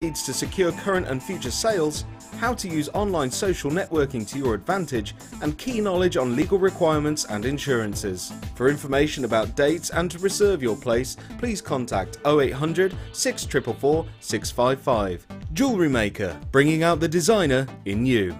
To secure current and future sales, how to use online social networking to your advantage, and key knowledge on legal requirements and insurances. For information about dates and to reserve your place, please contact 0800 644 655. Jewellery Maker, bringing out the designer in you.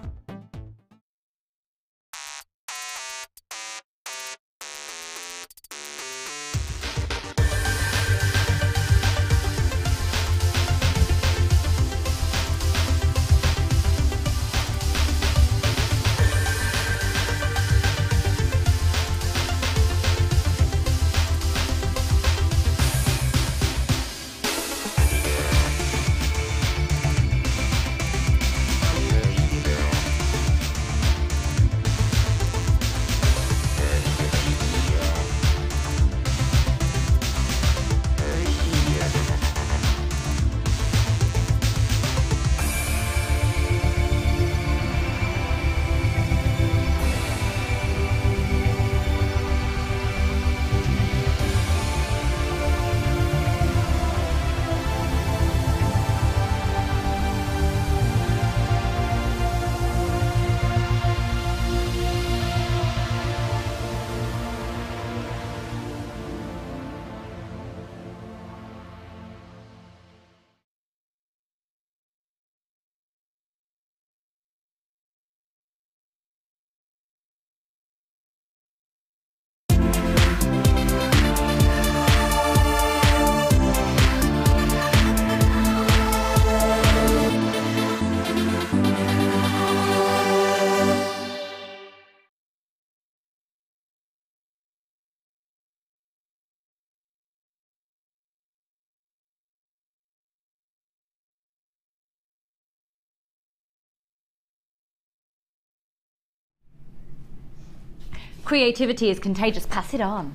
Creativity is contagious, pass it on.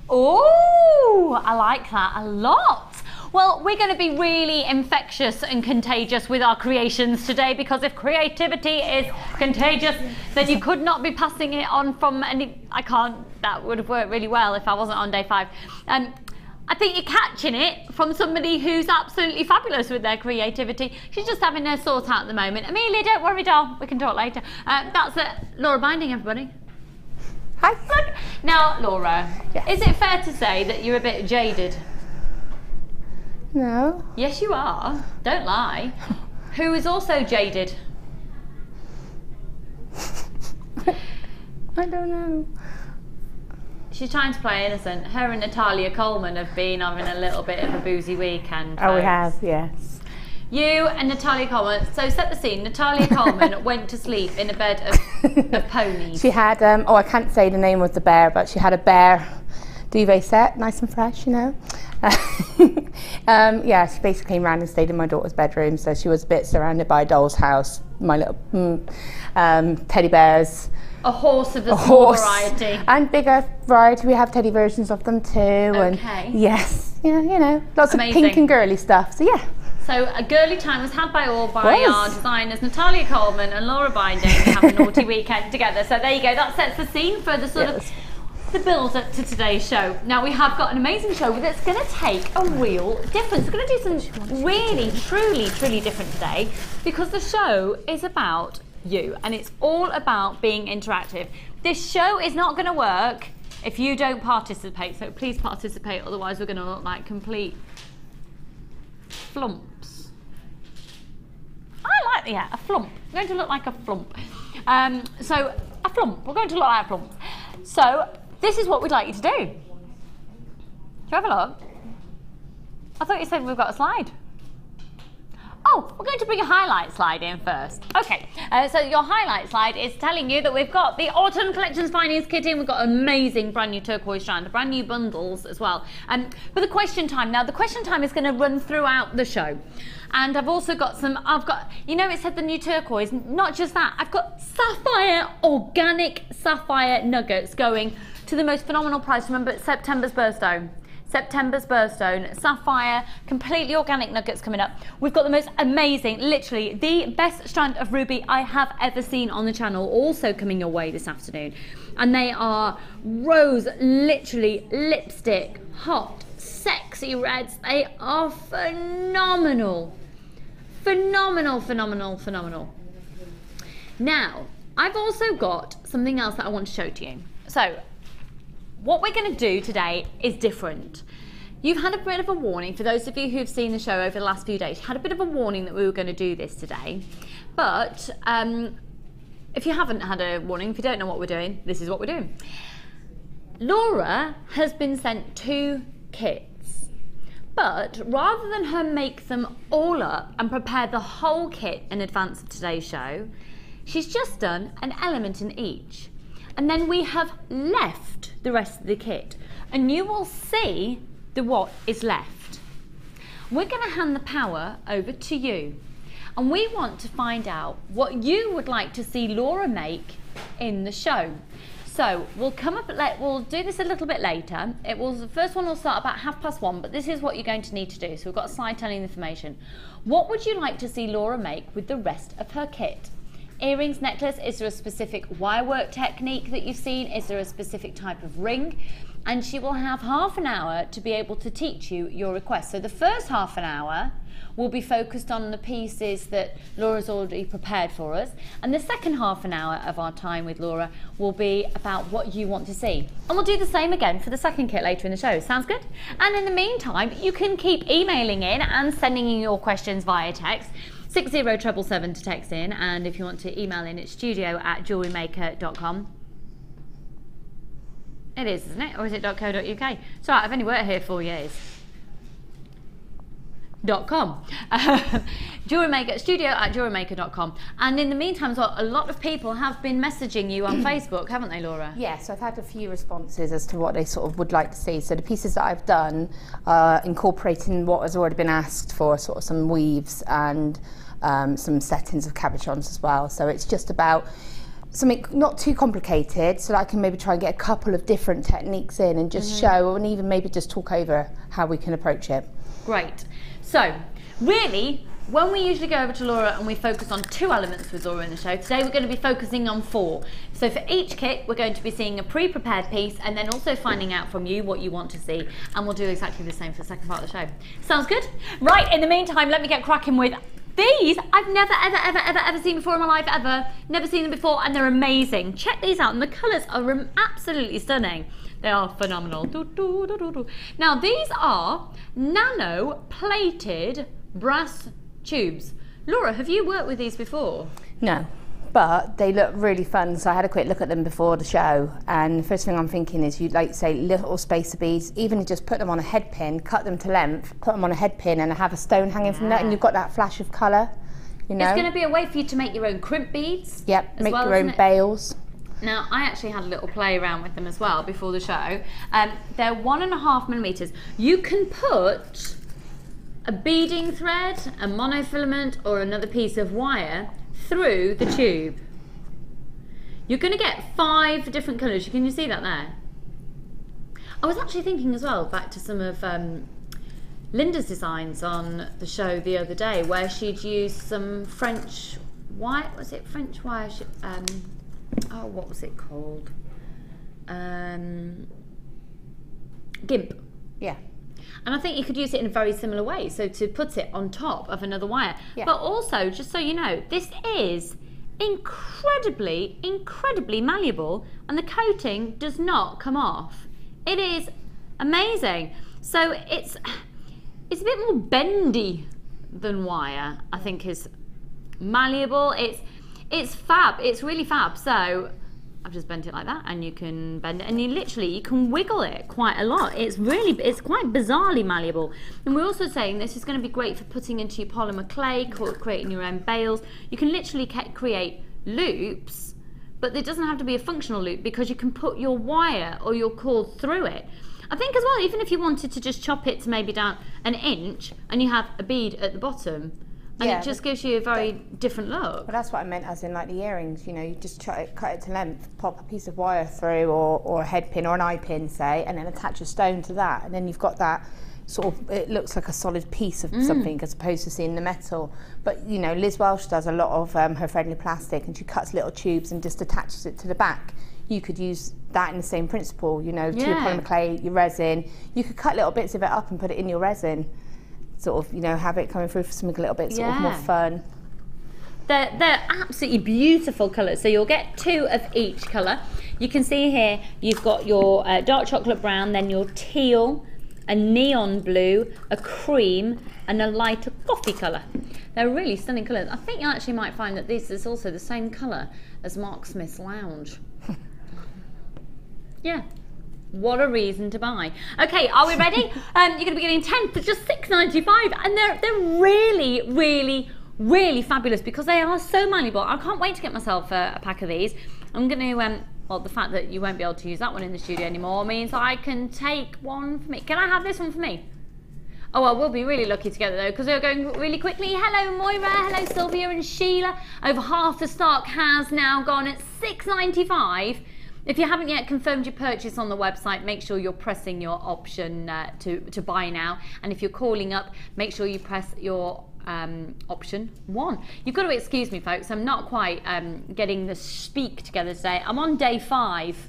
Oh, I like that a lot. Well, we're going to be really infectious and contagious with our creations today, because if creativity is contagious, then you could not be passing it on from any, that would have worked really well if I wasn't on day 5. I think you're catching it from somebody who's absolutely fabulous with their creativity. She's just having her sort out at the moment. Amelia, don't worry, doll, we can talk later. That's Laura Binding, everybody. Hi. Look. Now, Laura, yes. Is it fair to say that you're a bit jaded? No. Yes, you are. Don't lie. Who is also jaded? I don't know. She's trying to play innocent. Her and Natalia Coleman have been having a little bit of a boozy weekend. Oh, we folks. have, yes. You and Natalia Coleman, so set the scene. Natalia Coleman went to sleep in a bed of ponies. She had, oh, I can't say the name of the bear, but she had a bear duvet set, nice and fresh, you know. Yeah, she basically came around and stayed in my daughter's bedroom, so she was a bit surrounded by a doll's house, my little teddy bears. A horse of the small variety. And bigger variety, we have teddy versions of them too. Okay. And yes, yeah, you know, lots Amazing. of pink and girly stuff, so yeah. So a girly time was had by all by our designers Natalia Coleman and Laura Binding have a naughty weekend together. So there you go, that sets the scene for the sort of the build up to today's show. Now we have got an amazing show that's going to take a real difference. We're going to do some really, truly different today, because the show is about you and it's all about being interactive. This show is not going to work if you don't participate, so please participate, otherwise we're going to look like complete flumps. I like, yeah, a flump. We're going to look like a flump. So a flump, we're going to look like a flump. So this is what we'd like you to do. Do you have a look? I thought you said we've got a slide. Oh, we're going to bring a highlight slide in first. Okay, so your highlight slide is telling you that we've got the Autumn Collection's Finest kit in. We've got amazing brand new turquoise strand, brand new bundles as well. For the question time, now the question time is going to run throughout the show. And I've also got some, you know, it said the new turquoise, not just that, I've got sapphire, organic sapphire nuggets going to the most phenomenal price. Remember, it's September's birthstone. September's birthstone, sapphire, completely organic nuggets coming up. We've got the most amazing, literally the best strand of ruby I have ever seen on the channel, also coming your way this afternoon. And they are rose, literally lipstick, hot, sexy reds. They are phenomenal. phenomenal, phenomenal, phenomenal. Now, I've also got something else that I want to show to you. So, what we're going to do today is different. You've had a bit of a warning, for those of you who've seen the show over the last few days, you had a bit of a warning that we were going to do this today. But if you haven't had a warning, if you don't know what we're doing, this is what we're doing. Laura has been sent 2 kits, but rather than her make them all up and prepare the whole kit in advance of today's show, she's just done an element in each. And then we have left the rest of the kit, and you will see what is left. We're going to hand the power over to you, and we want to find out what you would like to see Laura make in the show. So we'll we'll do this a little bit later. The first one will start about 1:30, but this is what you're going to need to do. So we've got a slide telling the information. What would you like to see Laura make with the rest of her kit? Earrings, necklace, is there a specific wirework technique that you've seen? Is there a specific type of ring? And she will have half an hour to be able to teach you your request. So the first half an hour will be focused on the pieces that Laura's already prepared for us. And the second half an hour of our time with Laura will be about what you want to see. And we'll do the same again for the second kit later in the show. Sounds good? And in the meantime, you can keep emailing in and sending in your questions via text. 60777 to text in, and if you want to email in, it's studio@JewelleryMaker.com. It is, isn't it? Or is it .co.uk? It's all right, I've only worked here 4 years. .com. Studio@JewelleryMaker.com. And in the meantime, so a lot of people have been messaging you on Facebook, haven't they, Laura? Yeah, so I've had a few responses as to what they sort of would like to see. So the pieces that I've done are incorporating what has already been asked for, sort of some weaves and some settings of cabochons as well. So it's just about something not too complicated, so that I can maybe try and get a couple of different techniques in and just show, and even maybe just talk over how we can approach it. Great. So really, when we usually go over to Laura and we focus on 2 elements with Laura in the show, today we're going to be focusing on 4. So for each kit, we're going to be seeing a pre-prepared piece and then also finding out from you what you want to see. And we'll do exactly the same for the second part of the show. Sounds good? Right, in the meantime, let me get cracking with these. I've never, ever seen before in my life, ever. Never seen them before, and they're amazing. Check these out, and the colours are absolutely stunning. They are phenomenal. Now, these are nano-plated brass tubes. Laura, have you worked with these before? No, but they look really fun. So I had a quick look at them before the show, and the first thing I'm thinking is you'd like say little spacer beads, even just put them on a head pin, cut them to length, put them on a head pin and have a stone hanging from that, and you've got that flash of colour, you know. It's going to be a way for you to make your own crimp beads. Yep, make your own bails. Now, I actually had a little play around with them as well before the show. They're 1.5mm. You can put a beading thread, a monofilament, or another piece of wire through the tube. You're going to get 5 different colours. Can you see that there? I was actually thinking as well, back to some of Linda's designs on the show the other day, where she'd used some French wire, was it French wire? Oh, what was it called? GIMP. Yeah. And I think you could use it in a very similar way, so to put it on top of another wire. Yeah. But also, just so you know, this is incredibly malleable, and the coating does not come off. It is amazing. So it's a bit more bendy than wire, I think, is malleable. It's fab. It's really fab. So I've just bent it like that, and you can bend it, and you can wiggle it quite a lot. It's quite bizarrely malleable. And we're also saying this is going to be great for putting into your polymer clay, creating your own bales. You can literally create loops, but it doesn't have to be a functional loop, because you can put your wire or your cord through it. I think as well, even if you wanted to just chop it to maybe down 1 inch, and you have a bead at the bottom, and it just gives you a very different look. Well, that's what I meant, as in like the earrings, you know, you just cut it to length, pop a piece of wire through, or a head pin or an eye pin, say, and then attach a stone to that, and then you've got that sort of, it looks like a solid piece of something, as opposed to seeing the metal. But, you know, Liz Welsh does a lot of her friendly plastic, and she cuts little tubes and just attaches it to the back. You could use that in the same principle, you know, to your polymer clay, your resin. You could cut little bits of it up and put it in your resin. sort of, you know, have it coming through for something a little bit sort of more fun. They're absolutely beautiful colours. So you'll get 2 of each colour. You can see here you've got your dark chocolate brown, then your teal, a neon blue, a cream, and a lighter coffee colour. They're really stunning colours. I think you actually might find that this is also the same colour as Mark Smith's lounge. Yeah. What a reason to buy. Okay, are we ready? You're going to be getting 10 for just $6.95, and they're really, really, really fabulous because they are so malleable. I can't wait to get myself a pack of these. I'm going to, well, the fact that you won't be able to use that one in the studio anymore means I can take one for me. Can I have this one for me? Oh, well, we'll be really lucky together though because we're going really quickly. Hello Moira, hello Sylvia and Sheila. Over half the stock has now gone at $6.95. If you haven't yet confirmed your purchase on the website, make sure you're pressing your option to buy now. And if you're calling up, make sure you press your option 1. You've got to excuse me, folks. I'm not quite getting the speak together today. I'm on day 5.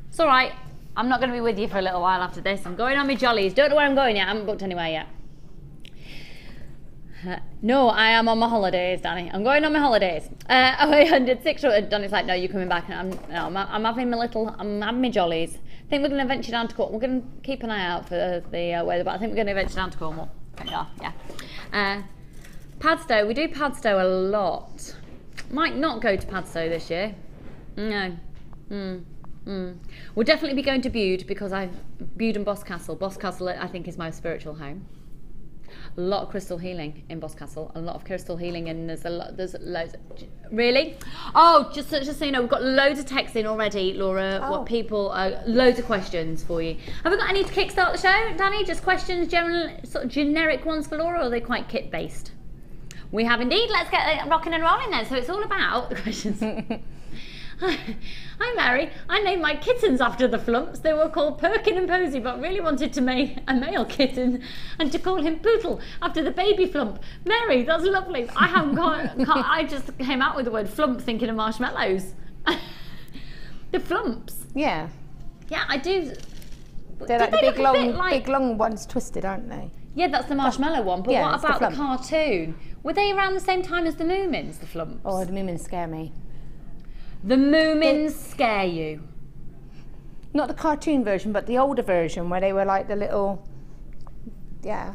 It's all right. I'm not going to be with you for a little while after this. I'm going on my jollies. Don't know where I'm going yet. I haven't booked anywhere yet. No, I am on my holidays, Danny. I'm going on my holidays. 0800 600. Danny's like, no, you're coming back. I'm having I'm having my jollies. I think we're going to venture down to Cornwall. We're going to keep an eye out for the weather, but I think we're going to venture down to Cornwall. Yeah. Padstow. We do Padstow a lot. Might not go to Padstow this year. No. We'll definitely be going to Bude because Bude and Boscastle. Boscastle, I think, is my spiritual home. A lot of crystal healing in Boscastle. A lot of crystal healing, and there's loads. Really? Oh, just so you know, we've got loads of texts in already, Laura. Oh. What people? Loads of questions for you. Have we got any to kickstart the show, Danny? Just questions, general, sort of generic ones for Laura, or are they quite kit based? We have indeed. Let's get rocking and rolling then. So it's all about the questions. Hi Mary, I named my kittens after the flumps. They were called Perkin and Posy, but really wanted to make a male kitten and to call him Poodle after the baby flump. Mary, that's lovely. I haven't got, I just came out with the word flump thinking of marshmallows. The flumps. Yeah. Yeah, I do. They're like the big long ones twisted, aren't they? Yeah, that's the marshmallow one. But yeah, what about the cartoon? Were they around the same time as the Moomins, the flumps? Oh, the Moomins scare me. The Moomins scare you? Not the cartoon version, but the older version where they were like the little, yeah.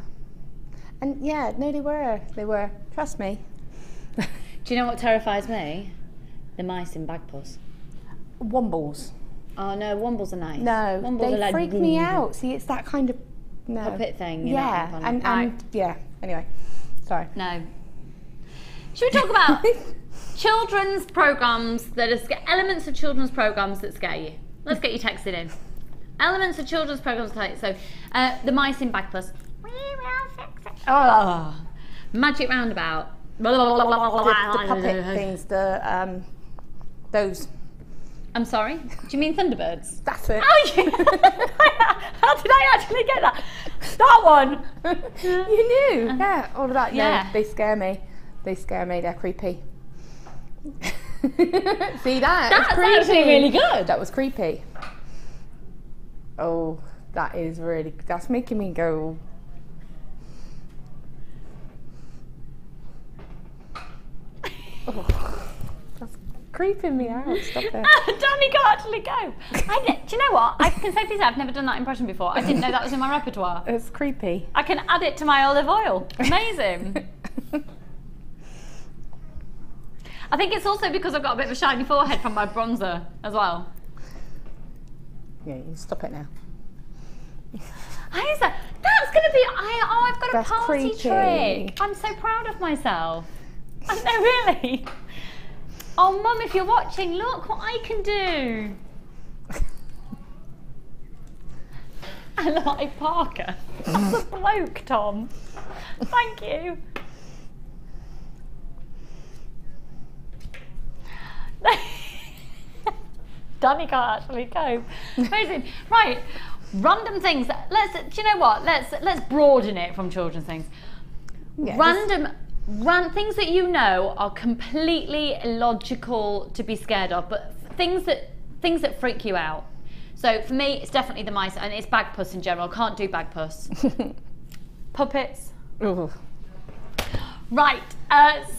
And yeah, no, they were, trust me. Do you know what terrifies me? The mice in Bagpuss. Wombles. Oh no, Wombles are nice. No, Wombles they are like freak me out. See, it's that kind of, no. puppet thing. Yeah, and yeah, anyway, sorry. No. Should we talk about children's programs that are elements of children's programs that scare you? Let's get you texted in. Elements of children's programs. So, the mice in Bagpuss. Oh, Magic Roundabout. The puppet things. Those. I'm sorry. Do you mean Thunderbirds? That's it. Oh, yeah. How did I actually get that? That one. You knew. Yeah, all of that. Yeah. No, they scare me. They scare me. They're creepy. See that? That's creepy. actually really good. That was creepy. Oh, that is really. That's making me go. Oh, that's creeping me out. Stop it. Danny can't actually go. Do you know what? I can safely say I've never done that impression before. I didn't know that was in my repertoire. It's creepy. I can add it to my olive oil. Amazing. I think it's also because I've got a bit of a shiny forehead from my bronzer as well. Yeah, you stop it now. That's going to be... I've got That's a party creepy. trick. I'm so proud of myself. I know, really. Oh, Mum, if you're watching, look what I can do. I look like Parker. That's a bloke, Tom. Thank you. Danny can't actually cope. Amazing. Right, random things. Do you know what? Let's broaden it from children's things. Yeah, Things that you know are completely illogical to be scared of, but things that freak you out. So for me, it's definitely the mice, and it's Bagpuss in general. Can't do Bagpuss. Puppets. Ooh. Right,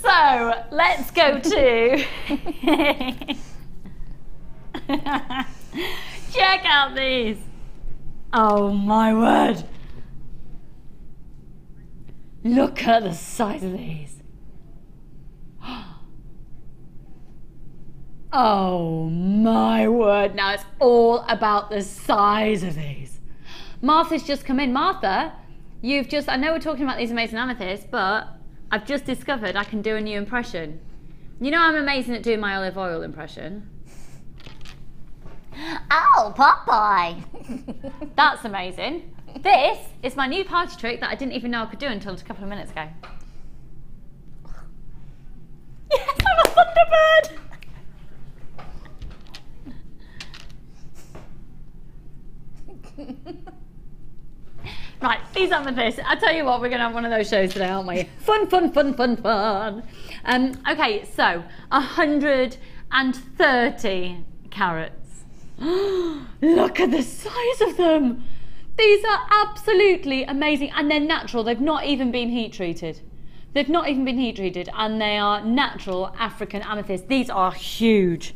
so let's go to... Check out these. Oh my word. Look at the size of these. Oh my word. Now it's all about the size of these. Martha's just come in. Martha, you've just, I know we're talking about these amazing amethysts, but I've just discovered I can do a new impression. You know I'm amazing at doing my olive oil impression. Oh, Popeye. That's amazing. This is my new party trick that I didn't even know I could do until a couple of minutes ago. Yes, I'm a Thunderbird. Right, these amethysts. I tell you what, we're going to have one of those shows today, aren't we? Fun, fun, fun, fun, fun. Okay, so 130 carats. Look at the size of them. These are absolutely amazing, and they're natural. They've not even been heat treated. They've not even been heat treated, and they are natural African amethysts. These are huge.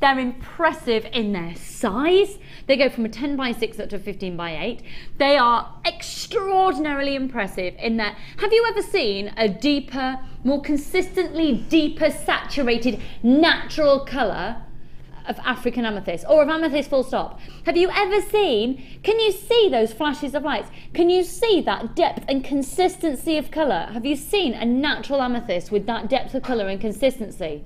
They're impressive in their size. They go from a 10 by 6 up to a 15 by 8. They are extraordinarily impressive in that. Have you ever seen a deeper, more consistently deeper saturated natural colour of African amethyst, or of amethyst full stop? Have you ever seen, can you see those flashes of lights? Can you see that depth and consistency of colour? Have you seen a natural amethyst with that depth of colour and consistency?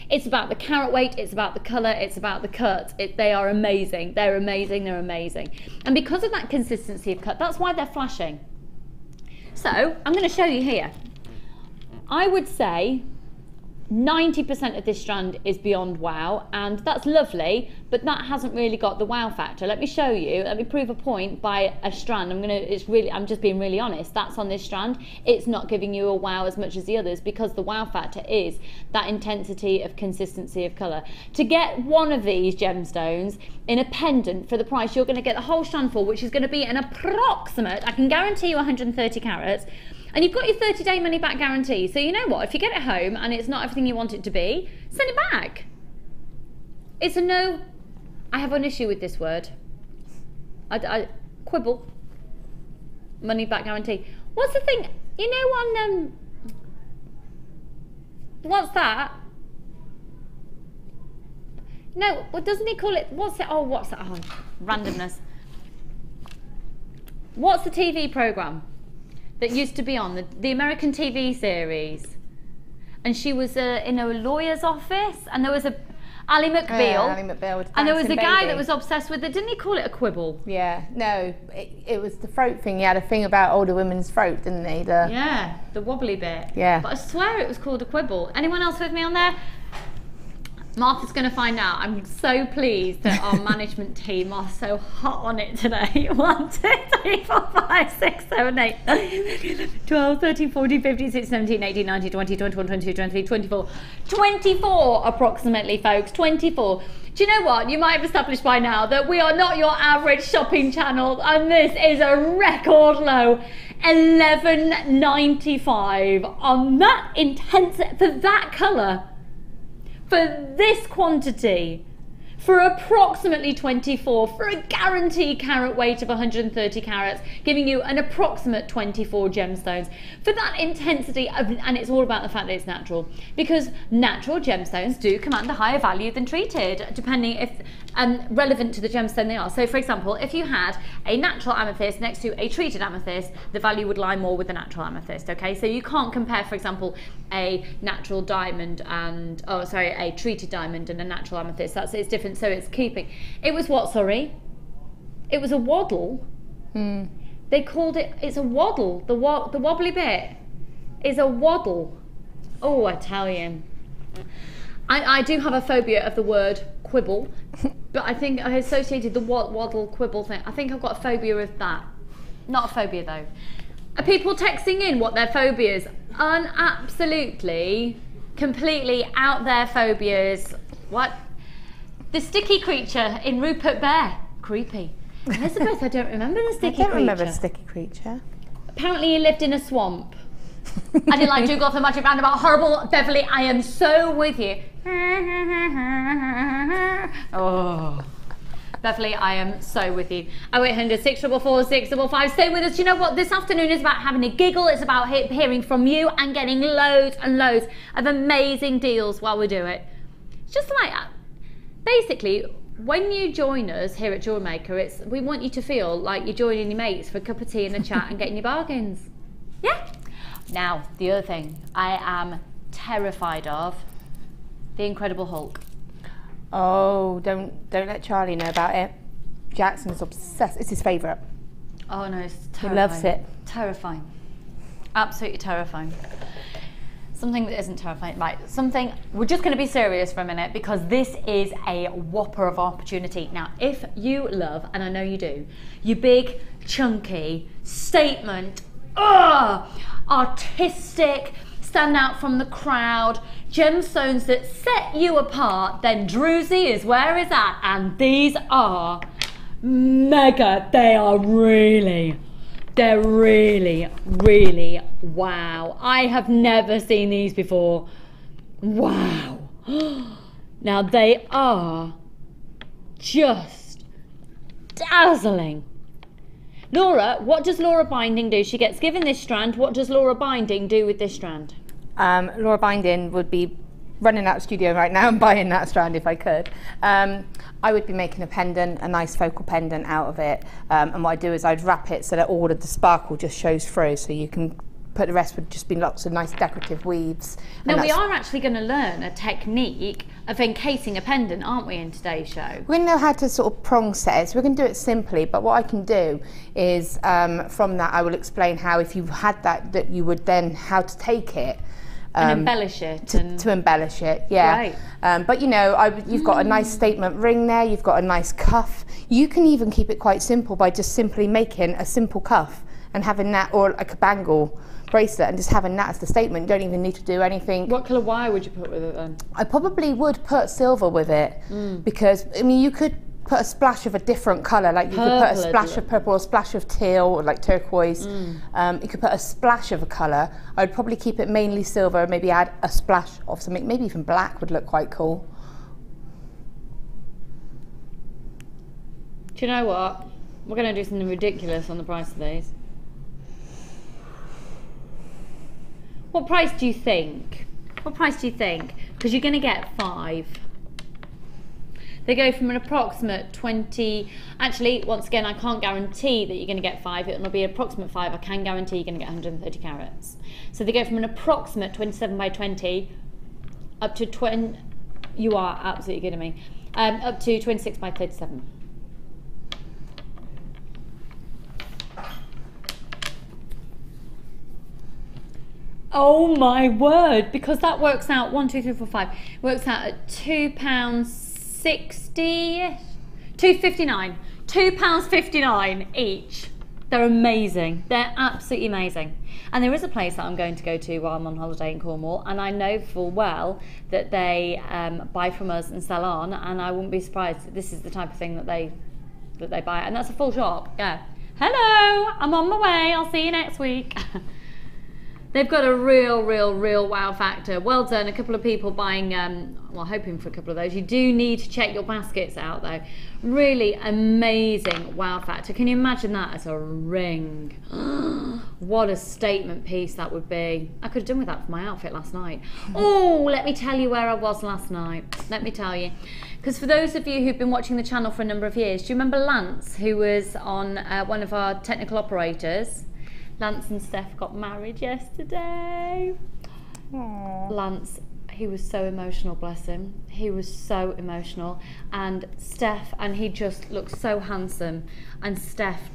It's about the carat weight, it's about the colour, it's about the cut. They are amazing, they're amazing, they're amazing. And because of that consistency of cut, that's why they're flashing. So, I'm going to show you here. I would say 90% of this strand is beyond wow, and that's lovely, but that hasn't really got the wow factor. Let me show you, let me prove a point by a strand. I'm just being really honest. That's on this strand. It's not giving you a wow as much as the others, because the wow factor is that intensity of consistency of colour. To get one of these gemstones in a pendant for the price you're going to get the whole strand for, which is going to be an approximate, I can guarantee you 130 carats, and you've got your 30-day money-back guarantee. So you know what? If you get it home and it's not everything you want it to be, send it back. It's a no. I have an issue with this word. I quibble. Money-back guarantee. What's the thing? You know on what's that? No, what doesn't he call it? What's it? Oh, what's that? Oh, randomness. What's the TV programme that used to be on, the American TV series? And she was in a lawyer's office, and there was a Ally McBeal. Yeah, Ally McBeal with and there was a guy that was obsessed with it. Didn't he call it a quibble? Yeah, no, it was the throat thing. He had a thing about older women's throat, didn't he? Yeah, the wobbly bit. Yeah. But I swear it was called a quibble. Anyone else with me on there? Martha's going to find out. I'm so pleased that our management team are so hot on it today. 1, 2, 3, 4, 5, 6, 7, 8, 12, 13, 14, 15, 16, 17, 18, 19, 20, 21, 22, 23, 24. 24 approximately, folks. 24. Do you know what? You might have established by now that we are not your average shopping channel, and this is a record low. $11.95 on that intense, for that colour. For this quantity, for approximately 24, for a guaranteed carat weight of 130 carats, giving you an approximate 24 gemstones. For that intensity, and it's all about the fact that it's natural, because natural gemstones do command a higher value than treated, depending if relevant to the gemstone they are. So for example, if you had a natural amethyst next to a treated amethyst, the value would lie more with the natural amethyst, okay? So you can't compare, for example, a natural diamond and, a treated diamond and a natural amethyst. It's different, so it's keeping. It was what, sorry? It was a waddle. They called it, it's a waddle. The wobbly bit is a waddle. Oh, I tell you. I do have a phobia of the word quibble, but I think I associated the waddle quibble thing. I think I've got a phobia of that. Not a phobia though. Are people texting in what their phobias? Absolutely, completely out there phobias. What? The sticky creature in Rupert Bear. Creepy. Elizabeth, I don't remember the sticky creature. I don't remember the sticky creature. Apparently he lived in a swamp. I didn't like Dougal off the Magic Roundabout. Horrible. Beverly, I am so with you. Oh. Beverly, I am so with you. 0800 644 655. Stay with us. You know what? This afternoon is about having a giggle. It's about hearing from you and getting loads and loads of amazing deals while we do it. It's just like, basically, when you join us here at JewelleryMaker, we want you to feel like you're joining your mates for a cup of tea and a chat and getting your bargains. Yeah? Now, the other thing I am terrified of, the Incredible Hulk. Oh, don't let Charlie know about it. Jackson's obsessed. It's his favourite. Oh no, it's terrifying. He loves it. Terrifying. Absolutely terrifying. Something that isn't terrifying, right? Something, we're just going to be serious for a minute because this is a whopper of opportunity. Now, if you love, and I know you do, you big, chunky, statement, artistic, stand out from the crowd, gemstones that set you apart, then Druzy is where it's at, and these are mega. They're really wow. I have never seen these before. Wow. Now they are just dazzling. Laura, what does Laura Binding do? She gets given this strand. What does Laura Binding do with this strand? Laura Binding would be running out of the studio right now and buying that strand if I could. I would be making a pendant, a nice focal pendant out of it, and what I do is I'd wrap it so that all of the sparkle just shows through, so you can put the rest would just be lots of nice decorative weaves. Now we are actually going to learn a technique of encasing a pendant, aren't we, in today's show? We're going to know how to sort of prong set it, so we're going to do it simply, but what I can do is from that I will explain how, if you had that you would then how to take it and embellish it. To embellish it, yeah. Right. But you know, you've got a nice statement ring there, you've got a nice cuff. You can even keep it quite simple by just simply making a simple cuff and having that, or like a bangle bracelet, and just having that as the statement. You don't even need to do anything. What colour wire would you put with it then? I probably would put silver with it, because I mean you could put a splash of a different colour, like you could put a splash of purple, or a splash of teal, or like turquoise. You could put a splash of a colour. I'd probably keep it mainly silver, maybe add a splash of something, maybe even black would look quite cool. Do you know what? We're going to do something ridiculous on the price of these. What price do you think? What price do you think? Because you're going to get 5. They go from an approximate 20, actually, once again, I can't guarantee that you're going to get 5, it'll be an approximate 5, I can guarantee you're going to get 130 carats. So they go from an approximate 27 by 20 up to 20, you are absolutely kidding me, up to 26 by 37. Oh my word, because that works out, 1, 2, 3, 4, 5, works out at £2.60, £2.59, £2.59 each. They're amazing, they're absolutely amazing. And there is a place that I'm going to go to while I'm on holiday in Cornwall, and I know full well that they buy from us and sell on, and I wouldn't be surprised that this is the type of thing that they buy, and that's a full shop, yeah. Hello, I'm on my way, I'll see you next week. They've got a real wow factor. Well done, a couple of people buying, well, hoping for a couple of those. You do need to check your baskets out though. Really amazing wow factor. Can you imagine that as a ring? What a statement piece that would be. I could have done with that for my outfit last night. Oh, let me tell you where I was last night. Let me tell you. Because for those of you who've been watching the channel for a number of years, do you remember Lance, who was on one of our technical operators? Lance and Steph got married yesterday. Aww. Lance, he was so emotional, bless him. He was so emotional. And Steph, and he just looked so handsome. And Steph,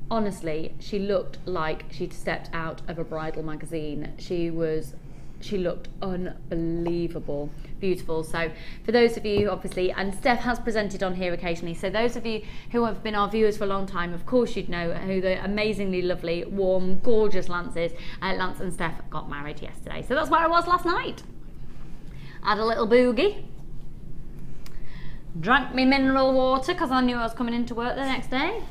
honestly, she looked like she'd stepped out of a bridal magazine. She looked unbelievable, beautiful. So for those of you, obviously, and Steph has presented on here occasionally, so those of you who have been our viewers for a long time, of course you'd know who the amazingly lovely, warm, gorgeous Lance is. Lance and Steph got married yesterday. So that's where I was last night. Had a little boogie. Drank me mineral water because I knew I was coming into work the next day.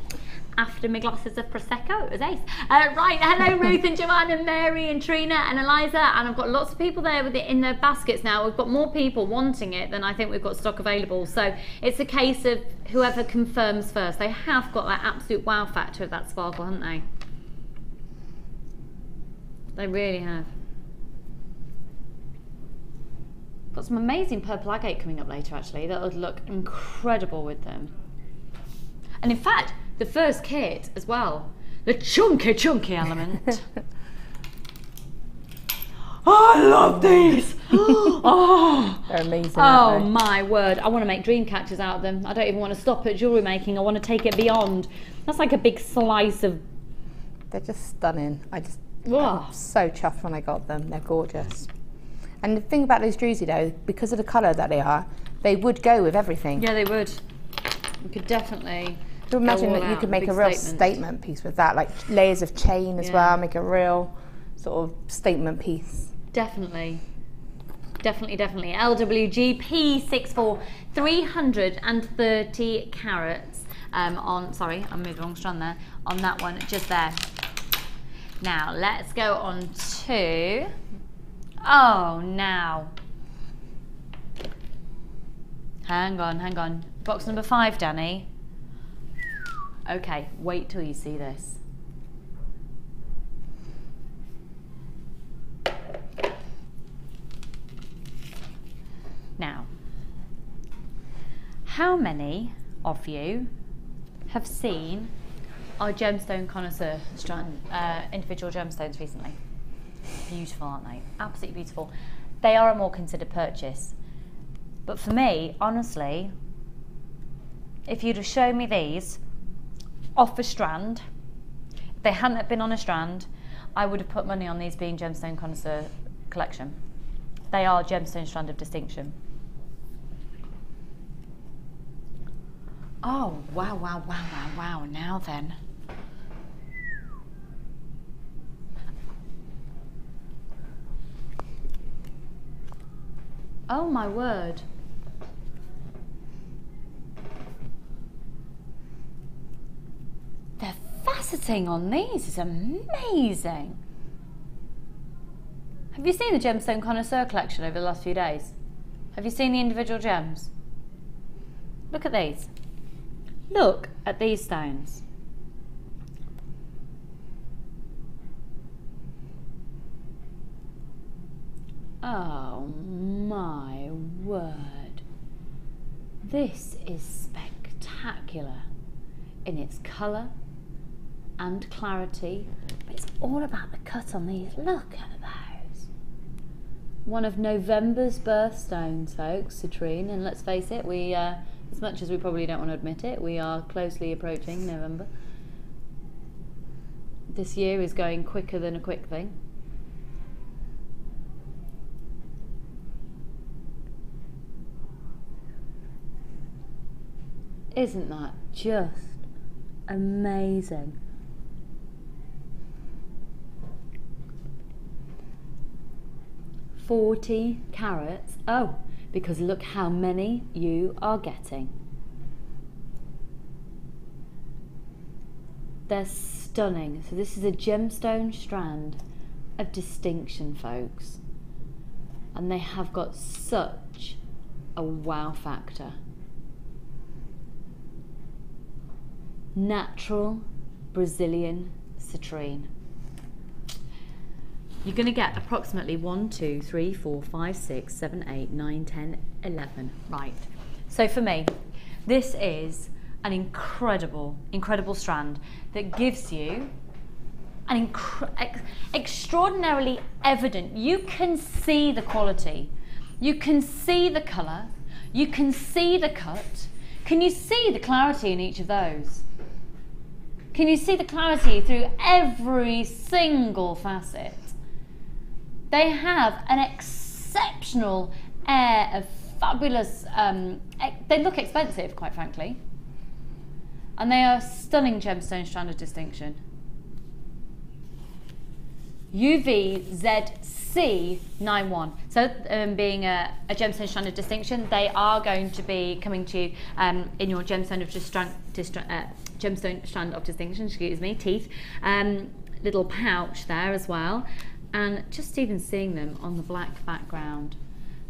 after my glasses of Prosecco. It was ace. Right, hello Ruth and Joanna, Mary and Trina and Eliza, and I've got lots of people there with it in their baskets now. We've got more people wanting it than I think we've got stock available, so it's a case of whoever confirms first. They have got that absolute wow factor of that sparkle, haven't they? They really have. Got some amazing purple agate coming up later actually, that would look incredible with them. And in fact, the first kit as well, the chunky element. Oh, I love these! Oh, they're amazing. Oh my word, I want to make dream catchers out of them. I don't even want to stop at jewellery making, I want to take it beyond. That's like a big slice of... They're just stunning. I'm Oh. so chuffed when I got them, they're gorgeous. And the thing about those Druzy though, because of the colour that they are, they would go with everything. Yeah, they would. You could definitely... You imagine that you could make a real statement piece with that, like layers of chain as well, make a real sort of statement piece. Definitely. Definitely. LWGP64, 330 carats on, sorry, I moved the wrong strand there, on that one, just there. Now, let's go on to... Oh, now. Hang on. Box number 5, Danny. Okay, wait till you see this. Now, how many of you have seen our gemstone connoisseur strand, individual gemstones recently? Beautiful, aren't they? Absolutely beautiful. They are a more considered purchase. But for me, honestly, if you'd have shown me these off a strand, if they hadn't been on a strand, I would have put money on these being gemstone connoisseur collection. They are gemstone strand of distinction. Oh, wow. Now then. Oh my word. The faceting on these is amazing. Have you seen the Gemstone Connoisseur collection over the last few days? Have you seen the individual gems? Look at these. Look at these stones. Oh my word. This is spectacular in its colour and clarity, but it's all about the cut on these. Look at those. One of November's birthstones, folks, Citrine, and let's face it, we, as much as we probably don't want to admit it, we are closely approaching November. This year is going quicker than a quick thing. Isn't that just amazing? $40 carats. Oh, because look how many you are getting. They're stunning. So this is a gemstone strand of distinction, folks. And they have got such a wow factor. Natural Brazilian citrine. You're going to get approximately 1, 2, 3, 4, 5, 6, 7, 8, 9, 10, 11. Right. So for me, this is an incredible strand that gives you an extraordinarily evident. You can see the quality. You can see the colour. You can see the cut. Can you see the clarity in each of those? Can you see the clarity through every single facet? They have an exceptional air of fabulous, they look expensive, quite frankly. And they are stunning gemstone strand of distinction. UVZC91. So being a gemstone strand of distinction, they are going to be coming to you in your gemstone strand of distinction, excuse me, teeth. Little pouch there as well. And just even seeing them on the black background,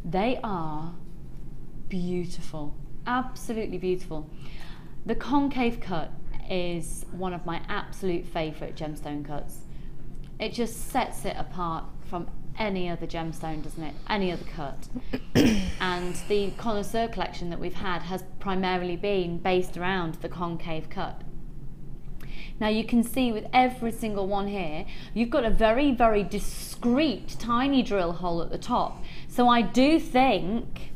they are beautiful, absolutely beautiful. The concave cut is one of my absolute favourite gemstone cuts. It just sets it apart from any other gemstone, doesn't it? Any other cut. And the connoisseur collection that we've had has primarily been based around the concave cut. Now you can see with every single one here, you've got a very, very discreet tiny drill hole at the top. So I do think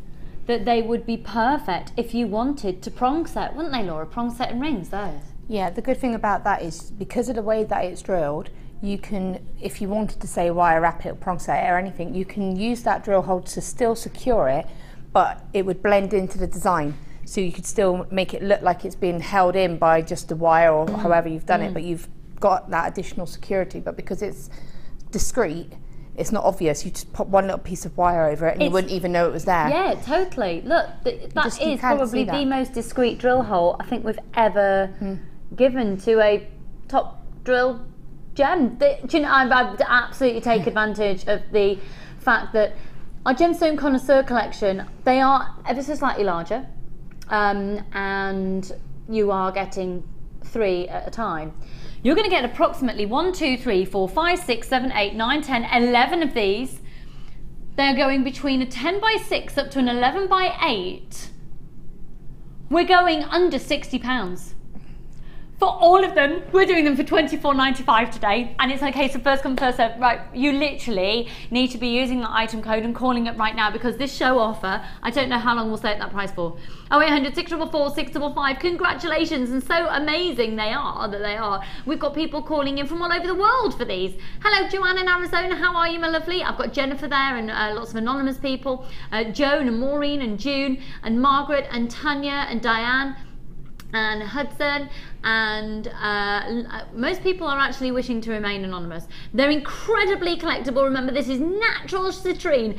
that they would be perfect if you wanted to prong set, wouldn't they, Laura? Prong set and rings, those. Yeah, the good thing about that is because of the way that it's drilled, you can, if you wanted to say wire wrap it or prong set it or anything, you can use that drill hole to still secure it, but it would blend into the design. So you could still make it look like it's been held in by just a wire or however you've done it, but you've got that additional security. But because it's discreet, it's not obvious. You just pop one little piece of wire over it and you wouldn't even know it was there. Yeah, totally. Look, that is probably the most discreet drill hole I think we've ever given to a top drill gem. Do you know, I absolutely take advantage of the fact that our gemstone connoisseur collection, they are ever so slightly larger. And you are getting 3 at a time. You're going to get approximately 1, 2, 3, 4, 5, 6, 7, 8, 9, 10, 11 of these. They're going between a 10 by 6 up to an 11 by 8. We're going under £60. For all of them, we're doing them for £24.95 today, and it's okay, so first come, first serve. Right, you literally need to be using the item code and calling it right now, because this show offer, I don't know how long we'll stay at that price for. 0800 644 655, congratulations, and so amazing they are, that they are. We've got people calling in from all over the world for these. Hello, Joanne in Arizona, how are you, my lovely? I've got Jennifer there, and lots of anonymous people. Joan and Maureen and June and Margaret and Tanya and Diane and Hudson, and most people are actually wishing to remain anonymous. They're incredibly collectible. Remember, this is natural citrine,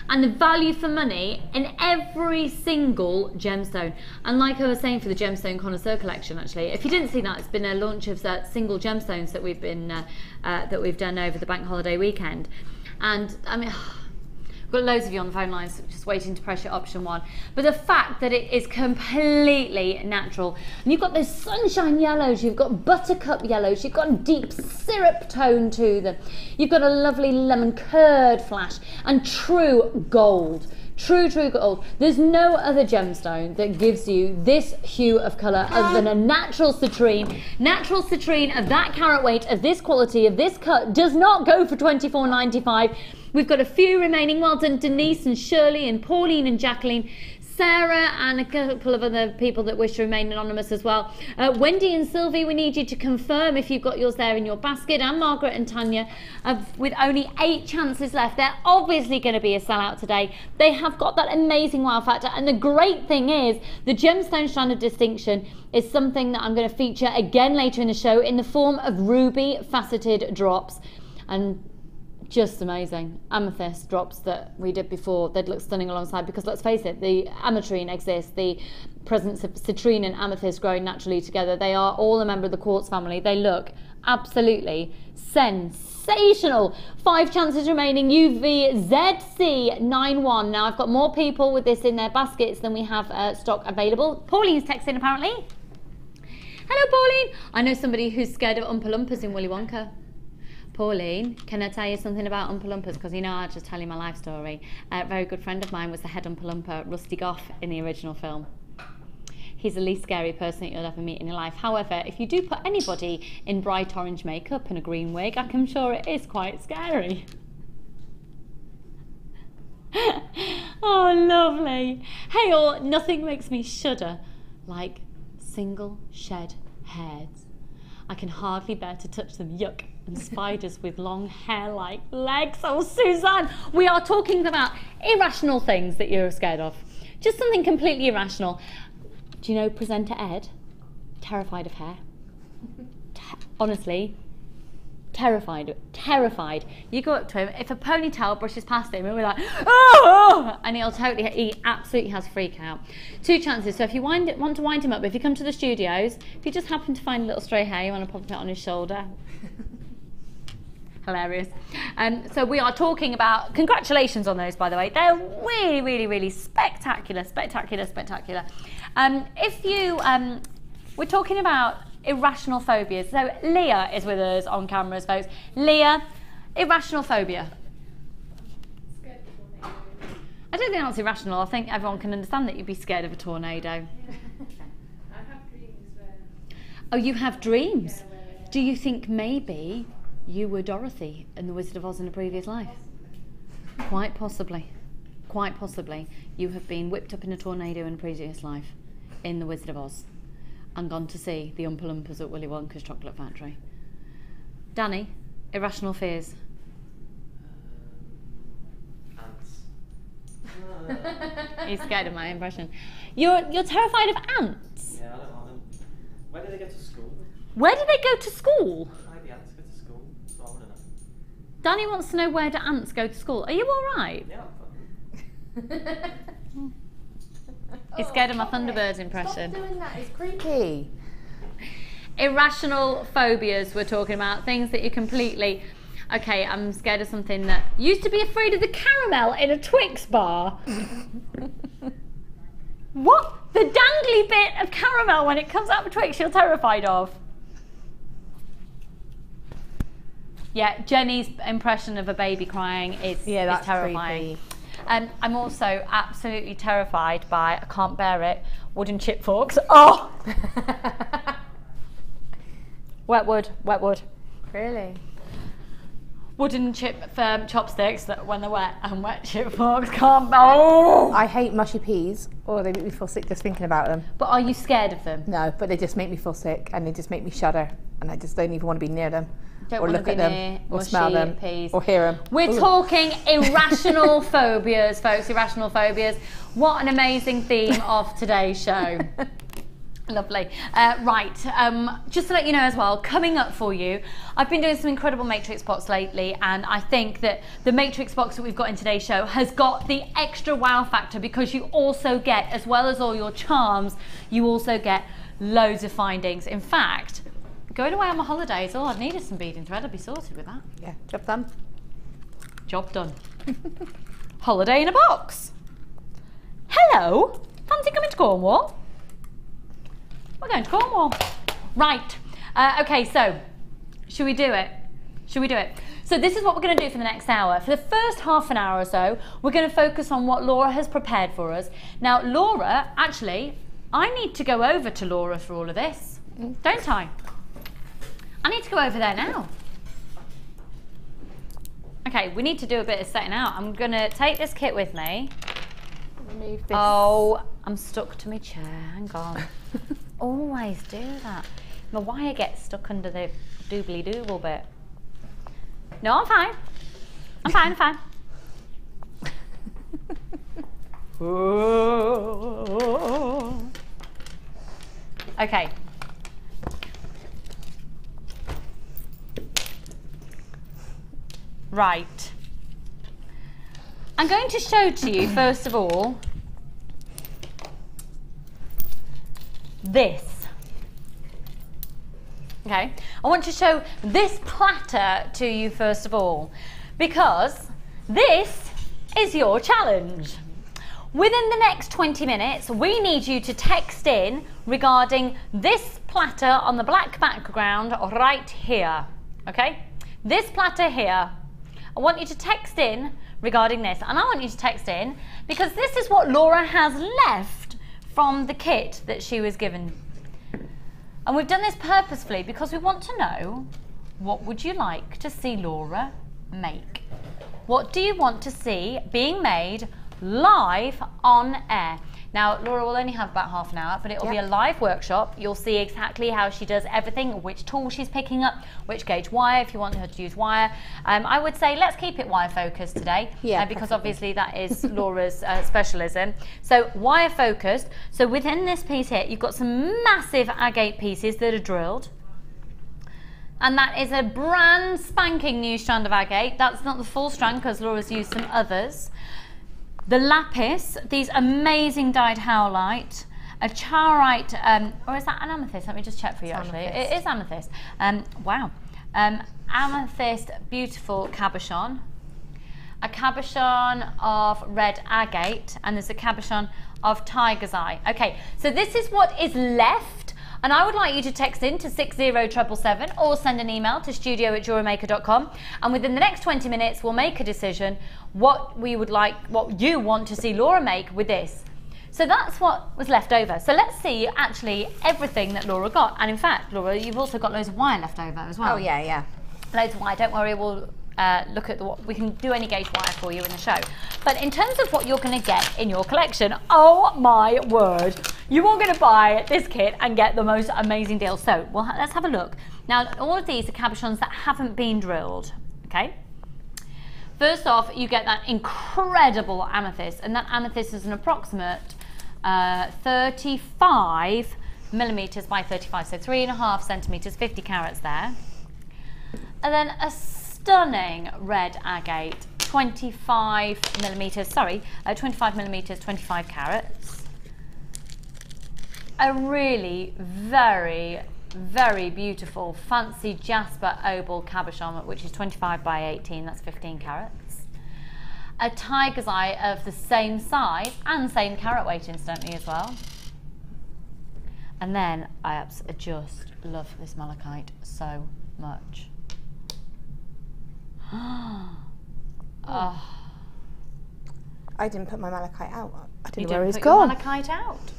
and the value for money in every single gemstone. And like I was saying for the gemstone connoisseur collection, actually, if you didn't see that, it's been a launch of single gemstones that we've done over the bank holiday weekend. And I mean, I've got loads of you on the phone lines just waiting to press your option 1. But the fact that it is completely natural, and you've got those sunshine yellows, you've got buttercup yellows, you've got a deep syrup tone to them, you've got a lovely lemon curd flash, and true gold. True gold. There's no other gemstone that gives you this hue of colour other than a natural citrine. Natural citrine of that carat weight, of this quality, of this cut, does not go for £24.95. We've got a few remaining. Well done, Denise and Shirley and Pauline and Jacqueline, Sarah and a couple of other people that wish to remain anonymous as well. Wendy and Sylvie, we need you to confirm if you've got yours there in your basket, and Margaret and Tanya, with only 8 chances left. They're obviously going to be a sellout today. They have got that amazing wow factor, and the great thing is the gemstone strand of distinction is something that I'm going to feature again later in the show in the form of ruby faceted drops. And just amazing. Amethyst drops that we did before, they'd look stunning alongside, because let's face it, the ametrine exists, the presence of citrine and amethyst growing naturally together. They are all a member of the quartz family. They look absolutely sensational. 5 chances remaining. UVZC91. Now I've got more people with this in their baskets than we have stock available. Pauline's texting apparently. Hello Pauline. I know somebody who's scared of Oompa Loompas in Willy Wonka. Pauline, can I tell you something about Oompa Loompas? Because you know I'll just tell you my life story. A very good friend of mine was the head Oompa Loompa, Rusty Goff, in the original film. He's the least scary person that you'll ever meet in your life. However, if you do put anybody in bright orange makeup and a green wig, I'm sure it is quite scary. Oh, lovely. Hey all, nothing makes me shudder like single shed hairs. I can hardly bear to touch them, yuck. And spiders with long hair like legs. Oh, Suzanne, we are talking about irrational things that you're scared of. Just something completely irrational. Do you know presenter Ed? Terrified of hair. Honestly, Terrified, terrified. You go up to him, if a ponytail brushes past him, and we're like, oh! And he absolutely has a freak out. 2 chances. So if you want to wind him up, if you come to the studios, if you just happen to find a little stray hair, you want to pop it on his shoulder. Hilarious. So we are talking about, congratulations on those, by the way. They're really, really, really spectacular, spectacular, spectacular. We're talking about irrational phobias. So Leah is with us on cameras, folks. Leah, irrational phobia. Scared of a tornado. I don't think that's irrational. I think everyone can understand that you'd be scared of a tornado. I have dreams where... Oh, you have dreams? Yeah, where... Do you think maybe you were Dorothy in The Wizard of Oz in a previous life? Quite possibly. Quite possibly. You have been whipped up in a tornado in a previous life in The Wizard of Oz and gone to see the Oompa Loompas at Willy Wonka's chocolate factory. Danny, irrational fears. Ants. He's scared of my impression. You're terrified of ants? Yeah, I don't like them. Where do they go to school? Where do they go to school? Why do the ants go to school? So I want to know. Danny wants to know where do ants go to school. Are you all right? Yeah, I'm fine. He's scared of my Thunderbirds impression. Stop doing that, it's creepy. Irrational phobias we're talking about, things that you completely... Okay, I'm scared of something that... Used to be afraid of the caramel in a Twix bar. What? The dangly bit of caramel when it comes out of a Twix you're terrified of? Yeah, Jenny's impression of a baby crying is terrifying. Creepy. I'm also absolutely terrified by, I can't bear it, wooden chip forks. Oh! Wet wood, wet wood. Really? Wooden chopsticks that when they're wet, and wet chip forks can't bear. Oh! I hate mushy peas, or they make me feel sick just thinking about them. But are you scared of them? No, but they just make me feel sick and they just make me shudder and I just don't even want to be near them. Don't or want look to be at near them, or smell them, peas. or hear them. We're talking irrational phobias, folks, irrational phobias. What an amazing theme of today's show. Lovely. Right, just to let you know as well, coming up for you, I've been doing some incredible matrix box lately, and I think that the matrix box that we've got in today's show has got the extra wow factor because you also get, as well as all your charms, you also get loads of findings. In fact, going away on my holidays, all I'd need is some beading thread. I'd be sorted with that. Yeah, job done. Job done. Holiday in a box. Hello, fancy coming to Cornwall? We're going to Cornwall. Right, okay, so, should we do it? Should we do it? So this is what we're going to do for the next hour. For the first half an hour or so, we're going to focus on what Laura has prepared for us. Now, Laura, actually, I need to go over to Laura for all of this, don't I? I need to go over there now. Okay, we need to do a bit of setting out. I'm going to take this kit with me. Remove this. Oh, I'm stuck to my chair. Hang on. Always do that. My wire gets stuck under the doobly-dooble bit. No, I'm fine. I'm fine, I'm fine. Okay. Right. I'm going to show to you, first of all, this. Okay, I want to show this platter to you first of all, because this is your challenge. Within the next 20 minutes, we need you to text in regarding this platter on the black background right here, okay? This platter here. I want you to text in regarding this, and I want you to text in because this is what Laura has left from the kit that she was given. And we've done this purposefully because we want to know, what would you like to see Laura make? What do you want to see being made live on air? Now, Laura will only have about half an hour, but it'll be a live workshop. You'll see exactly how she does everything, which tool she's picking up, which gauge wire, if you want her to use wire. I would say let's keep it wire focused today, because obviously that is Laura's specialism. So wire focused. So within this piece here, you've got some massive agate pieces that are drilled. And that is a brand spanking new strand of agate. That's not the full strand because Laura's used some others. The lapis, these amazing dyed howlite, a charoite, or is that an amethyst? Let me just check for you actually. It is amethyst. Wow. Amethyst, beautiful cabochon. A cabochon of red agate, and there's a cabochon of tiger's eye. Okay, so this is what is left. And I would like you to text in to 60777 or send an email to studio@jewellerymaker.com. And within the next 20 minutes, we'll make a decision what we would like, what you want to see Laura make with this. So that's what was left over. So let's see actually everything that Laura got. And in fact, Laura, you've also got loads of wire left over as well. Oh yeah, yeah. Loads of wire, don't worry, we'll look at we can do any gauge wire for you in the show. But in terms of what you're going to get in your collection, oh my word, you are going to buy this kit and get the most amazing deal. So let's have a look. Now, all of these are cabochons that haven't been drilled, okay? First off, you get that incredible amethyst, and that amethyst is an approximate 35 millimeters by 35, so 3.5 centimeters, 50 carats there. And then a stunning red agate, 25 millimeters, 25 millimeters, 25 carats. A really very, very beautiful fancy jasper opal cabochon, which is 25 by 18, that's 15 carats. A tiger's eye of the same size and same carat weight incidentally as well. And then I just love this malachite so much. Oh. I didn't put my malachite out. I didn't You know where didn't it's put your gone. malachite out.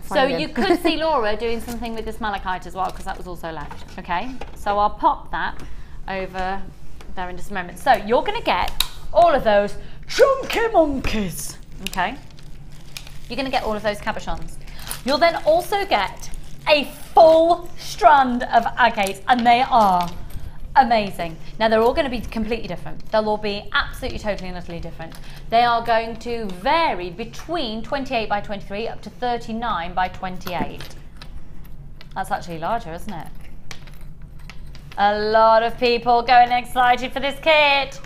So Find you him. could see Laura doing something with this malachite as well, because that was also left. Okay, so I'll pop that over there in just a moment. So you're going to get all of those chunky monkeys. Okay, you're going to get all of those cabochons. You'll then also get a full strand of agates, and they are amazing. Now they're all going to be completely different. They'll all be absolutely, totally and utterly different. They are going to vary between 28 by 23 up to 39 by 28. That's actually larger, isn't it? A lot of people going excited for this kit.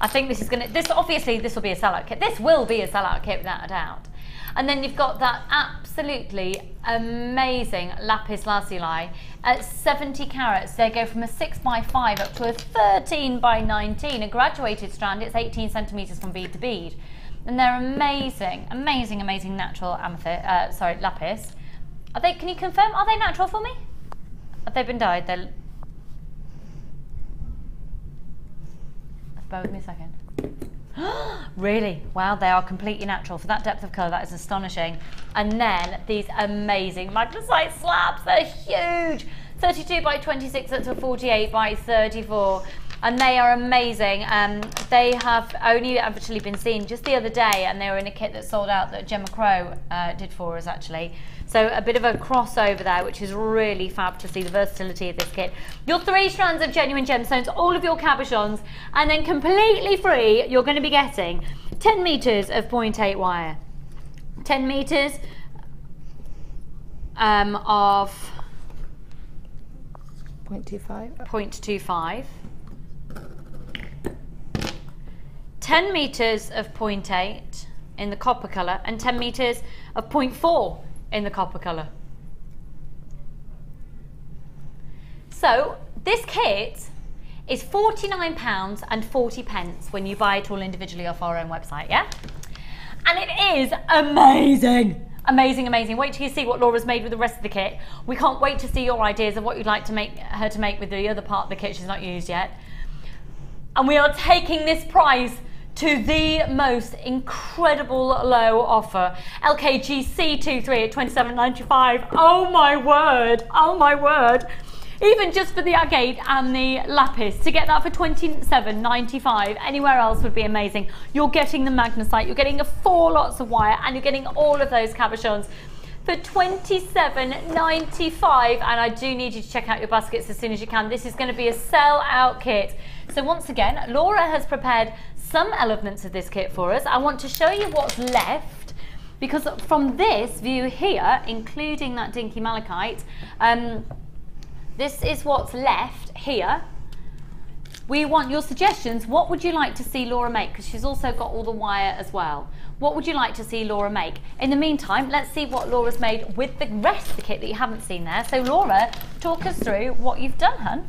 I think this is going to, obviously this will be a sellout kit. This will be a sellout kit without a doubt. And then you've got that absolutely amazing lapis lazuli at 70 carats. They go from a 6 by 5 up to a 13 by 19, a graduated strand. It's 18 centimeters from bead to bead. And they're amazing, amazing, amazing natural amethyst, lapis. Are they, can you confirm, are they natural for me? Have they been dyed? They're... Bear with me a second. Really? Wow, they are completely natural. For that depth of colour, that is astonishing. And then these amazing magnesite slabs, they're huge. 32 by 26 up to 48 by 34. And they are amazing. They have only actually been seen just the other day, and they were in a kit that sold out that Gemma Crow did for us actually. So a bit of a crossover there, which is really fab to see the versatility of this kit. Your 3 strands of genuine gemstones, all of your cabochons, and then completely free, you're going to be getting 10 meters of 0.8 wire, 10 meters of 0.25. 0.25, 10 meters of 0.8 in the copper colour, and 10 meters of 0.4 in the copper colour. So this kit is £49.40 when you buy it all individually off our own website, yeah? And it is amazing. Amazing, amazing. Wait till you see what Laura's made with the rest of the kit. We can't wait to see your ideas of what you'd like to make her to make with the other part of the kit she's not used yet. And we are taking this prize to the most incredible low offer. LKG C23 at £27.95. Oh my word, oh my word. Even just for the agate and the lapis, to get that for £27.95 anywhere else would be amazing. You're getting the magnesite, you're getting 4 lots of wire, and you're getting all of those cabochons for £27.95. And I do need you to check out your baskets as soon as you can. This is going to be a sell-out kit. So once again, Laura has prepared some elements of this kit for us. I want to show you what's left, because from this view here, including that dinky malachite, this is what's left here. We want your suggestions. What would you like to see Laura make? Because she's also got all the wire as well. What would you like to see Laura make? In the meantime, let's see what Laura's made with the rest of the kit that you haven't seen there. So Laura, talk us through what you've done, hun.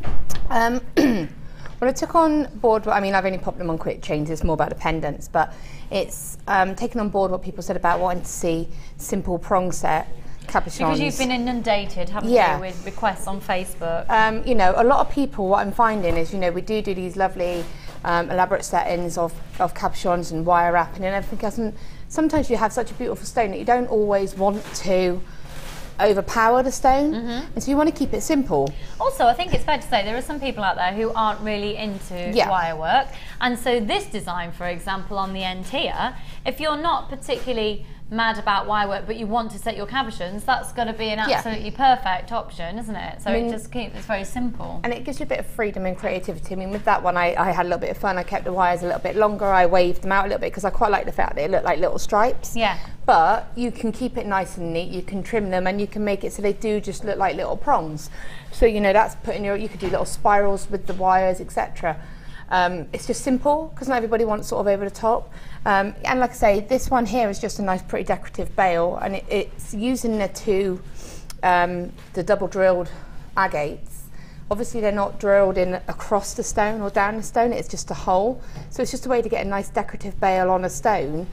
Well, I took on board, I mean, I've only popped them on quick change, it's more about the pendants, but it's taken on board what people said about wanting to see simple prong set cabochons. Because you've been inundated, haven't Yeah. you, with requests on Facebook. You know, a lot of people, what I'm finding is, you know, we do these lovely elaborate settings of cabochons and wire wrapping and everything else, and sometimes you have such a beautiful stone that you don't always want to overpower the stone, and so you want to keep it simple. Also, I think it's fair to say there are some people out there who aren't really into wire work, and so this design, for example, on the end here, if you're not particularly mad about wire work but you want to set your cabochons, that's going to be an absolutely perfect option, isn't it? So I mean, it just keeps it's very simple. And it gives you a bit of freedom and creativity. I mean, with that one, I had a little bit of fun. I kept the wires a little bit longer. I waved them out a little bit because I quite like the fact that they look like little stripes. Yeah. But you can keep it nice and neat. You can trim them and you can make it so they do just look like little prongs. So, you know, that's putting you could do little spirals with the wires, etc. It's just simple because not everybody wants sort of over the top. And like I say, this one here is just a nice, pretty decorative bail, and it's using the double drilled agates. Obviously, they're not drilled in across the stone or down the stone. It's just a hole. So it's just a way to get a nice decorative bail on a stone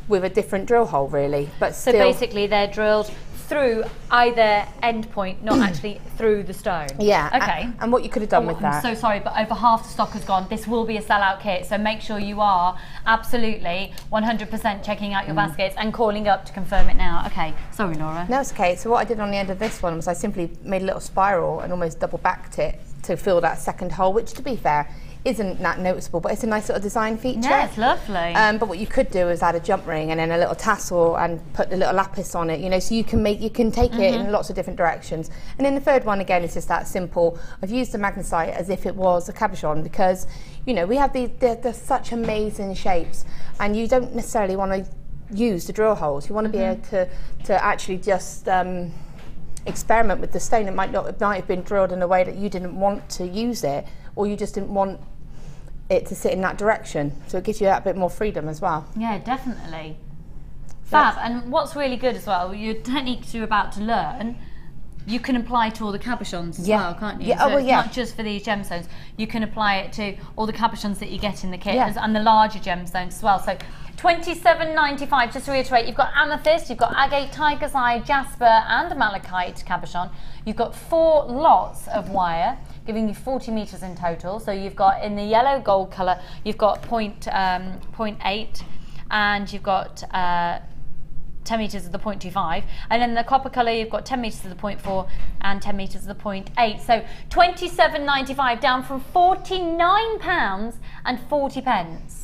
with a different drill hole, really. But so still, basically, they're drilled through either end point, not actually through the stone. Yeah. Okay. And what you could have done with I'm that. so sorry, but over half the stock has gone. This will be a sellout kit, so make sure you are absolutely 100% checking out your baskets and calling up to confirm it now. Okay. Sorry, Laura. No, it's okay. So what I did on the end of this one was I simply made a little spiral and almost double backed it to fill that second hole, which, to be fair, isn't that noticeable, but it's a nice little design feature. Yeah, it's lovely. But what you could do is add a jump ring and then a little tassel and put a little lapis on it, you know, so you can take it in lots of different directions. And then the third one, again, is just that simple. I've used the magnesite as if it was a cabochon because, you know, we have they're such amazing shapes, and you don't necessarily want to use the drill holes. You want to be able to actually just experiment with the stone. It might have been drilled in a way that you didn't want to use it, or you just didn't want it to sit in that direction, so it gives you that bit more freedom as well. Yeah, definitely. Fab. And what's really good as well, your techniques you're about to learn, you can apply to all the cabochons as well, can't you? Yeah. So it's not just for these gemstones. You can apply it to all the cabochons that you get in the kit and the larger gemstones as well. So £27.95. Just to reiterate, you've got amethyst, you've got agate, tiger's eye, jasper, and malachite cabochon. You've got 4 lots of wire, giving you 40 metres in total. So you've got, in the yellow gold colour, you've got 0.8, and you've got 10 metres of the 0.25, and in the copper colour you've got 10 metres of the 0.4 and 10 metres of the 0.8. So £27.95 down from £49.40.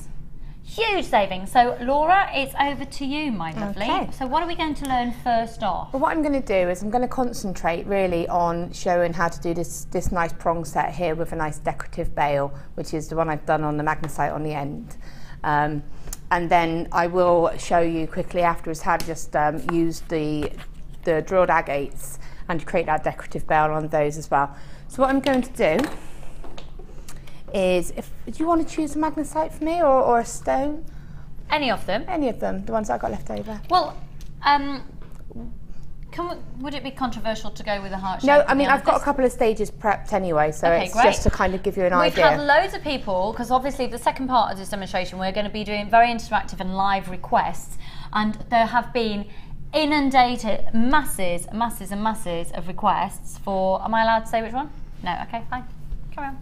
Huge savings. So Laura, it's over to you, my lovely. Okay. So what are we going to learn first off? Well, what I'm going to do is I'm going to concentrate really on showing how to do this nice prong set here with a nice decorative bail, which is the one I've done on the magnesite on the end. And then I will show you quickly afterwards how to just use the drilled agates and create that decorative bail on those as well. So what I'm going to do is, do you want to choose a magnesite for me or a stone? Any of them? Any of them, the ones I got left over. Well, would it be controversial to go with a heart shape? No, I mean, I've got a couple of stages prepped anyway, so okay, it's great. just to kind of give you an idea. We've had loads of people, because obviously the second part of this demonstration we're going to be doing very interactive and live requests, and there have been inundated masses and masses of requests for, am I allowed to say which one? No, okay, fine, carry on.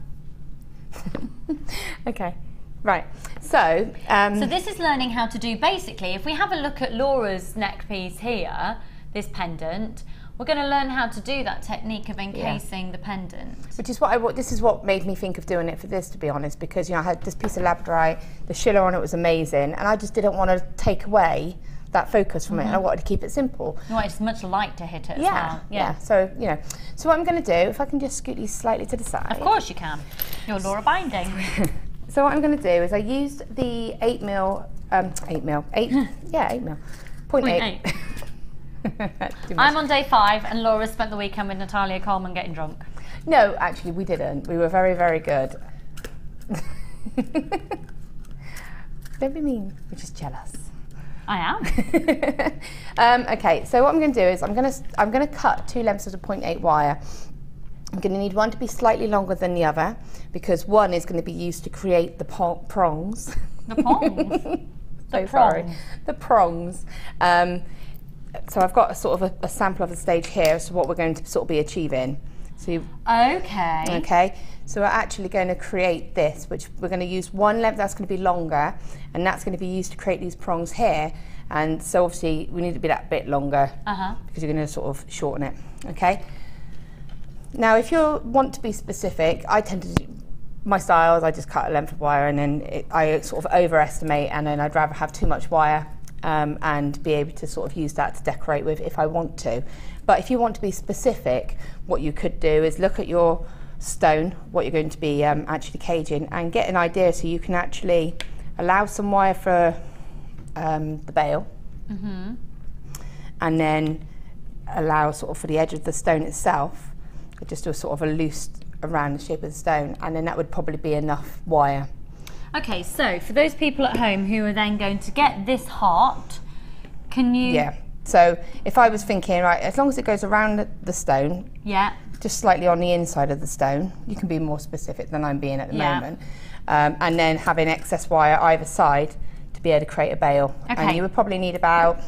Okay, right, so so this is learning how to do, basically, if we have a look at Laura's neck piece here, this pendant, we're going to learn how to do that technique of encasing the pendant. which is what this is what made me think of doing it for this, to be honest, because, you know, I had this piece of labradorite, the schiller on it was amazing, and I just didn't want to take away that focus from it, and I wanted to keep it simple. You want as much light to hit it as well. Yeah, so, you know, so what I'm going to do, if I can just scoot these slightly to the side. Of course you can. You're Laura Binding. So what I'm going to do is I used the 8mm, 0.8. I'm on day 5 and Laura spent the weekend with Natalia Coleman getting drunk. No, actually we didn't. We were very, very good. Don't be mean, we're just jealous. I am. Okay, so what I'm going to do is I'm going to cut 2 lengths of the 0.8 wire. I'm going to need one to be slightly longer than the other because one is going to be used to create the prongs. The prongs? So sorry. The prongs. So I've got a sort of a sample of the stage here as to what we're going to sort of be achieving. So okay, so we're actually going to create this, which we're going to use one length that's going to be longer, and that's going to be used to create these prongs here. And so obviously we need to be that bit longer because you're going to sort of shorten it. Okay. Now, if you want to be specific, I tend to do my styles. I just cut a length of wire, and then I sort of overestimate, and then I'd rather have too much wire and be able to sort of use that to decorate with if I want to. But if you want to be specific, what you could do is look at your stone, what you're going to be actually caging, and get an idea so you can actually allow some wire for the bail, and then allow sort of for the edge of the stone itself, just do a sort of a loose around the shape of the stone, and then that would probably be enough wire. Okay, so for those people at home who are then going to get this heart, can you... Yeah, so if I was thinking, right, as long as it goes around the stone, just slightly on the inside of the stone, you can be more specific than I'm being at the moment, and then having excess wire either side to be able to create a bail. And you would probably need about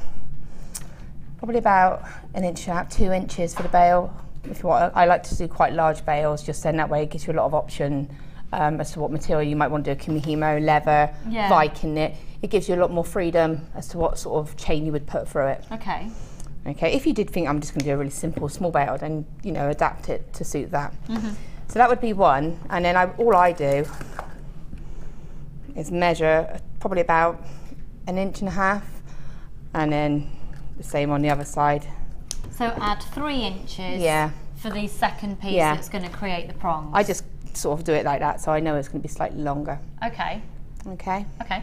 1.5 inches, 2 inches for the bail. If you want, I like to do quite large bails, just then that way it gives you a lot of option as to what material you might want to do, Kimihimo, leather, Viking knit. It gives you a lot more freedom as to what sort of chain you would put through it. Okay. Okay, if you did think I'm just going to do a really simple small bail, then, you know, adapt it to suit that. So that would be one, and then all I do is measure probably about 1.5 inches, and then the same on the other side. So add 3 inches for the second piece that's going to create the prongs. I just sort of do it like that, so I know it's going to be slightly longer. Okay. Okay. Okay.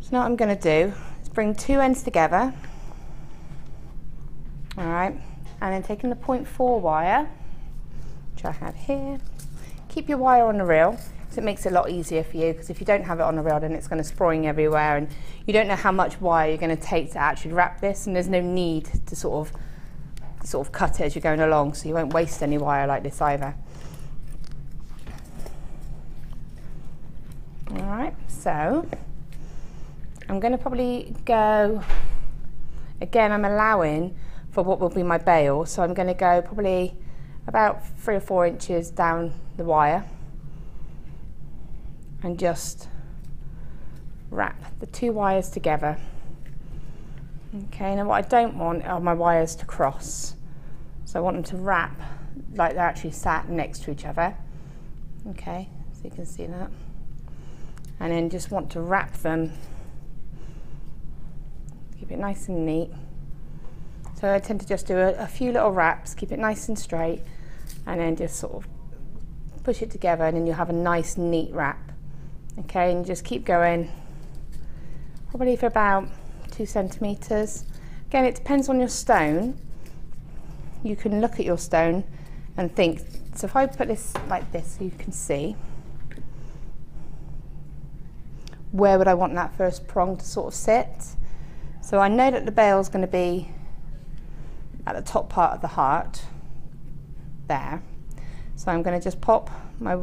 So now what I'm going to do is bring 2 ends together. All right, and then taking the 0.4 wire, which I have here. Keep your wire on the reel, because it makes it a lot easier for you, because if you don't have it on the reel, then it's going to sproing everywhere, and you don't know how much wire you're going to take to actually wrap this, and there's no need to sort of cut it as you're going along, so you won't waste any wire like this either. All right, so I'm going to probably go, again, I'm allowing for what will be my bail, so I'm going to go probably about 3 or 4 inches down the wire and just wrap the 2 wires together. Okay, now what I don't want are my wires to cross, so I want them to wrap like they're actually sat next to each other. Okay, so you can see that, and then just want to wrap them, keep it nice and neat. So I tend to just do a few little wraps, keep it nice and straight, and then just sort of push it together, and then you'll have a nice neat wrap. Okay, and just keep going, probably for about 2 centimetres. Again, it depends on your stone. You can look at your stone and think, so if I put this like this so you can see, where would I want that first prong to sort of sit? So I know that the bail is going to be at the top part of the heart, there. So I'm going to just pop my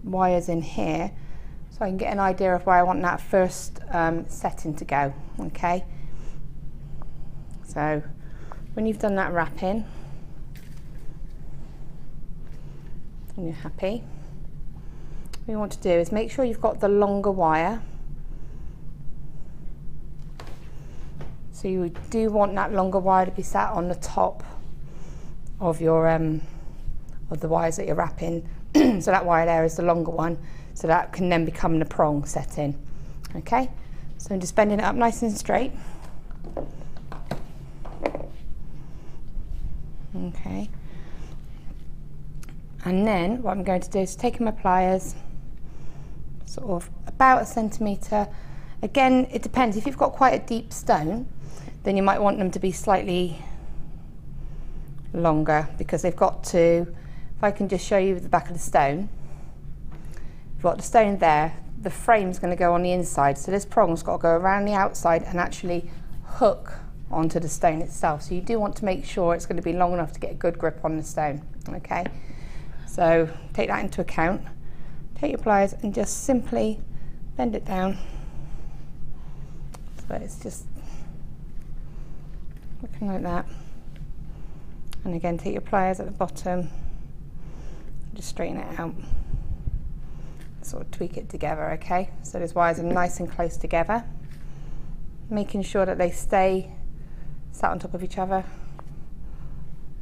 wires in here so I can get an idea of where I want that first setting to go, okay? So when you've done that wrapping, and you're happy, what you want to do is make sure you've got the longer wire. So you do want that longer wire to be sat on the top of your of the wires that you're wrapping. So that wire there is the longer one, so that can then become the prong setting. Okay, so I'm just bending it up nice and straight. Okay, and then what I'm going to do is taking my pliers, sort of about 1 centimetre. Again, it depends. If you've got quite a deep stone, then you might want them to be slightly longer, because they've got to, if I can just show you the back of the stone, you've got the stone there, the frame's going to go on the inside, so this prong's got to go around the outside and actually hook onto the stone itself. So you do want to make sure it's going to be long enough to get a good grip on the stone. Okay, so take that into account. Take your pliers and just simply bend it down. So it's just looking like that. And again, take your pliers at the bottom, just straighten it out. Sort of tweak it together, okay? So those wires are nice and close together, making sure that they stay sat on top of each other.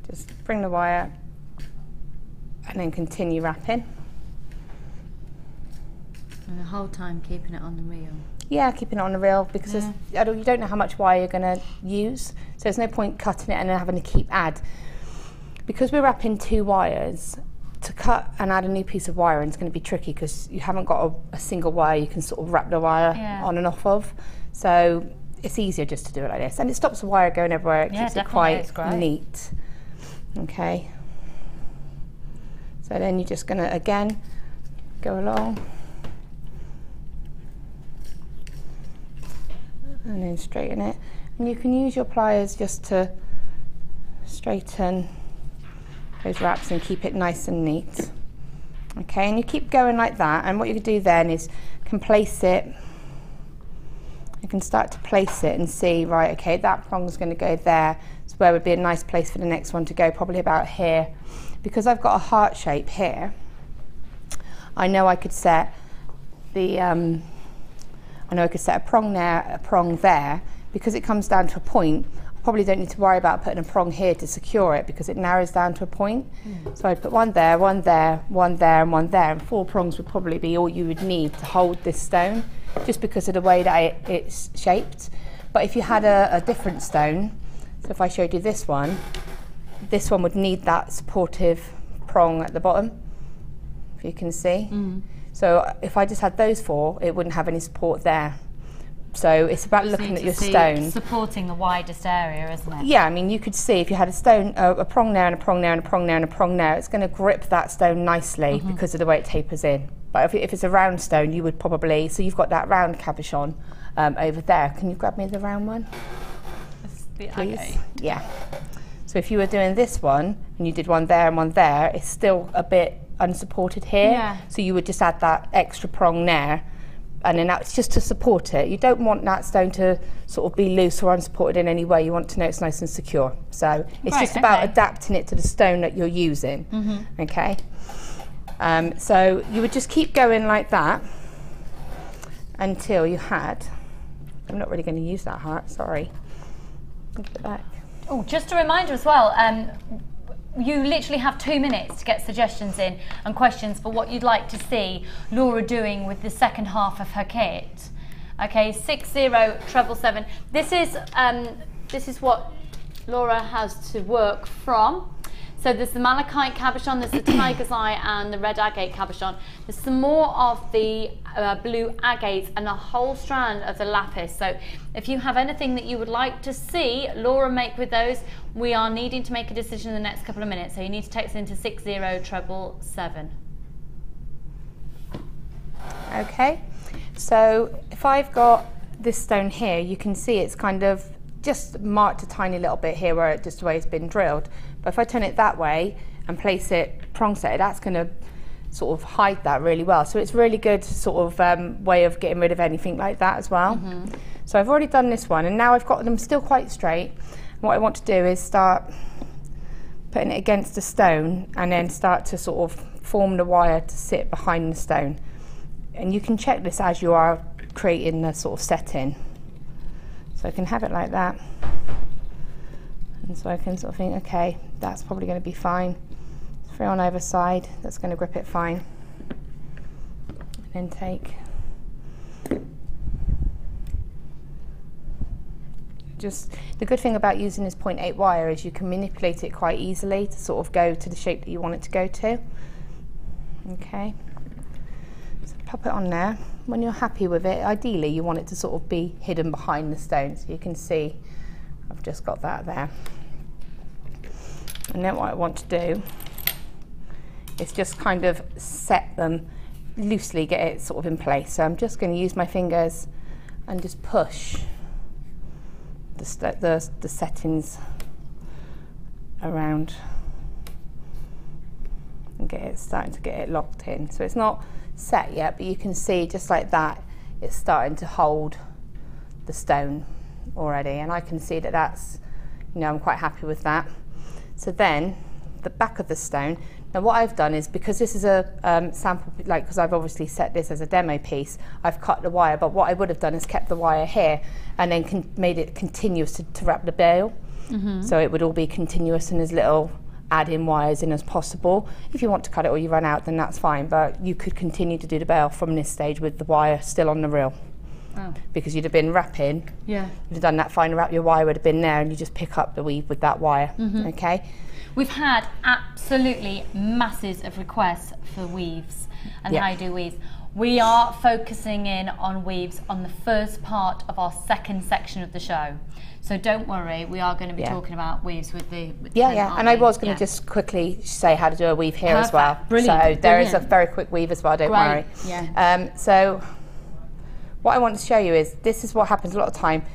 Just bring the wire and then continue wrapping. And the whole time keeping it on the reel. Yeah, keeping it on the reel, because you don't know how much wire you're going to use, so there's no point cutting it and then having to keep add. Because we're wrapping 2 wires, to cut and add a new piece of wiring is going to be tricky, because you haven't got a single wire you can sort of wrap the wire on and off of. So it's easier just to do it like this, and it stops the wire going everywhere. It keeps it quite neat. Okay. So then you're just going to again go along and then straighten it, and you can use your pliers just to straighten those wraps and keep it nice and neat. Okay, and you keep going like that, and what you can do then is can place it, you can start to place it and see, right, okay, that prong's going to go there, so where would be a nice place for the next one to go? Probably about here. Because I've got a heart shape here, I know I could set the a prong there, a prong there. Because it comes down to a point, I probably don't need to worry about putting a prong here to secure it, because it narrows down to a point. So I'd put one there, one there, one there, and one there, and 4 prongs would probably be all you would need to hold this stone, just because of the way that it's shaped. But if you had a different stone, so if I showed you this one would need that supportive prong at the bottom, if you can see. So if I just had those 4, it wouldn't have any support there. So it's about looking at your stone. Supporting the widest area, isn't it? Yeah, I mean, you could see if you had a stone, a prong there and a prong there and a prong there and a prong there, it's going to grip that stone nicely because of the way it tapers in. But if it's a round stone, you would probably, so you've got that round cabochon over there. Can you grab me the round one, please? Okay. Yeah. So if you were doing this one and you did one there and one there, it's still a bit unsupported here. Yeah. So you would just add that extra prong there, and then that's just to support it. You don't want that stone to sort of be loose or unsupported in any way. You want to know it's nice and secure. So it's just about adapting it to the stone that you're using. Okay. So you would just keep going like that until you had, I'm not really going to use that heart, sorry. Put it back. Oh, just a reminder as well, you literally have 2 minutes to get suggestions in and questions for what you'd like to see Laura doing with the second half of her kit. Okay, 60777. This is what Laura has to work from. So there's the malachite cabochon, there's the tiger's eye and the red agate cabochon. There's some more of the blue agates and a whole strand of the lapis. So if you have anything that you would like to see Laura make with those, we are needing to make a decision in the next couple of minutes. So you need to text into 60777. Okay, so if I've got this stone here, you can see it's kind of just marked a tiny little bit here where just the way it's been drilled. But if I turn it that way and place it prong set, that's going to sort of hide that really well. So it's really good sort of way of getting rid of anything like that as well. So I've already done this one, and now I've got them still quite straight. What I want to do is start putting it against the stone and then start to sort of form the wire to sit behind the stone. And you can check this as you are creating the sort of setting. So I can have it like that. And so I can sort of think, okay, that's probably going to be fine. 3 on either side, that's going to grip it fine. And then take, just, the good thing about using this 0.8 wire is you can manipulate it quite easily to sort of go to the shape that you want it to go to. Okay, so pop it on there. When you're happy with it, ideally you want it to sort of be hidden behind the stone so you can see I've just got that there. And then what I want to do is just kind of set them loosely, get it sort of in place. So I'm just going to use my fingers and just push the settings around and get it starting to get it locked in. So it's not set yet, but you can see just like that it's starting to hold the stone already, and I can see that that's, you know, I'm quite happy with that. So then the back of the stone, now what I've done is, because this is a sample, like, because I've obviously set this as a demo piece, I've cut the wire, but what I would have done is kept the wire here and then made it continuous to wrap the bail. So it would all be continuous and as little add-in wires in as possible. If you want to cut it or you run out, then that's fine, but you could continue to do the bail from this stage with the wire still on the reel. Oh. Because you'd have been wrapping, you'd have done that final wrap, your wire would have been there, and you just pick up the weave with that wire. Okay. We've had absolutely masses of requests for weaves and how you do weaves. We are focusing in on weaves on the first part of our second section of the show. So don't worry, we are going to be talking about weaves with the and I was going to just quickly say how to do a weave here as well. Brilliant. So there is a very quick weave as well, don't worry. So what I want to show you is, this is what happens a lot of time.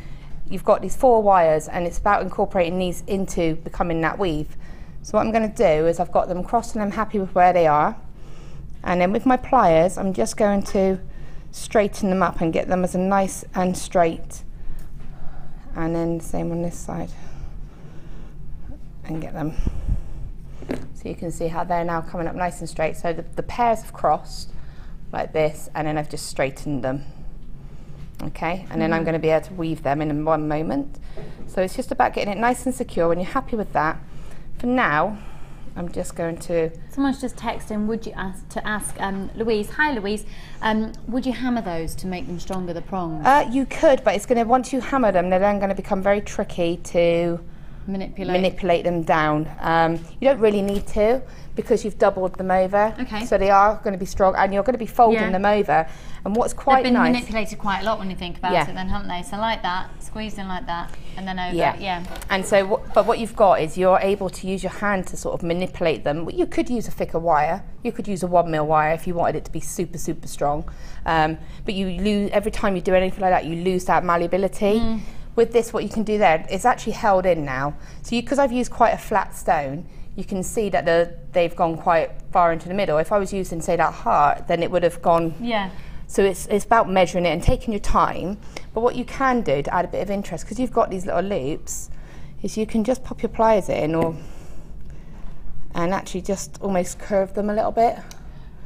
You've got these 4 wires and it's about incorporating these into becoming that weave. So what I'm going to do is, I've got them crossed and I'm happy with where they are. And then with my pliers, I'm just going to straighten them up and get them as a nice and straight. And then the same on this side. And get them. So you can see how they're now coming up nice and straight. So the pairs have crossed like this, and then I've just straightened them. Okay, and then I'm going to be able to weave them in one moment. So it's just about getting it nice and secure. When you're happy with that, for now, I'm just going to... Someone's just texting, would you ask Louise, hi Louise, would you hammer those to make them stronger, the prongs? You could, but it's going to, once you hammer them, they're then going to become very tricky to manipulate them down. You don't really need to, because you've doubled them over. Okay. So they are going to be strong, and you're going to be folding them over. And what's quite nice... They've been manipulated quite a lot when you think about it then, haven't they? So like that, squeezed in like that, and then over, And so, but what you've got is you're able to use your hand to sort of manipulate them. You could use a thicker wire. You could use a 1mm wire if you wanted it to be super, super strong. But you lose, every time you do anything like that, you lose that malleability. With this, what you can do there, it's actually held in now. So because I've used quite a flat stone, you can see that they've gone quite far into the middle. If I was using, say, that heart, then it would have gone... So it's about measuring it and taking your time. But what you can do to add a bit of interest, because you've got these little loops, is you can just pop your pliers in and actually just almost curve them a little bit.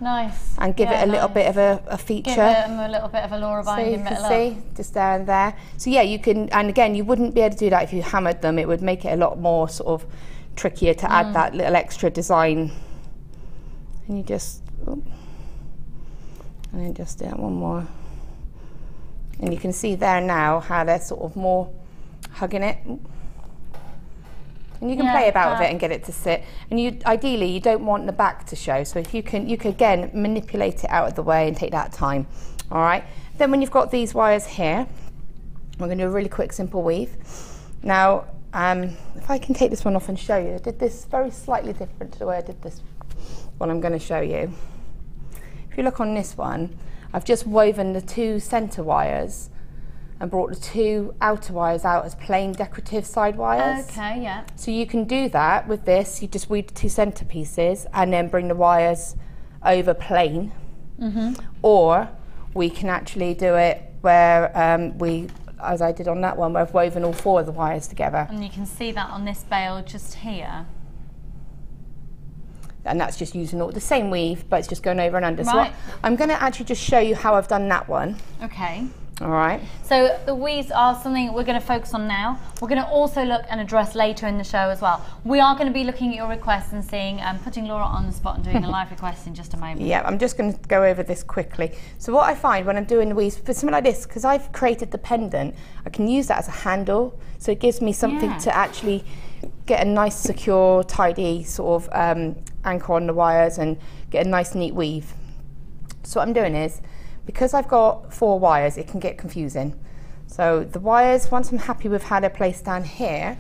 Nice. And give it a little bit of a feature. Give them a little bit of a Laura binding bit of love. So you can see, just there and there. So yeah, you can, and again, you wouldn't be able to do that if you hammered them. It would make it a lot more sort of trickier to add that little extra design. And you just... and then just do that one more. And you can see there now how they're sort of more hugging it. And you can play about with it and get it to sit. And ideally, you don't want the back to show. So if you can again manipulate it out of the way and take that time. All right. Then when you've got these wires here, we're going to do a really quick, simple weave. Now, if I can take this one off and show you, I did this very slightly different to the way I did this one I'm going to show you. If you look on this one, I've just woven the 2 center wires and brought the 2 outer wires out as plain decorative side wires. Okay, yeah. So you can do that with this. You just weave the 2 center pieces and then bring the wires over plain. Or we can actually do it where as I did on that one, where I've woven all 4 of the wires together. And you can see that on this bail just here. And that's just using all the same weave, but it's just going over and under. Right. So I'm going to actually just show you how I've done that one. Okay. All right. So the weaves are something we're going to focus on now. We're going to also look and address later in the show as well. We are going to be looking at your requests and seeing, putting Laura on the spot and doing a live request in just a moment. Yeah, I'm just going to go over this quickly. So what I find when I'm doing the weaves, for something like this, because I've created the pendant, I can use that as a handle. So it gives me something to actually get a nice, secure, tidy sort of anchor on the wires and get a nice, neat weave. So what I'm doing is, because I've got 4 wires, it can get confusing. So the wires, once I'm happy with how they're placed down here,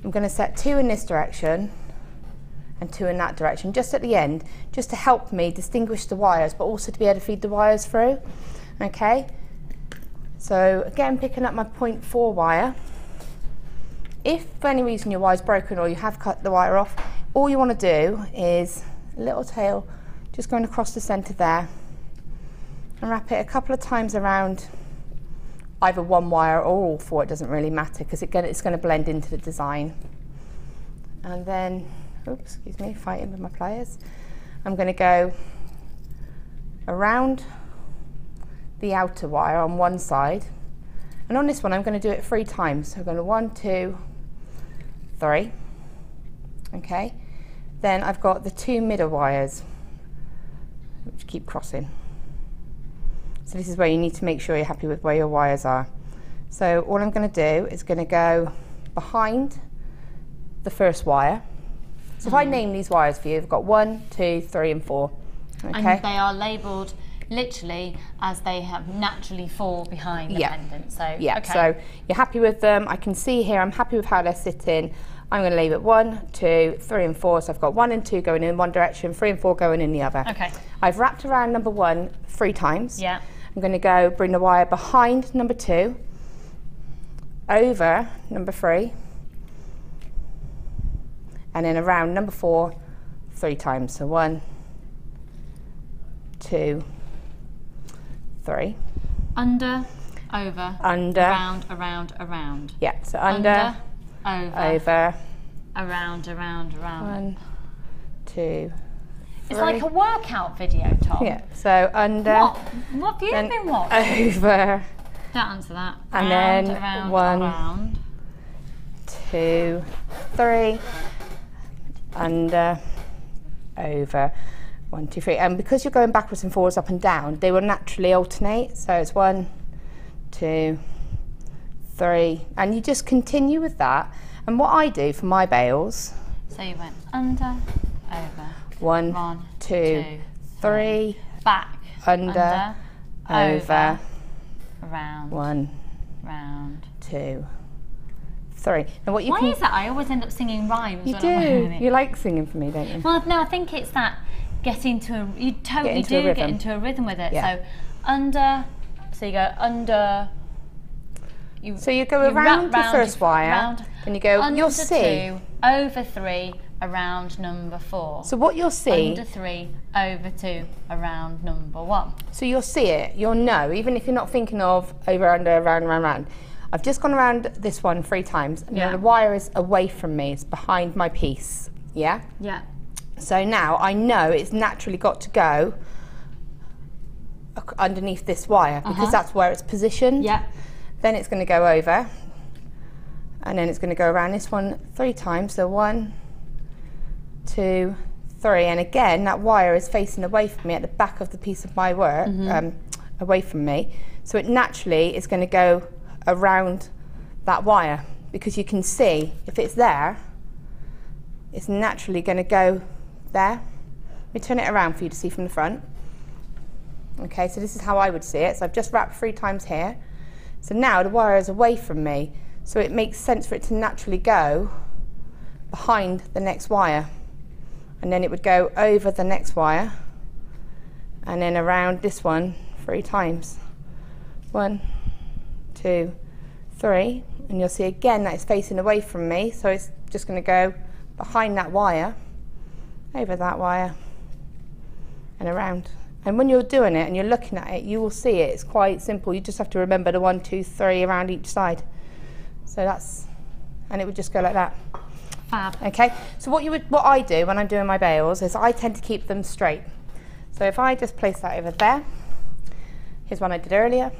I'm going to set 2 in this direction and 2 in that direction, just at the end, just to help me distinguish the wires, but also to be able to feed the wires through. Okay, so again, picking up my 0.4 wire. If for any reason your wire's broken or you have cut the wire off, all you want to do is a little tail just going across the centre there, and wrap it a couple of times around either one wire or all 4, it doesn't really matter, because it's going to blend into the design. And then, oops, excuse me, fighting with my pliers. I'm going to go around the outer wire on one side, and on this one I'm going to do it 3 times. So I'm going to 1, 2, 3. Okay, then I've got the 2 middle wires which keep crossing. So this is where you need to make sure you're happy with where your wires are. So all I'm going to do is going to go behind the first wire. So if I name these wires for you, I've got 1, 2, 3 and 4. Okay. And they are labelled literally as they have naturally fall behind the pendant. So yeah, okay. So you're happy with them. I can see here I'm happy with how they're sitting. I'm going to leave it 1, 2, 3 and 4. So I've got 1 and 2 going in one direction, 3 and 4 going in the other. Okay. I've wrapped around number 1 3 times. Yeah. I'm going to go bring the wire behind number 2, over number 3, and then around number 4 3 times. So 1, 2, 3. Under, over, under, around, around, around. Yeah, so under, over, around, around, around. 1, 2, 3. It's like a workout video, Tom. Yeah, so under. What have you been watching? Over. Don't answer that. And Round, then around, 1, around. 2, 3. Under, over. 1, 2, 3. And because you're going backwards and forwards, up and down, they will naturally alternate. So it's 1, 2, 3. And you just continue with that. And what I do for my bales. So you went under, over. 1, 2, 3. Back. Under, over. Around. 1, Round. 2, 3. And what you Why can. is that? I always end up singing rhymes. You when I'm do. wearing it. You like singing for me, don't you? Well, no, I think it's that you totally into a do get rhythm. into a rhythm with it. Yeah. So under, so you go under. So you go around the first wire, and you go. You'll see 2, over 3, around number 4. So what you'll see. Under 3, over 2, around number 1. So you'll see it. You'll know, even if you're not thinking of over, under, around, around, around. I've just gone around this one 3 times, and then the wire is away from me. It's behind my piece. Yeah. Yeah. So now I know it's naturally got to go underneath this wire because that's where it's positioned. Yeah. Then it's going to go over, and then it's going to go around this one 3 times. So 1, 2, 3, and again that wire is facing away from me at the back of the piece of my work, away from me. So it naturally is going to go around that wire because you can see if it's there, it's naturally going to go there. Let me turn it around for you to see from the front. Okay, so this is how I would see it. So I've just wrapped 3 times here. So now the wire is away from me, so it makes sense for it to naturally go behind the next wire. And then it would go over the next wire, and then around this one 3 times. 1, 2, 3, and you'll see again that it's facing away from me, so it's just going to go behind that wire, over that wire, and around. And when you're doing it and you're looking at it, you will see it. It's quite simple. You just have to remember the 1, 2, 3 around each side. So that's, and it would just go like that. Fab. Okay. So what I do when I'm doing my bales is I tend to keep them straight. So if I just place that over there, here's one I did earlier.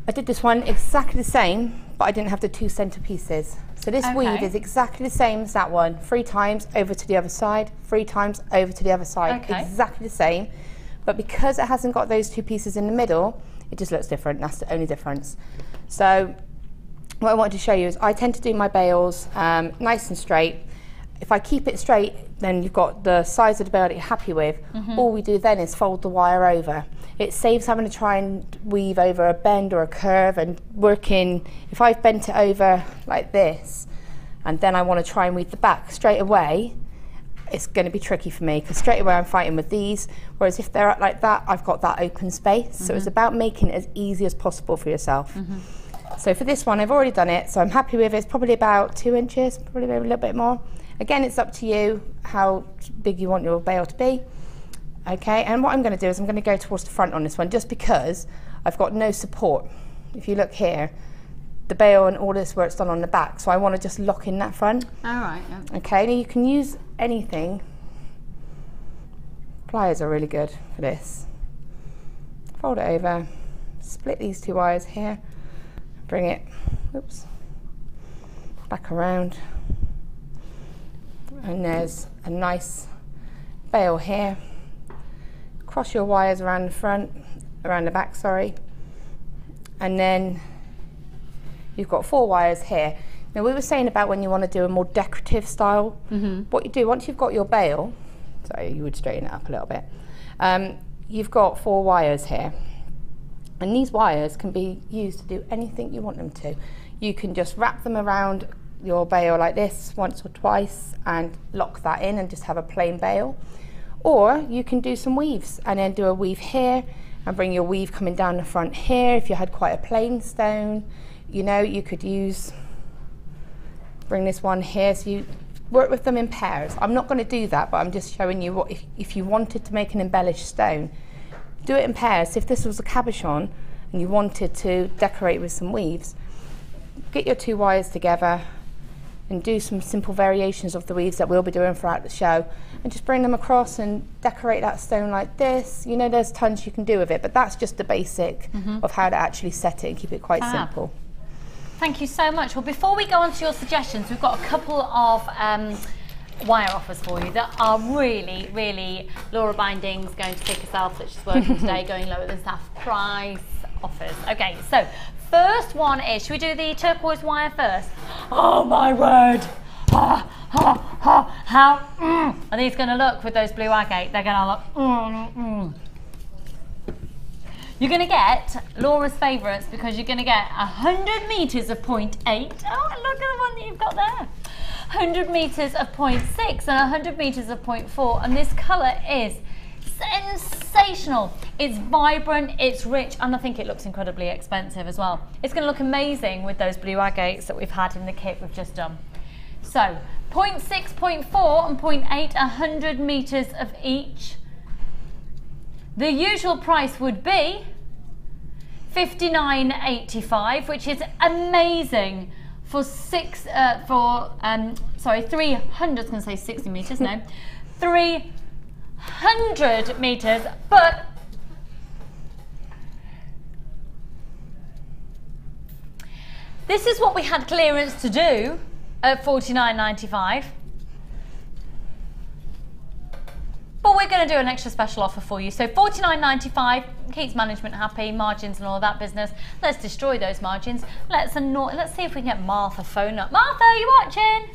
I did this one exactly the same, but I didn't have the 2 center pieces. So this weave is exactly the same as that one. 3 times over to the other side, 3 times over to the other side. Okay. Exactly the same. But because it hasn't got those 2 pieces in the middle, it just looks different. That's the only difference. So what I wanted to show you is I tend to do my bales nice and straight. if I keep it straight, then you've got the size of the bail that you're happy with. All we do then is fold the wire over. It saves having to try and weave over a bend or a curve and working. If I've bent it over like this, and then I want to try and weave the back straight away, it's going to be tricky for me, because straight away I'm fighting with these, whereas if they're like that, I've got that open space. So it's about making it as easy as possible for yourself. So for this one, I've already done it, so I'm happy with it. It's probably about 2 inches, probably maybe a little bit more. Again, it's up to you how big you want your bail to be. Okay, and what I'm going to do is I'm going to go towards the front on this one, just because I've got no support. If you look here, the bail and all this work's done on the back, so I want to just lock in that front. All right. Yeah. Okay, now you can use anything. Pliers are really good for this. Fold it over, split these 2 wires here, bring it, oops, back around, and there's a nice bail here. Cross your wires around the front, around the back, sorry, and then you've got 4 wires here. Now we were saying about when you want to do a more decorative style, what you do once you've got your bail, sorry, you would straighten it up a little bit, you've got 4 wires here, and these wires can be used to do anything you want them to. You can just wrap them around your bail like this once or twice and lock that in and just have a plain bail, or you can do some weaves and then do a weave here and bring your weave coming down the front here. If you had quite a plain stone, you know, you could bring this one here, so you work with them in pairs. I'm not going to do that, but I'm just showing you what, if you wanted to make an embellished stone, do it in pairs. If this was a cabochon and you wanted to decorate with some weaves, get your 2 wires together and do some simple variations of the weaves that we'll be doing throughout the show, and just bring them across and decorate that stone like this. You know, there's tons you can do with it, but that's just the basic of how to actually set it and keep it quite simple. Thank you so much. Well, before we go on to your suggestions, we've got a couple of wire offers for you that are really, really Laura Binding's going to kick herself that she's working today, going lower than staff price offers. Okay, so first one is, should we do the turquoise wire first? Oh my word! How are these going to look with those blue agate? They're going to look. You're going to get Laura's favourites, because you're going to get 100 metres of 0.8. Oh, look at the one that you've got there. 100 metres of 0.6 and 100 metres of 0.4. And this colour is sensational. It's vibrant, it's rich, and I think it looks incredibly expensive as well. It's going to look amazing with those blue agates that we've had in the kit we've just done. So 0.6, 0.4 and 0.8, 100 metres of each. The usual price would be $59.85, which is amazing for 300. I was going to say 60 meters. No, 300 meters. But this is what we had clearance to do at $49.95. But we're going to do an extra special offer for you. So $49.95 keeps management happy, margins and all of that business. Let's destroy those margins. Let's see if we can get Martha phone up. Martha, are you watching?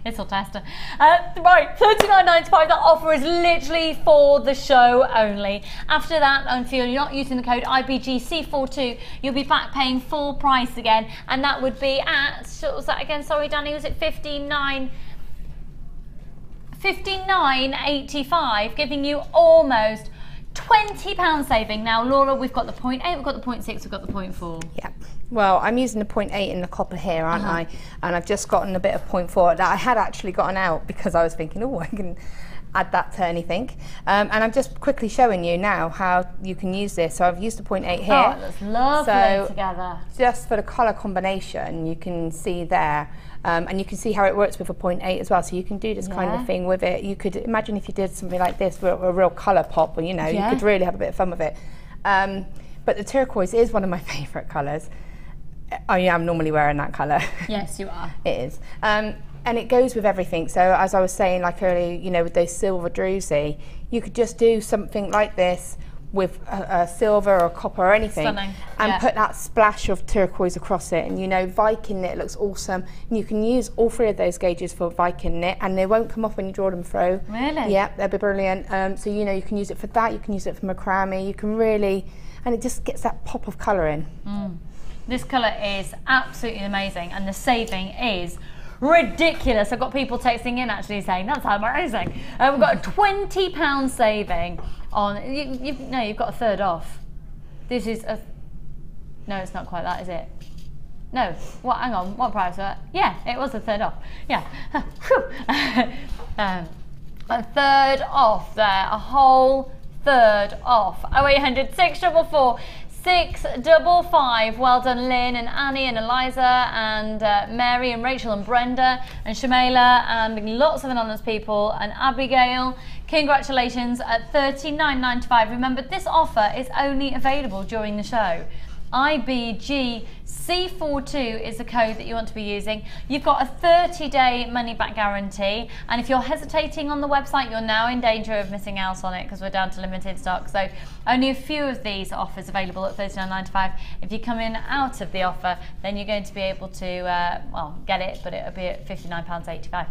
It's all tester. Right, $39.95. That offer is literally for the show only. After that, and if you're not using the code IBGC42, you'll be back paying full price again, and that would be at, what was that again? Sorry, Danny, was it $59.85, giving you almost £20 saving. Now, Laura, we've got the 0.8, we've got the 0.6, we've got the 0.4. Yeah. Well, I'm using the 0.8 in the copper here, aren't I? And I've just gotten a bit of 0.4 that I had actually gotten out, because I was thinking, oh, I can add that to anything. And I'm just quickly showing you now how you can use this. So I've used the 0.8 here. Oh, that's lovely so together. Just for the colour combination, you can see there. And you can see how it works with a 0.8 as well. So you can do this kind of thing with it. You could imagine if you did something like this with a real colour pop, or, you know, you could really have a bit of fun with it. But the turquoise is one of my favourite colours. I am normally wearing that colour. Yes, you are. It is. And it goes with everything. So as I was saying like earlier, you know, with those silver druzy, you could just do something like this with a silver or copper or anything, Stunning. and Yeah. put that splash of turquoise across it. And you know, Viking knit looks awesome. And you can use all three of those gauges for Viking knit, and they won't come off when you draw them through. Really? Yeah, they'll be brilliant. So you know, you can use it for that. You can use it for macrame. You can really, and it just gets that pop of colour in. This colour is absolutely amazing, and the saving is ridiculous. I've got people texting in actually saying that's amazing. We've got a £20 saving on. You've got a third off. This is a. No, it's not quite that, is it? No. What? Hang on. What price was it? Yeah, it was a third off. Yeah. A third off there. A whole third off. 0800 644 655. Well done, Lynn and Annie and Eliza and Mary and Rachel and Brenda and Shamela and lots of anonymous people and Abigail. Congratulations at $39.95. Remember, this offer is only available during the show. IBGC42 is the code that you want to be using. You've got a 30-day money-back guarantee, and if you're hesitating on the website, you're now in danger of missing out on it because we're down to limited stock. So only a few of these offers available at $39.95. If you come in out of the offer, then you're going to be able to, well, get it, but it'll be at £59.85.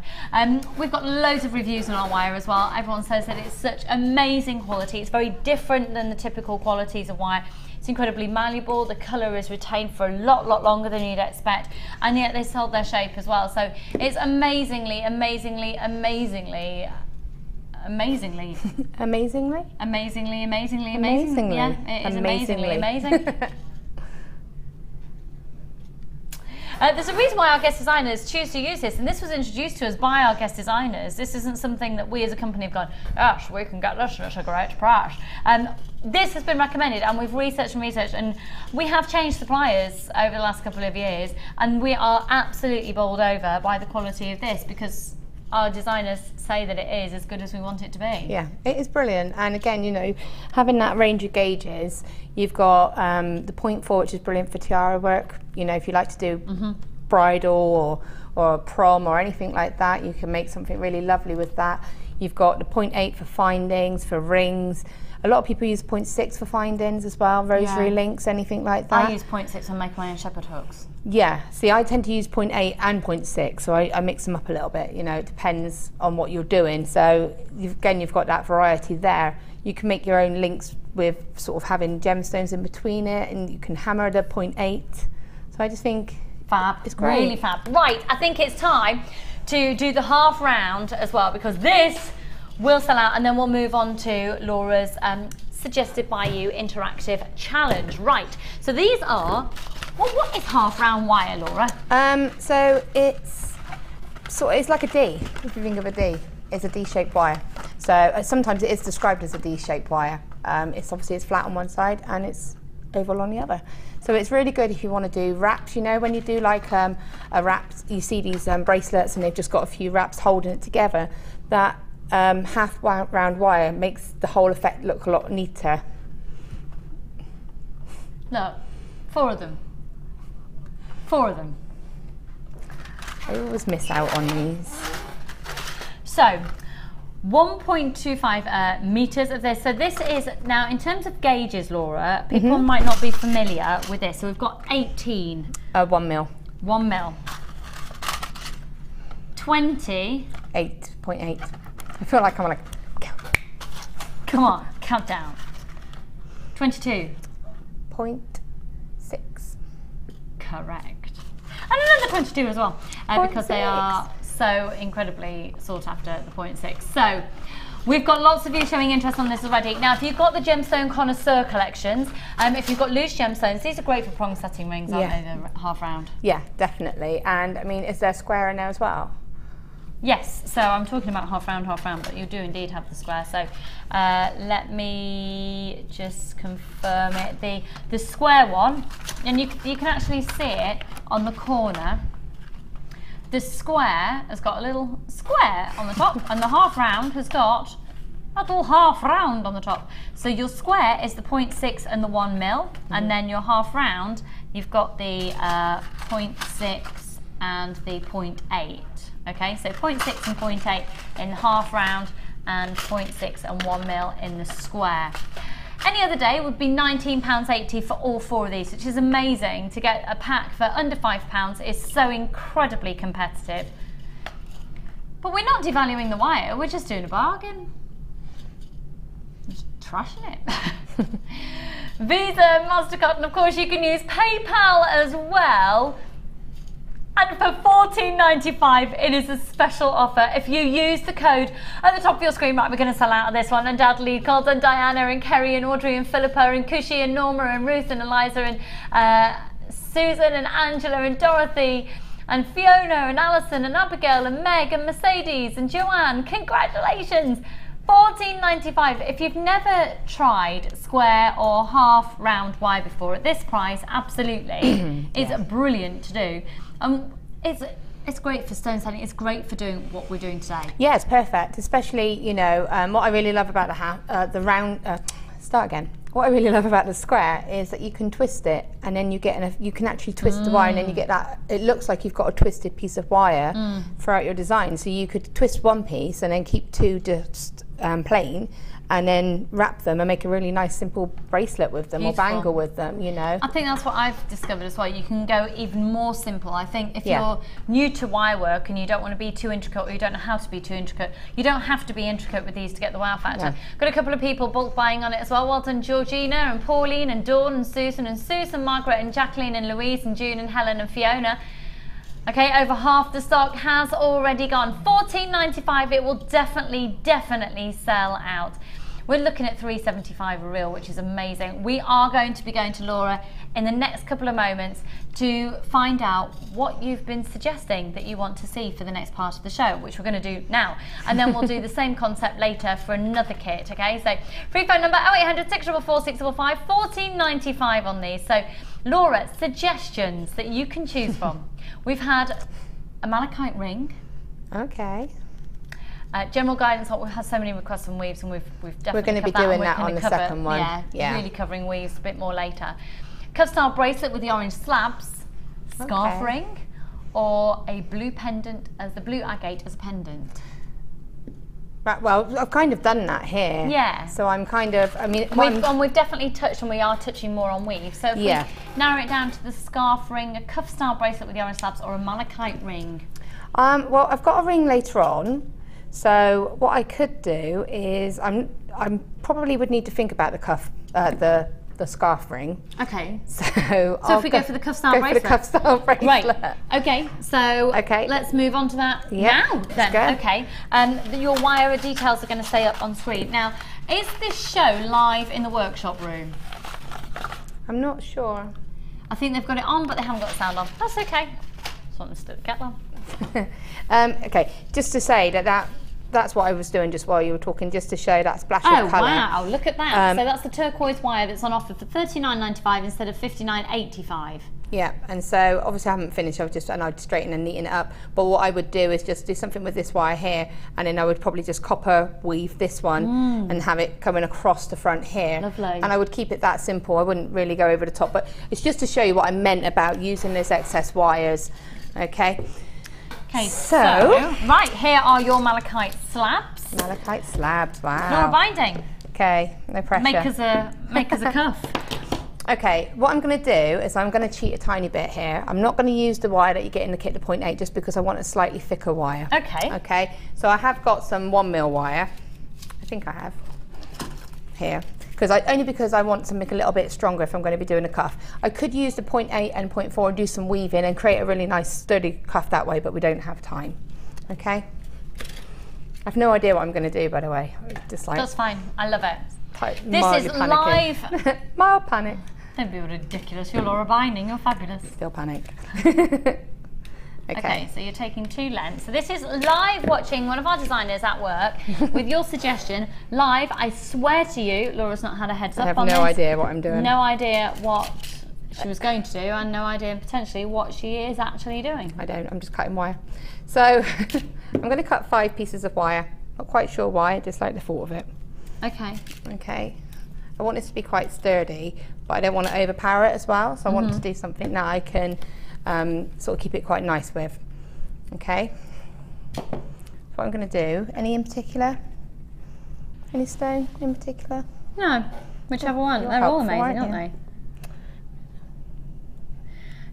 We've got loads of reviews on our wire as well. Everyone says that it's such amazing quality. It's very different than the typical qualities of wire. It's incredibly malleable, the colour is retained for a lot longer than you'd expect, and yet they hold their shape as well. So it's amazingly Amazingly? Yeah, it is amazingly amazing. There's a reason why our guest designers choose to use this, and this was introduced to us by our guest designers. This isn't something that we as a company have gone, gosh, we can get this at a great price. This has been recommended, and we've researched, and we have changed suppliers over the last couple of years, and we are absolutely bowled over by the quality of this because our designers say that it is as good as we want it to be. Yeah, it is brilliant. And again, you know, having that range of gauges, you've got the 0.4, which is brilliant for tiara work. You know, if you like to do bridal or prom or anything like that, you can make something really lovely with that. You've got the 0.8 for findings, for rings. A lot of people use 0.6 for findings as well, rosary links, anything like that. I use 0.6 and make my own shepherd hooks. Yeah, see, I tend to use 0.8 and 0.6, so I mix them up a little bit. You know, it depends on what you're doing. So you've got that variety there. You can make your own links with sort of having gemstones in between it, and you can hammer the 0.8. So I just think fab, it's great. Really fab. Right, I think it's time to do the half round as well, because this will sell out, and then we'll move on to Laura's suggested by you interactive challenge. Right, so these are, well, what is half round wire, Laura? So it's like a D, if you think of a D. It's a D-shaped wire. So sometimes it is described as a D-shaped wire. It's obviously it's flat on one side and it's oval on the other. So it's really good if you want to do wraps. You know, when you do like a wrap, you see these bracelets and they've just got a few wraps holding it together. That half round wire makes the whole effect look a lot neater. Look, 4 of them. 4 of them. I always miss out on these. So 1.25 meters of this. So this is, now in terms of gauges, Laura, people might not be familiar with this. So we've got 18. 1 mil. 1 mil. 20. 8.8. I feel like I'm like, come on, count down. 22. 0.6. Correct. And another 22 as well, because they are so incredibly sought after, the 0.6. So we've got lots of you showing interest on this already. Now, if you've got the Gemstone Connoisseur collections, if you've got loose gemstones, these are great for prong setting rings, aren't they, the half round? Yeah, definitely. And I mean, is there a square in there as well? Yes, so I'm talking about half round, but you do indeed have the square. So let me just confirm it. The square one, and you can actually see it on the corner. The square has got a little square on the top, and the half round has got a little half round on the top. So your square is the 0.6 and the 1 mil, and then your half round, you've got the 0.6 and the 0.8. Okay, so 0.6 and 0.8 in the half round and 0.6 and 1 mil in the square. Any other day would be £19.80 for all 4 of these, which is amazing. To get a pack for under £5 is so incredibly competitive. But we're not devaluing the wire, we're just doing a bargain. Just trashing it. Visa, MasterCard, and of course you can use PayPal as well. And for £14.95, it is a special offer. If you use the code at the top of your screen, right, we're going to sell out of this one. Undoubtedly, Nicholls and Diana and Kerry and Audrey and Philippa and Cushy and Norma and Ruth and Eliza and Susan and Angela and Dorothy and Fiona and Alison and Abigail and Meg and Mercedes and Joanne. Congratulations! £14.95. If you've never tried square or half round wire before at this price, absolutely, it's brilliant to do. It's great for stone selling. It's great for doing what we're doing today. Yeah, it's perfect. Especially, you know, what I really love about the round. Start again. What I really love about the square is that you can twist it, and then you get you can actually twist the wire, and then you get that. It looks like you've got a twisted piece of wire throughout your design. So you could twist one piece and then keep 2 just plain, and then wrap them and make a really nice simple bracelet with them. Beautiful. Or bangle with them, you know. I think that's what I've discovered as well. You can go even more simple. I think if you're new to wire work and you don't want to be too intricate, or you don't know how to be too intricate, you don't have to be intricate with these to get the wow factor. Yeah. Got a couple of people bulk buying on it as well. Well done, Georgina and Pauline and Dawn and Susan, Margaret and Jacqueline and Louise and June and Helen and Fiona. Okay, over half the stock has already gone. £14.95, it will definitely sell out. We're looking at £3.75 a reel, which is amazing. We are going to be going to Laura in the next couple of moments to find out what you've been suggesting that you want to see for the next part of the show, which we're going to do now. And then we'll do the same concept later for another kit, okay? So, free phone number 0800 644 655, £14.95 on these. So, Laura, suggestions that you can choose from. We've had a malachite ring. Okay. General guidance, we have so many requests on weaves, and we've definitely We're going to be doing that on the second one. Yeah, really covering weaves a bit more later. Cuff style bracelet with the orange slabs, scarf ring, or a blue pendant as the blue agate as a pendant. Right, well, I've kind of done that here. Yeah. So I'm kind of, I mean, we've definitely touched, and we are touching more on weave. So if we narrow it down to the scarf ring, a cuff style bracelet with the orange slabs, or a malachite ring. Well, I've got a ring later on. So what I could do is I'm probably would need to think about the cuff, the scarf ring. Okay. So if we go for the cuff style bracelet. For the cuff style bracelet. Right. Okay. So let's move on to that now. Then. Okay. Your wire details are going to stay up on screen. Now, is this show live in the workshop room? I'm not sure. I think they've got it on, but they haven't got the sound on. That's okay. Just want them to get on. Okay. Just to say that's what I was doing just while you were talking, just to show that splash of colour. Oh wow, look at that. So that's the turquoise wire that's on offer for $39.95 instead of $59.85. Yeah, and so obviously I haven't finished, I'd straighten and neaten it up. But what I would do is just do something with this wire here, and then I would probably just copper weave this one and have it coming across the front here. Lovely. And I would keep it that simple. I wouldn't really go over the top, but it's just to show you what I meant about using those excess wires. Okay. Okay, so right, here are your malachite slabs. Malachite slabs, wow. Laura binding. Okay, no pressure. Make us a cuff. Okay, what I'm going to do is I'm going to cheat a tiny bit here. I'm not going to use the wire that you get in the kit, the 0.8, just because I want a slightly thicker wire. Okay. Okay, so I have got some 1mm wire. I think I have here. Only because I want to make a little bit stronger if I'm going to be doing a cuff. I could use the 0.8 and 0.4 and do some weaving and create a really nice sturdy cuff that way, but we don't have time. Okay? I have no idea what I'm going to do, by the way. Just like that's fine. I love it. This is live. Mild panic. Don't be ridiculous. You're Laura Binding. You're fabulous. Still panic. Okay, so you're taking 2 lengths. So this is live watching one of our designers at work with your suggestion. Live, I swear to you, Laura's not had a heads up on this. I have no idea what I'm doing. No idea what she was going to do, and no idea potentially what she is actually doing. I don't, I'm just cutting wire. So I'm going to cut 5 pieces of wire. Not quite sure why, just like the thought of it. Okay. Okay. I want this to be quite sturdy, but I don't want to overpower it as well. So I want to do something that I can sort of keep it quite nice with. Okay. So what I'm going to do, any in particular? Any stone in particular? No. Whichever one. You're They're all helpful, amazing, aren't they?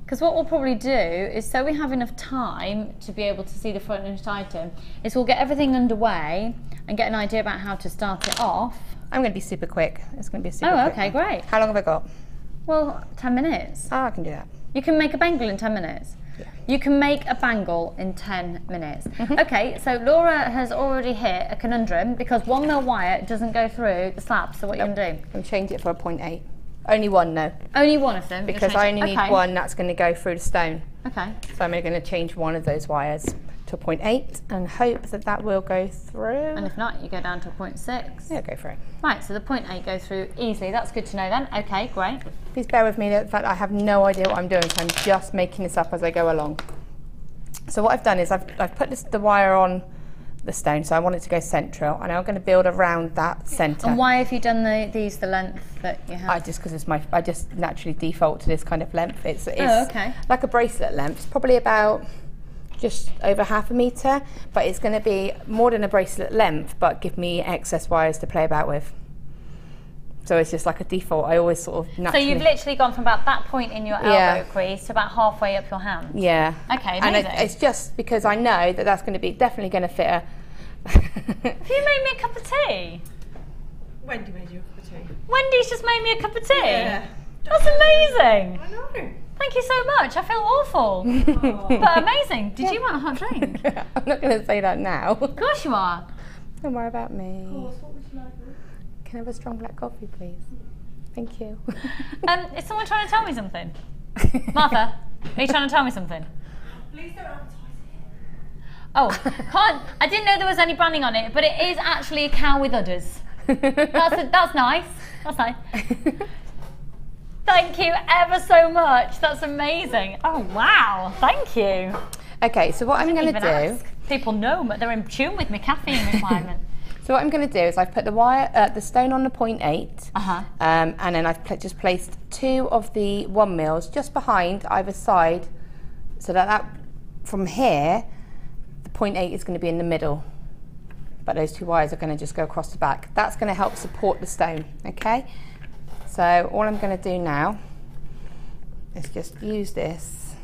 Because what we'll probably do is, so we have enough time to be able to see the finished item, is we'll get everything underway and get an idea about how to start it off. I'm going to be super quick. It's going to be a super Oh, quick okay, one. great. How long have I got? Well, 10 minutes. Oh, I can do that. You can make a bangle in 10 minutes. Yeah. You can make a bangle in 10 minutes. Okay, so Laura has already hit a conundrum because 1mm wire doesn't go through the slab. So what are you going to do? I'm going to change it for a 0.8. Only one, no. Only one of them? Because I only need one that's going to go through the stone. Okay. So I'm going to change one of those wires to a 0.8 and hope that that will go through. And if not, you go down to a 0.6. Yeah, go for it. Right, so the 0.8 goes through easily. That's good to know then. Okay, great. Please bear with me, the fact I have no idea what I'm doing, so I'm just making this up as I go along. So what I've done is I've put the wire on the stone, so I want it to go central, and I'm going to build around that centre. And why have you done the length that you have? I just naturally default to this kind of length. It's okay. like a bracelet length. It's probably about just over 1/2 metre, but it's going to be more than a bracelet length, but give me excess wires to play about with. So it's just like a default. I always sort of naturally... So you've literally gone from about that point in your elbow crease to about halfway up your hand? Yeah. Okay, and amazing. it's just because I know that that's going to be definitely going to fit a... Have you made me a cup of tea? Wendy made you a cup of tea. Wendy's just made me a cup of tea? Yeah. That's amazing. I know. Thank you so much. I feel awful. But amazing. Did you want a hot drink? I'm not going to say that now. Of course you are. Don't worry about me. Of course, what would you like? Can I have a strong black coffee, please? Thank you. Is someone trying to tell me something? Martha, are you trying to tell me something? Please don't advertise it. Oh, I didn't know there was any branding on it, but it is actually a cow with udders. That's nice. That's nice. Thank you ever so much. That's amazing. Oh, wow. Thank you. Okay, so what I'm going to do... People know, but they're in tune with my caffeine requirement. So what I'm going to do is I've put the stone on the 0.8, and then I've just placed 2 of the 1mm just behind either side, so that from here, the 0.8 is going to be in the middle, but those 2 wires are going to just go across the back. That's going to help support the stone, okay? So all I'm going to do now is just use this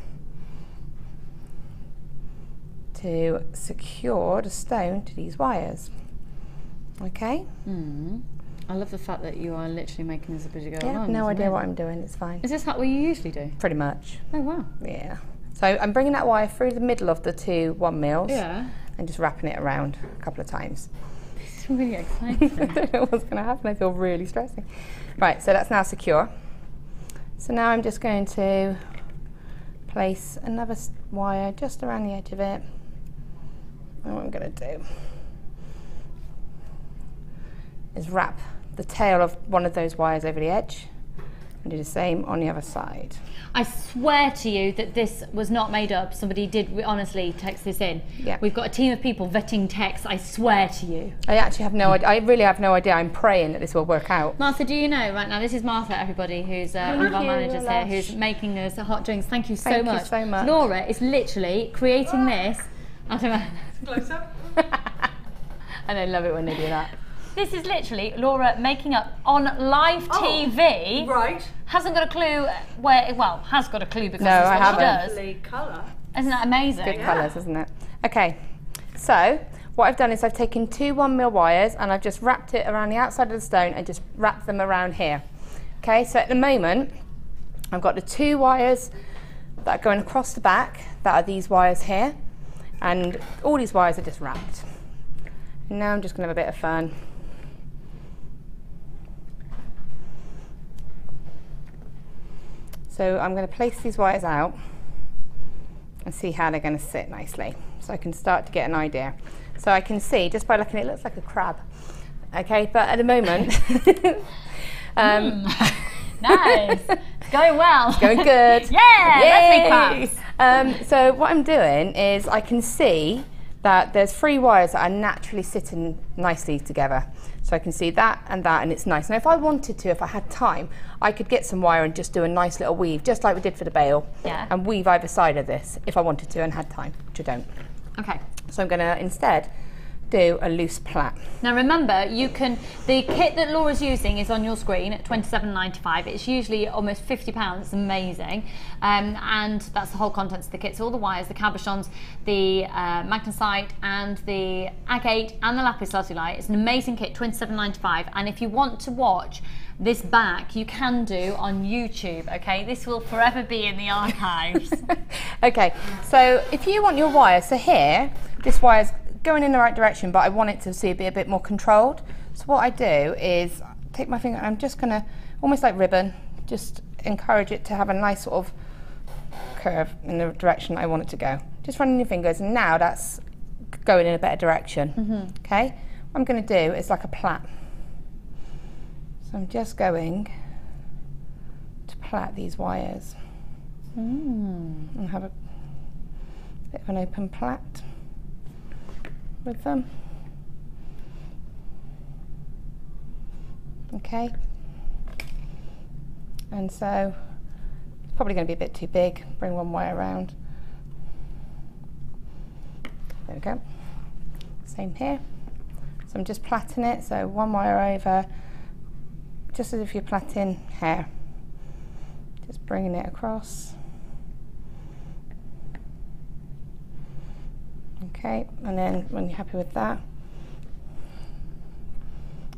to secure the stone to these wires. Okay. I love the fact that you are literally making this up as you go along. I have no idea what I'm doing, it's fine. Is this what you usually do? Pretty much. Oh wow. Yeah. So I'm bringing that wire through the middle of the 2 1mm and just wrapping it around a couple of times. This is really exciting. I don't know what's going to happen, I feel really stressing. Right, so that's now secure. So now I'm just going to place another wire just around the edge of it. And what I'm going to do is wrap the tail of one of those wires over the edge and do the same on the other side. I swear to you that this was not made up. Somebody did honestly text this in. Yeah. We've got a team of people vetting texts, I swear to you. I actually have no idea. I really have no idea. I'm praying that this will work out. Martha, do you know right now, this is Martha, everybody, who's one of our managers here, who's making us hot drinks. Thank you so much. Thank you so much. Laura is literally creating this. I don't know. Close up. And I love it when they do that. This is literally Laura making up on live TV. Right. Hasn't got a clue where, well, has got a clue because No, that's I what haven't. she does. Colour. Isn't that amazing? Good colours, isn't it? Okay, so what I've done is I've taken 2 1mm wires and I've just wrapped it around the outside of the stone and just wrapped them around here. Okay, so at the moment, I've got the 2 wires that are going across the back, that are these wires here, and all these wires are just wrapped. And now I'm just going to have a bit of fun. So I'm going to place these wires out and see how they're going to sit nicely, so I can start to get an idea. So I can see, just by looking, it looks like a crab. Okay, but at the moment, nice, it's going well. It's going good. Yeah, let's be crabs. So what I'm doing is I can see that there's 3 wires that are naturally sitting nicely together. So I can see that, and it's nice. Now if I wanted to, if I had time, I could get some wire and just do a nice little weave, just like we did for the bail, and weave either side of this if I wanted to and had time, which I don't. Okay. So I'm going to instead do a loose plait. Now remember, the kit that Laura's using is on your screen at £27.95. It's usually almost £50. It's amazing. And that's the whole contents of the kit. So all the wires, the cabochons, the magnesite and the agate and the lapis lazuli. It's an amazing kit, £27.95. And if you want to watch this back, you can do on YouTube, okay? This will forever be in the archives. Okay, so if you want your wire, so here, this wire's going in the right direction, but I want it to be a bit more controlled. So what I do is take my finger, I'm just gonna, almost like ribbon, just encourage it to have a nice sort of curve in the direction I want it to go. Just running your fingers, and now that's going in a better direction, okay? What I'm gonna do is like a plait. So I'm just going to plait these wires and have a bit of an open plait with them. Okay. And so it's probably going to be a bit too big. Bring one wire around. There we go. Same here. So I'm just plaiting it. So one wire over, just as if you're plaiting hair. Just bringing it across. Okay, and then when you're happy with that.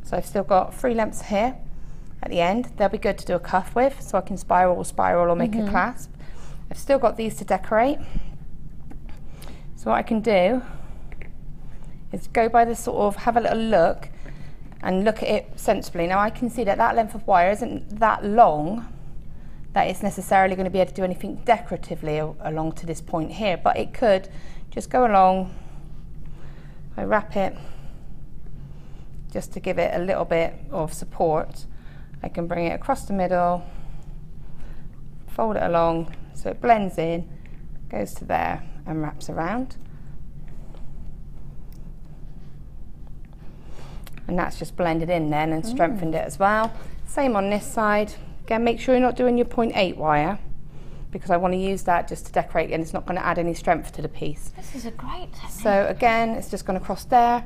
So I've still got 3 lengths here at the end. They'll be good to do a cuff with, so I can spiral or make a clasp. I've still got these to decorate. So what I can do is go by this sort of, have a little look and look at it sensibly. Now I can see that that length of wire isn't that long that it's necessarily going to be able to do anything decoratively along to this point here, but it could just go along. I wrap it just to give it a little bit of support. I can bring it across the middle, fold it along so it blends in, goes to there and wraps around. And that's just blended in then and strengthened it as well. Same on this side. Again, make sure you're not doing your 0.8 wire, because I want to use that just to decorate and it's not going to add any strength to the piece. This is a great technique. So again, it's just going to cross there,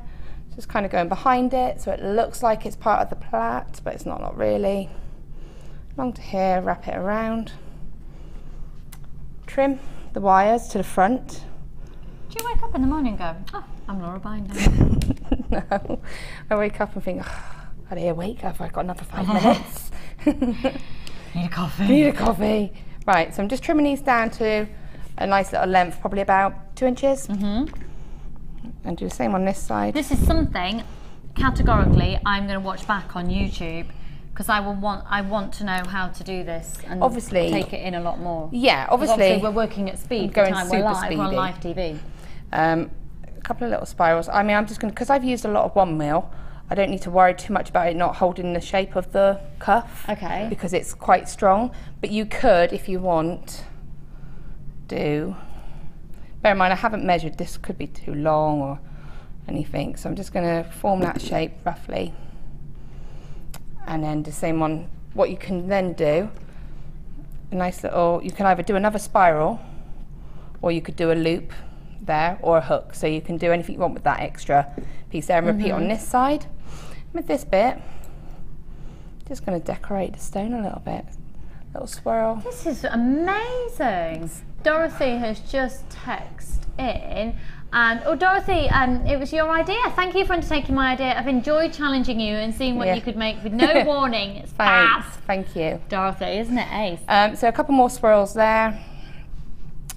just kind of going behind it so it looks like it's part of the plait, but it's not really. Along to here, wrap it around. Trim the wires to the front. Do you wake up in the morning and go, oh, I'm Laura Binder? No, I wake up and think, oh, I'd wake up, I've got another 5 minutes. Need a coffee. Need a coffee. Right, so I'm just trimming these down to a nice little length, probably about 2 inches. And do the same on this side. This is something, categorically, I'm going to watch back on YouTube, because I want to know how to do this and obviously take it in a lot more. Yeah, obviously we're working at speed. Going the time super we're live, speedy. we're on live TV. A couple of little spirals. I mean, I'm just going to, because I've used a lot of 1 mil, I don't need to worry too much about it not holding the shape of the cuff. Okay. Because it's quite strong. But you could, if you want, bear in mind I haven't measured, this could be too long or anything, so I'm just going to form that shape roughly. And then the same on, what you can then do, a nice little, you can either do another spiral or you could do a loop there or a hook, so you can do anything you want with that extra piece there and repeat on this side. With this bit, just going to decorate the stone a little bit, little swirl. This is amazing. Dorothy has just texted in, and Dorothy, it was your idea. Thank you for undertaking my idea. I've enjoyed challenging you and seeing what you could make with no warning. It's Thanks, fast. thank you. Dorothy, isn't it ace? So a couple more swirls there.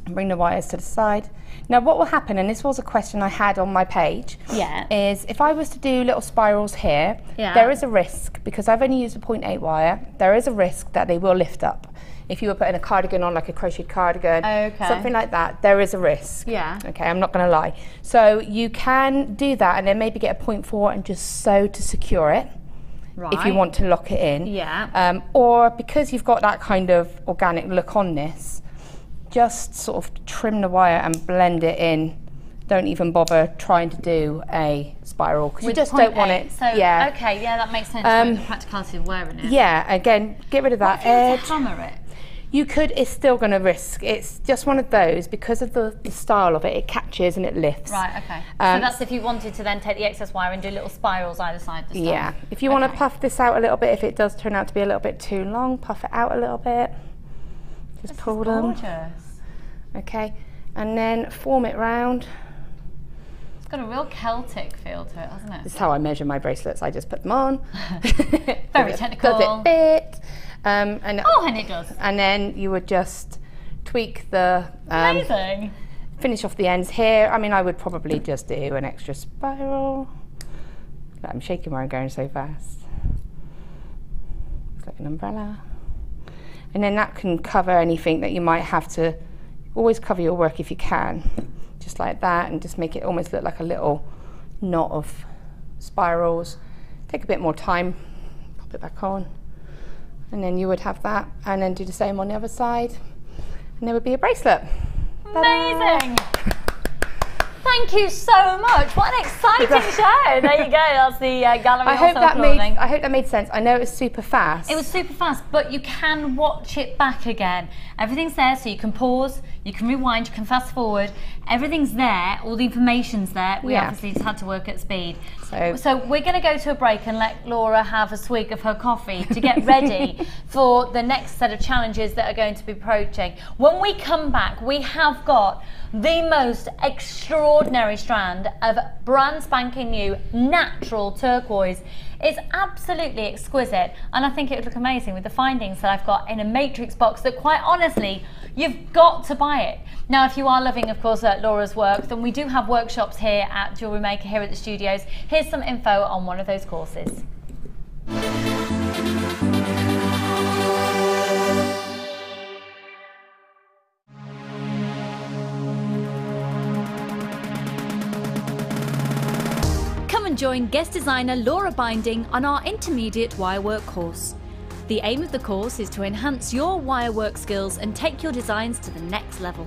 Bring the wires to the side. Now what will happen, and this was a question I had on my page, is if I was to do little spirals here, there is a risk, because I've only used a 0.8 wire, there is a risk that they will lift up. If you were putting a cardigan on, like a crocheted cardigan, something like that, there is a risk. Okay, I'm not going to lie. So you can do that and then maybe get a 0.4 and just sew to secure it. If you want to lock it in. Or because you've got that kind of organic look on this, just sort of trim the wire and blend it in. Don't even bother trying to do a spiral, because you just don't want it. So, okay, that makes sense. The practicality of wearing it. Again, get rid of that edge. edge. Hammer it. You could, it's still going to risk. It's just one of those, because of the style of it, it catches and it lifts. Right, okay. So that's if you wanted to then take the excess wire and do little spirals either side. To yeah, if you want to puff this out a little bit, if it does turn out to be a little bit too long, puff it out a little bit. Just pull them. Gorgeous. Okay, and then form it round. It's got a real Celtic feel to it, hasn't it? This is how I measure my bracelets. I just put them on. Very technical. Does it fit? And it does. And then you would just tweak the Amazing. Finish off the ends here. I mean, I would probably just do an extra spiral. I'm shaking where I'm going so fast. It's like an umbrella. And then that can cover anything that you might have to. Always cover your work if you can. Just like that, and just make it almost look like a little knot of spirals. Take a bit more time, pop it back on. And then you would have that, and then do the same on the other side. And there would be a bracelet. Amazing! Thank you so much. What an exciting show! There you go. That's the gallery. I hope that made sense. I know it was super fast. It was super fast, but you can watch it back again. Everything's there, so you can pause, you can rewind, you can fast forward. Everything's there. All the information's there. We obviously just had to work at speed. So we're going to go to a break and let Laura have a swig of her coffee to get ready for the next set of challenges that are going to be approaching. When we come back, we have got the most extraordinary strand of brand spanking new natural turquoise. It's absolutely exquisite, and I think it would look amazing with the findings that I've got in a matrix box that, quite honestly, you've got to buy it. Now, if you are loving, of course, Laura's work, then we do have workshops here at JewelleryMaker, here at the studios. Here's some info on one of those courses. Come and join guest designer Laura Binding on our intermediate wirework course. The aim of the course is to enhance your wirework skills and take your designs to the next level.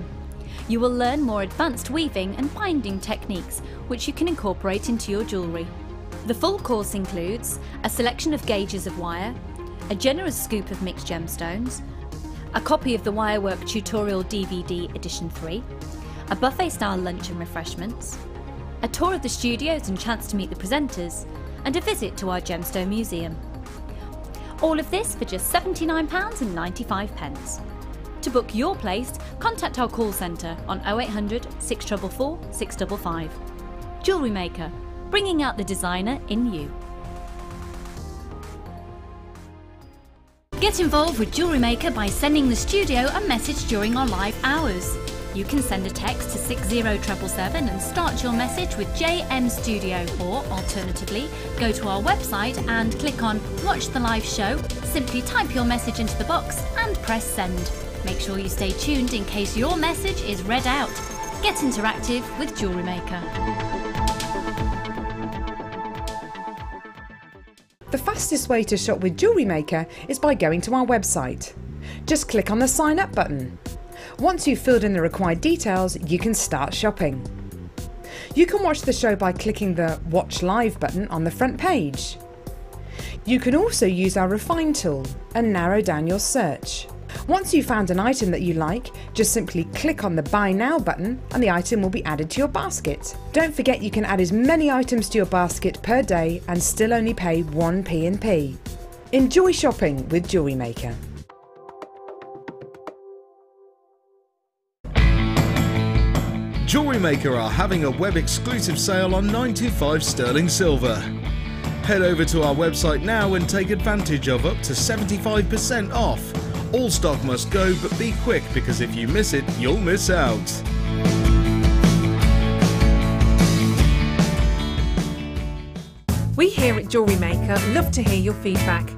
You will learn more advanced weaving and binding techniques, which you can incorporate into your jewellery. The full course includes a selection of gauges of wire, a generous scoop of mixed gemstones, a copy of the Wirework Tutorial DVD Edition 3, a buffet-style lunch and refreshments, a tour of the studios and chance to meet the presenters, and a visit to our Gemstone Museum. All of this for just £79.95. To book your place, contact our call centre on 0800 644 655. JewelleryMaker, bringing out the designer in you. Get involved with JewelleryMaker by sending the studio a message during our live hours. You can send a text to 60777 and start your message with JM Studio, or alternatively, go to our website and click on Watch the Live Show, simply type your message into the box and press send. Make sure you stay tuned in case your message is read out. Get interactive with JewelleryMaker. The fastest way to shop with JewelleryMaker is by going to our website. Just click on the sign up button. Once you've filled in the required details, you can start shopping. You can watch the show by clicking the Watch Live button on the front page. You can also use our Refine tool and narrow down your search. Once you've found an item that you like, just simply click on the Buy Now button and the item will be added to your basket. Don't forget you can add as many items to your basket per day and still only pay 1 P&P. Enjoy shopping with JewelleryMaker. JewelleryMaker are having a web exclusive sale on 925 sterling silver. Head over to our website now and take advantage of up to 75% off. All stock must go, but be quick because if you miss it, you'll miss out. We here at JewelleryMaker love to hear your feedback.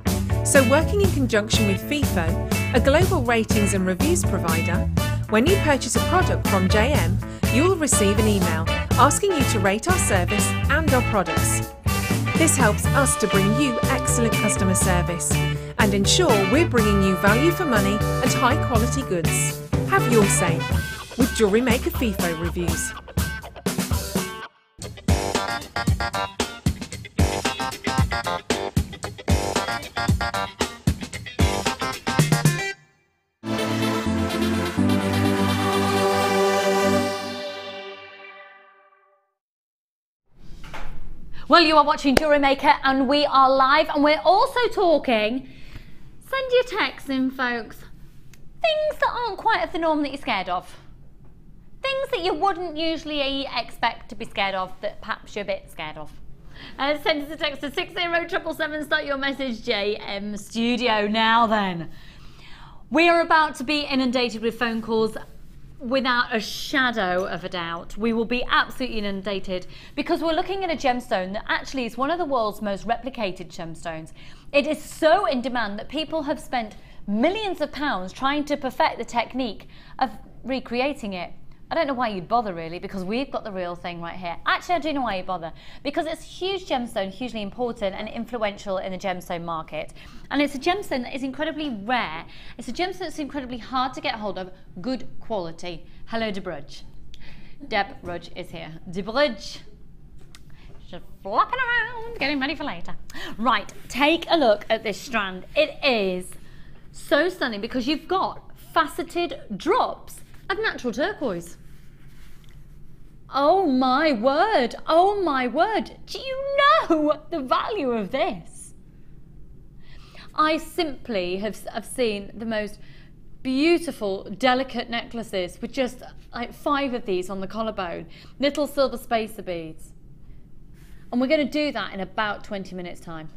So working in conjunction with FIFO, a global ratings and reviews provider, when you purchase a product from JM, you will receive an email asking you to rate our service and our products. This helps us to bring you excellent customer service and ensure we're bringing you value for money and high quality goods. Have your say with JewelleryMaker FIFO reviews. Well, you are watching JewelleryMaker and we are live, and we're also talking, send your texts in, folks, things that aren't quite of the norm that you're scared of. Things that you wouldn't usually expect to be scared of, that perhaps you're a bit scared of. Send us a text to 60777, start your message, JM Studio. Now then, we are about to be inundated with phone calls. Without a shadow of a doubt, we will be absolutely inundated because we're looking at a gemstone that actually is one of the world's most replicated gemstones. It is so in demand that people have spent millions of pounds trying to perfect the technique of recreating it. I don't know why you'd bother really, because we've got the real thing right here. Actually, I do know why you bother, because it's a huge gemstone, hugely important and influential in the gemstone market. And it's a gemstone that is incredibly rare. It's a gemstone that's incredibly hard to get hold of, good quality. Hello, De Brudge. Deb Rudge is here. De Brudge. Just flopping around, getting ready for later. Right, take a look at this strand. It is so stunning because you've got faceted drops of natural turquoise. Oh my word, oh my word. Do you know the value of this? I simply have seen the most beautiful, delicate necklaces with just like 5 of these on the collarbone, little silver spacer beads. And we're going to do that in about 20 minutes time.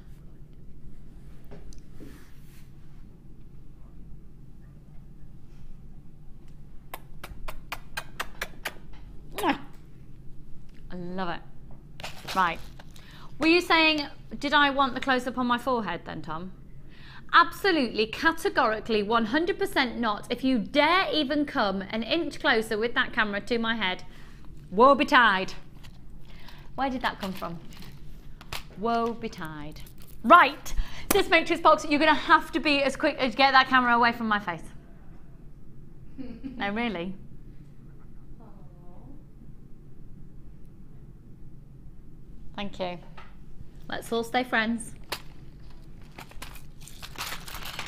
I love it. Right. Were you saying, did I want the close-up on my forehead then, Tom? Absolutely, categorically, 100% not. If you dare even come an inch closer with that camera to my head, woe betide. Where did that come from? Woe betide. Right. This matrix box, you're going to have to be as quick as get that camera away from my face. No, really. Thank you. Let's all stay friends.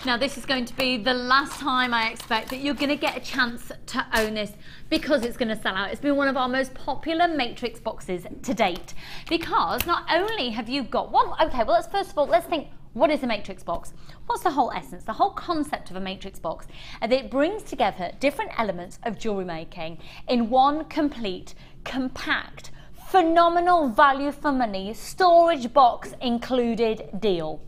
Now this is going to be the last time I expect that you're going to get a chance to own this, because it's going to sell out. It's been one of our most popular matrix boxes to date, because not only have you got one, okay, well first of all, let's think, what is a matrix box? What's the whole essence, the whole concept of a matrix box? And it brings together different elements of jewellery making in one complete, compact, phenomenal value for money, storage box included deal.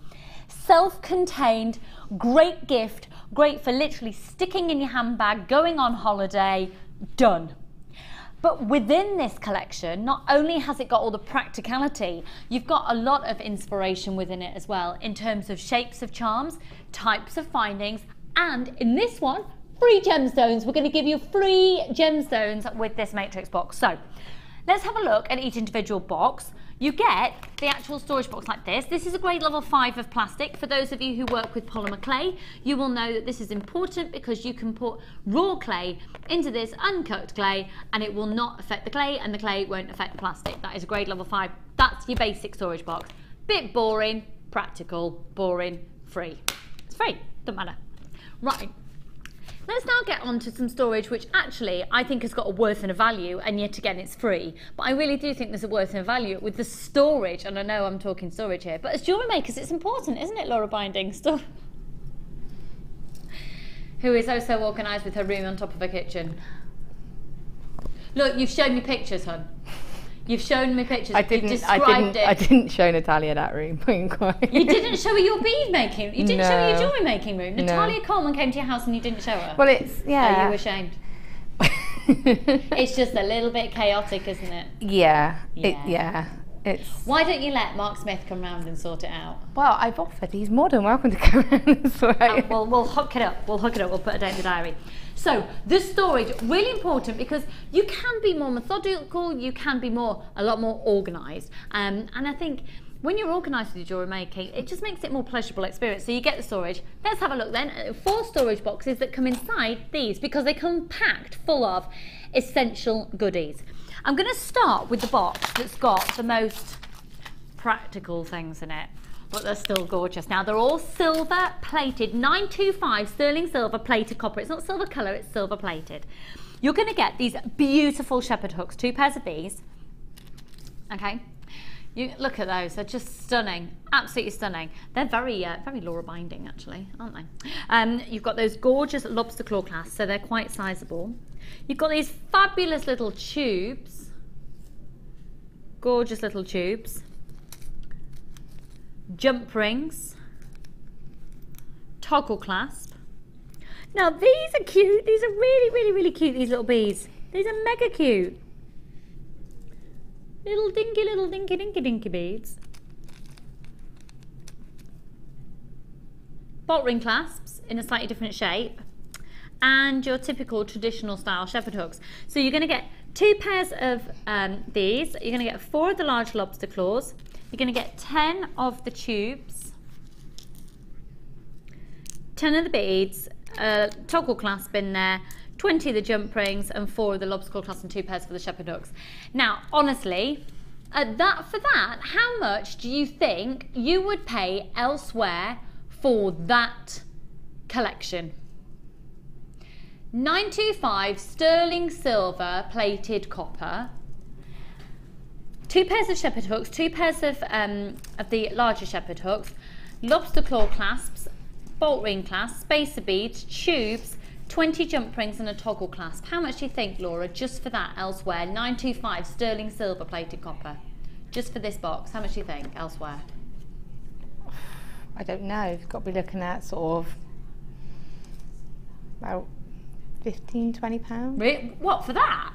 Self-contained, great gift, great for literally sticking in your handbag, going on holiday, done. But within this collection, not only has it got all the practicality, you've got a lot of inspiration within it as well, in terms of shapes of charms, types of findings, and in this one, free gemstones. We're going to give you free gemstones with this matrix box. So let's have a look at each individual box. You get the actual storage box like this. This is a grade level 5 of plastic. For those of you who work with polymer clay, you will know that this is important because you can put raw clay into this uncooked clay and it will not affect the clay, and the clay won't affect the plastic. That is a grade level 5. That's your basic storage box. Bit boring, practical, boring, free. It's free, doesn't matter. Right. Let's now get on to some storage which actually I think has got a worth and a value, and yet again it's free. But I really do think there's a worth and a value with the storage, and I know I'm talking storage here, but as jewellery makers it's important, isn't it, Laura Binding? Who is oh so organised with her room on top of her kitchen. Look, you've shown me pictures, hon. You've shown me pictures. I didn't show Natalia that room. You didn't show her your bead making. You didn't show her your jewellery making room. Natalia Coleman came to your house and you didn't show her. Well, it's yeah. Are you ashamed? It's just a little bit chaotic, isn't it? Yeah. It's. Why don't you let Mark Smith come round and sort it out? Well, I've offered. He's more than welcome to come round and sort it out. We'll hook it up. We'll hook it up. We'll put it down in the diary. So the storage, really important, because you can be more methodical, you can be a lot more organised. And I think when you're organised with your jewellery making, it just makes it a more pleasurable experience. So you get the storage. Let's have a look then at 4 storage boxes that come inside these, because they come packed full of essential goodies. I'm going to start with the box that's got the most practical things in it, but they're still gorgeous. Now they're all silver plated, 925 sterling silver plated copper. It's not silver colour, it's silver plated. You're going to get these beautiful shepherd hooks, 2 pairs of these. Okay, You look at those; they're just stunning, absolutely stunning. They're very, very Laura binding, actually, aren't they? You've got those gorgeous lobster claw clasps, so they're quite sizable. You've got these fabulous little tubes, gorgeous little tubes, jump rings, toggle clasp. Now these are cute. These are really, really, really cute. These little beads. These are mega cute. Little dinky beads. Bolt ring clasps in a slightly different shape, and your typical traditional style shepherd hooks. So you're going to get 2 pairs of these. You're going to get 4 of the large lobster claws. You're going to get 10 of the tubes, 10 of the beads, toggle clasp in there, 20 of the jump rings, and 4 of the lobster claw clasps, and 2 pairs for the shepherd hooks. Now, honestly, for that, how much do you think you would pay elsewhere for that collection? £925 sterling silver plated copper, 2 pairs of shepherd hooks, 2 pairs of the larger shepherd hooks, lobster claw clasps, bolt ring clasps, spacer beads, tubes, 20 jump rings, and a toggle clasp. How much do you think, Laura, just for that elsewhere? £925 sterling silver plated copper. Just for this box, how much do you think elsewhere? I don't know. You've got to be looking at sort of about £15, £20. What, for that?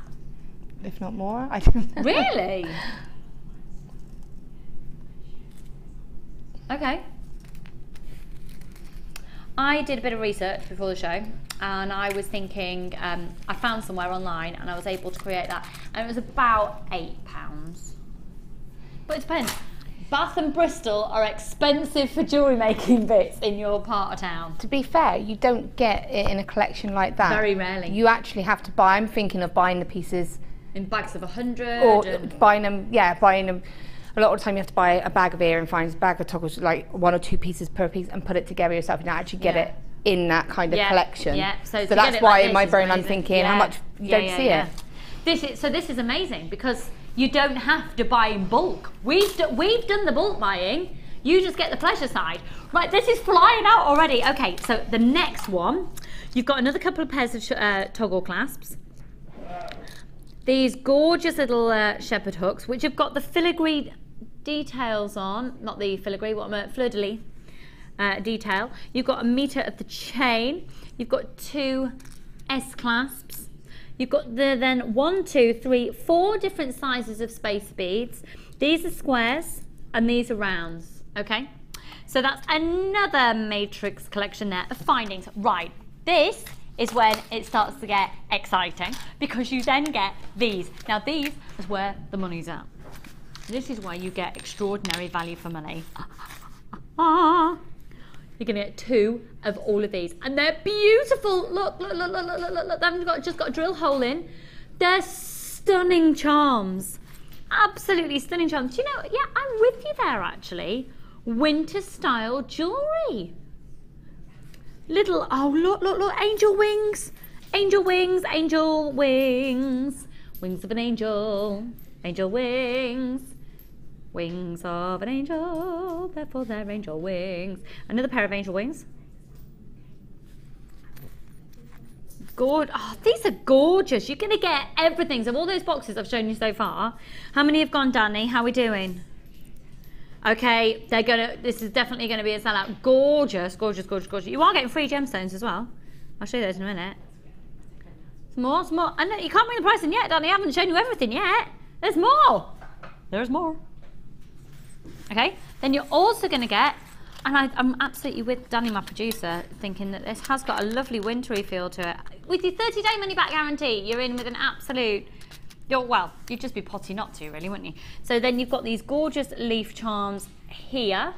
If not more, I don't know. Really? Okay. I did a bit of research before the show, and I was thinking, I found somewhere online and I was able to create that, and it was about £8. But it depends. Bath and Bristol are expensive for jewellery making bits in your part of town. To be fair, you don't get it in a collection like that. Very rarely. You actually have to buy, I'm thinking of buying the pieces in bags of 100. Or buying them, buying them. A lot of the time you have to buy a bag of earring finds, a bag of toggles, like 1 or 2 pieces per piece, and put it together yourself. You don't actually get it in that kind of collection. Yeah, so that's why in my brain I'm thinking how much you don't see it. This is amazing because you don't have to buy in bulk. We've done the bulk buying. You just get the pleasure side. Right, this is flying out already. Okay, so the next one, you've got another couple of pairs of toggle clasps. These gorgeous little shepherd hooks, which have got the filigree details on, not the filigree, fleur-de-lis detail. You've got 1 metre of the chain. You've got 2 S clasps. You've got then 1, 2, 3, 4 different sizes of spacer beads. These are squares and these are rounds. Okay, so that's another matrix collection there of findings. Right, this is when it starts to get exciting because you then get these. Now these is where the money's at. This is where you get extraordinary value for money. You're going to get 2 of all of these, and they're beautiful. Look, look, look, look, look, look, look. They've just got a drill hole in. They're stunning charms. Absolutely stunning charms. Do you know, yeah, I'm with you there actually. Winter style jewellery. Little, oh look, look, look, angel wings. Angel wings, angel wings. Wings of an angel. Angel wings. Wings of an angel, therefore they're angel wings. Another pair of angel wings. Good. Oh, these are gorgeous. You're going to get everything. So of all those boxes I've shown you so far, how many have gone, Danny? How are we doing? Okay, this is definitely going to be a sellout. Gorgeous, gorgeous, gorgeous, gorgeous. You are getting free gemstones as well. I'll show you those in a minute. Some more, some more. I know you can't bring the price in yet, Danny. I haven't shown you everything yet. There's more. There's more. Okay, then you're also going to get, and I'm absolutely with Danny, my producer, thinking that this has got a lovely wintry feel to it. With your 30-day money-back guarantee, you're in with an absolute, well, you'd just be potty not to, really, wouldn't you? So then you've got these gorgeous leaf charms here.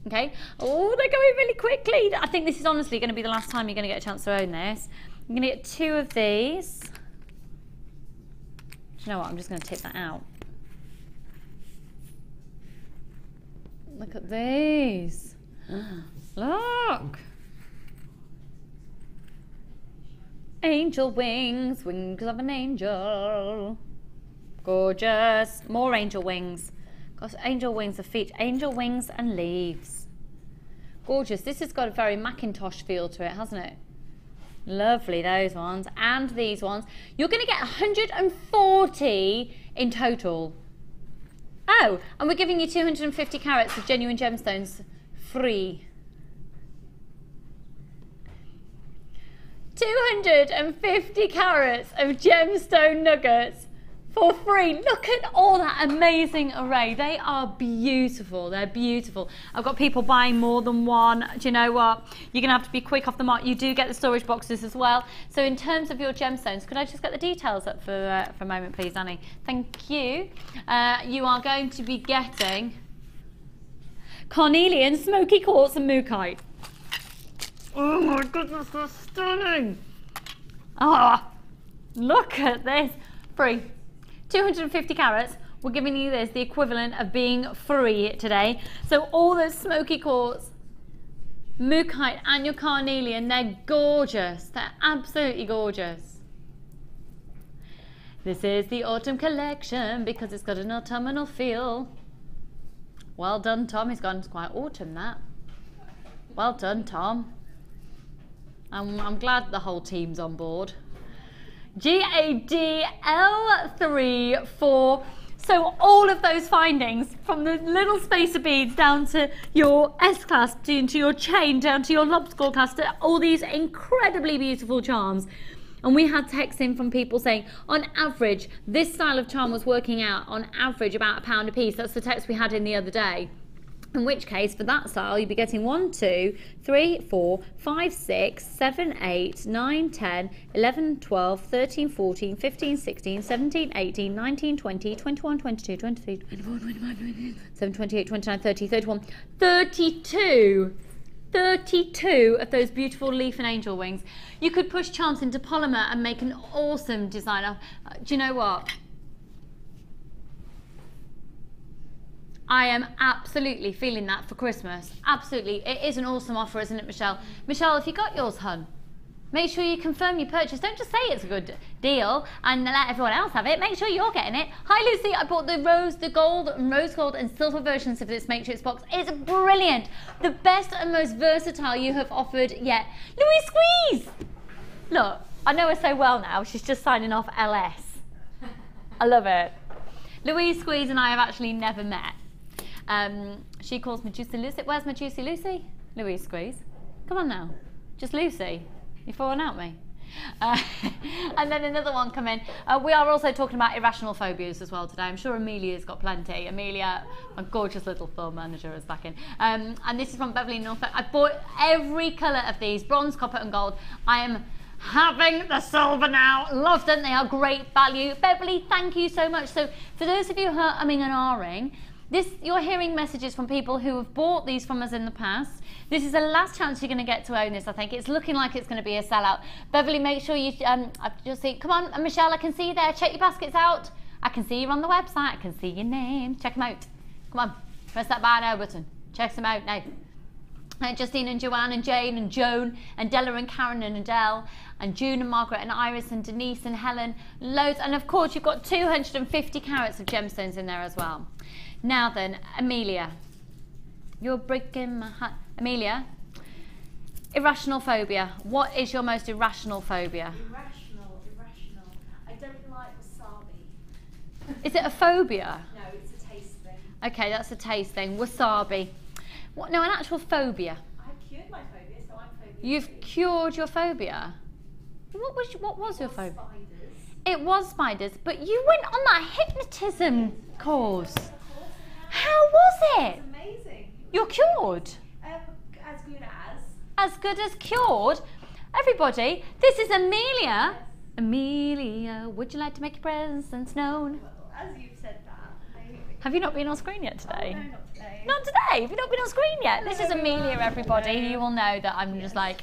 Okay, oh, they're going really quickly. I think this is honestly going to be the last time you're going to get a chance to own this. You're going to get 2 of these. Do you know what, I'm just going to tip that out. Look at these. Look. Angel wings, wings of an angel. Gorgeous. More angel wings. Gosh, angel wings are angel wings and leaves. Gorgeous. This has got a very Macintosh feel to it, hasn't it? Lovely, those ones. And these ones. You're going to get 140 in total. Oh, and we're giving you 250 carats of genuine gemstones free. 250 carats of gemstone nuggets for free. Look at all that amazing array. They are beautiful. They're beautiful. I've got people buying more than one. Do you know what? You're going to have to be quick off the mark. You do get the storage boxes as well. So in terms of your gemstones, could I just get the details up for a moment, please, Annie? Thank you. You are going to be getting carnelian, smoky quartz and mookaite. Oh my goodness, they're stunning. Ah, look at this. Free. 250 carats. We're giving you this, the equivalent of being free today. So all those smoky quartz, mookaite and your carnelian, they're gorgeous. They're absolutely gorgeous. This is the autumn collection because it's got an autumnal feel. Well done, Tom. He's gone quite autumn, that. Well done, Tom. I'm glad the whole team's on board. GADL34. So all of those findings, from the little spacer beads down to your S-class, to your chain, down to your lobscoil class, to all these incredibly beautiful charms. And we had texts in from people saying, on average, this style of charm was working out on average about £1 a piece. That's the text we had in the other day. In which case, for that style, you'd be getting 1, 2, 3, 4, 5, 6, 7, 8, 9, 10, 11, 12, 13, 14, 15, 16, 17, 18, 19, 20, 21, 22, 23, 24, 25, 27, 28, 29, 30, 31, 32. 32 of those beautiful leaf and angel wings. You could push charms into polymer and make an awesome design. Do you know what? I am absolutely feeling that for Christmas. Absolutely. It is an awesome offer, isn't it, Michelle? Michelle, if you got yours, hun, make sure you confirm your purchase. Don't just say it's a good deal and let everyone else have it. Make sure you're getting it. Hi, Lucy. I bought the rose gold and silver versions of this matrix box. It's brilliant. The best and most versatile you have offered yet. Louise Squeeze! Look, I know her so well now. She's just signing off LS. I love it. Louise Squeeze and I have actually never met. She calls me Juicy Lucy. Where's my Juicy Lucy? Louise Squeeze. Come on now. Just Lucy. You're falling out me. And then another one come in. We are also talking about irrational phobias as well today. I'm sure Amelia's got plenty. Amelia, my gorgeous little film manager, is back in. And this is from Beverly Norfolk. I bought every colour of these, bronze, copper and gold. I am having the silver now. Love them. They are great value. Beverly, thank you so much. So for those of you who are umming and ahhing, you're hearing messages from people who have bought these from us in the past. This is the last chance you're going to get to own this, I think. It's looking like it's going to be a sellout. Beverly, make sure you, I've just seen, come on, Michelle, I can see you there. Check your baskets out. I can see you on the website. I can see your name. Check them out. Come on, press that buy now button. Check them out now. Justine and Joanne and Jane and Joan and Della and Karen and Adele and June and Margaret and Iris and Denise and Helen. Loads. And of course, you've got 250 carats of gemstones in there as well. Now then, Amelia, you're breaking my heart. Amelia, irrational phobia. What is your most irrational phobia? Irrational. I don't like wasabi. Is it a phobia? No, it's a taste thing. Okay, that's a taste thing. Wasabi. What? No, an actual phobia. I've cured my phobia, so I'm phobia. You've cured your phobia? What was your phobia? Spiders. It was spiders, but you went on that hypnotism course. How was it? It's amazing. You're cured? As good as. As good as cured? Everybody, this is Amelia. Yes. Amelia, would you like to make your presence known? Well, as you've said that, maybe. Have you not been on screen yet today? Oh, no, not today. Not today? Have you not been on screen yet? This is Amelia, everybody. You will know that I'm just like...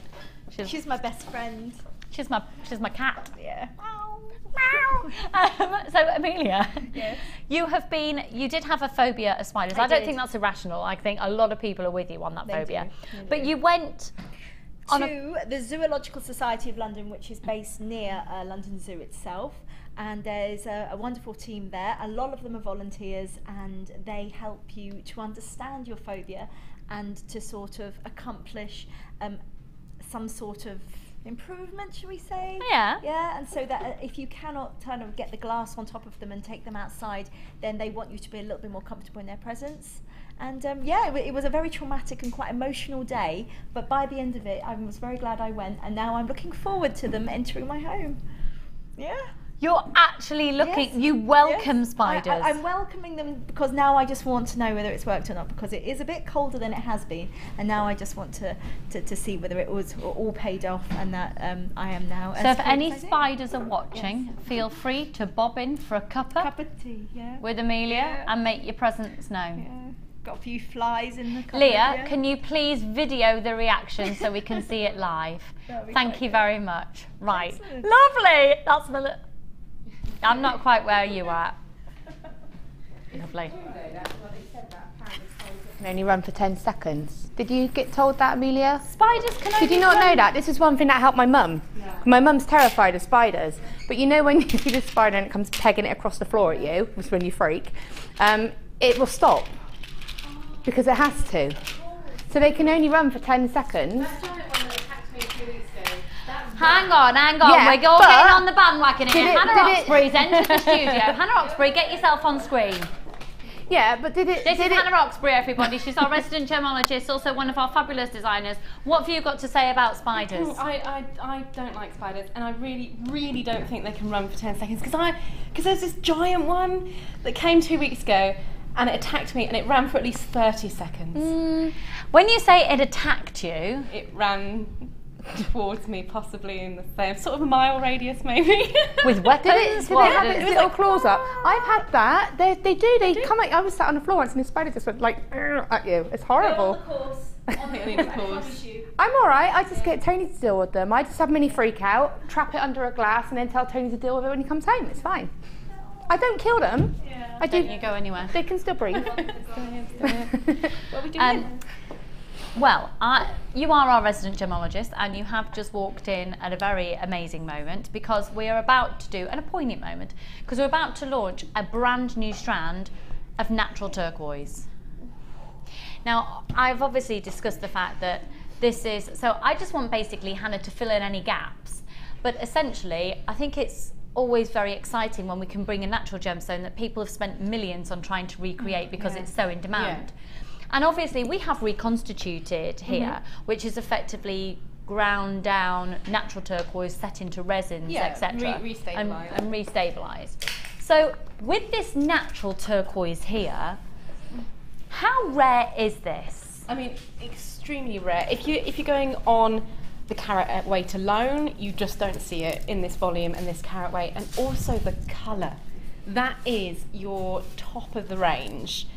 She's my best friend. She's my cat. Yeah. So Amelia, Yes. you did have a phobia of spiders. I don't think that's irrational. I think a lot of people are with you on that phobia. They But do. you went to the Zoological Society of London, which is based near London Zoo itself. And there's a wonderful team there. A lot of them are volunteers, and they help you to understand your phobia and to sort of accomplish some sort of improvement, shall we say? Yeah. Yeah, and so that if you cannot kind of get the glass on top of them and take them outside, then they want you to be a little bit more comfortable in their presence. And yeah, it was a very traumatic and quite emotional day, but by the end of it, I was very glad I went, and now I'm looking forward to them entering my home. Yeah. You're actually looking, Yes. you welcome Yes. spiders. I'm welcoming them because now I just want to know whether it's worked or not, because it is a bit colder than it has been, and now I just want to see whether it was all paid off, and that I am now. So if any spiders are watching, feel free to bob in for a cup of tea, yeah. with Amelia Yeah. and make your presence known. Yeah. Got a few flies in the cupboard. Leah, yeah. can you please video the reaction so we can see it live? That'd be Thank quite you good. very much. Right. Excellent. Lovely. That's my I'm not quite where you are. Lovely. Can only run for 10 seconds. Did you get told that, Amelia? Spiders can only Did you not run- know that? This is one thing that helped my mum. My mum's terrified of spiders. But you know when you see the spider and it comes pegging it across the floor at you, which is when you freak, it will stop. Because it has to. So they can only run for 10 seconds. Hang on. Yeah, We're all but- getting on the bandwagon Did again. it- Hannah did it- Roxbury's entered the studio. Hannah Roxbury, get yourself on screen. Yeah, but did it... This did is it, Hannah Roxbury, everybody. She's our resident gemologist, also one of our fabulous designers. What have you got to say about spiders? I don't like spiders, and I really don't think they can run for 10 seconds, because there's this giant one that came 2 weeks ago, and it attacked me, and it ran for at least 30 seconds. When you say it attacked you, It ran towards me, possibly in the same sort of a mile radius, maybe. with weapons, Did they have its little claws up? I've had that. They do. They come at, I was sat on the floor once and the spider just went like at you. It's horrible. I think of course. I'm alright. I just get Tony to deal with them. I just have a mini freak out, trap it under a glass, and then tell Tony to deal with it when he comes home. It's fine. I don't kill them. I do. don't you go anywhere. They can still breathe. What are we doing? Well, you are our resident gemologist, and you have just walked in at a very amazing moment, because we are about to do, and a poignant moment, because we're about to launch a brand new strand of natural turquoise. Now, I've obviously discussed the fact that this is, so I just want basically Hannah to fill in any gaps, but essentially I think it's always very exciting when we can bring a natural gemstone that people have spent millions on trying to recreate because it's so in demand. And obviously we have reconstituted here, which is effectively ground down natural turquoise set into resins, etc. Restabilised. And restabilised. So with this natural turquoise here, how rare is this? I mean, extremely rare. If you're going on the carat weight alone, you just don't see it in this volume and this carat weight, and also the colour. That is your top of the range,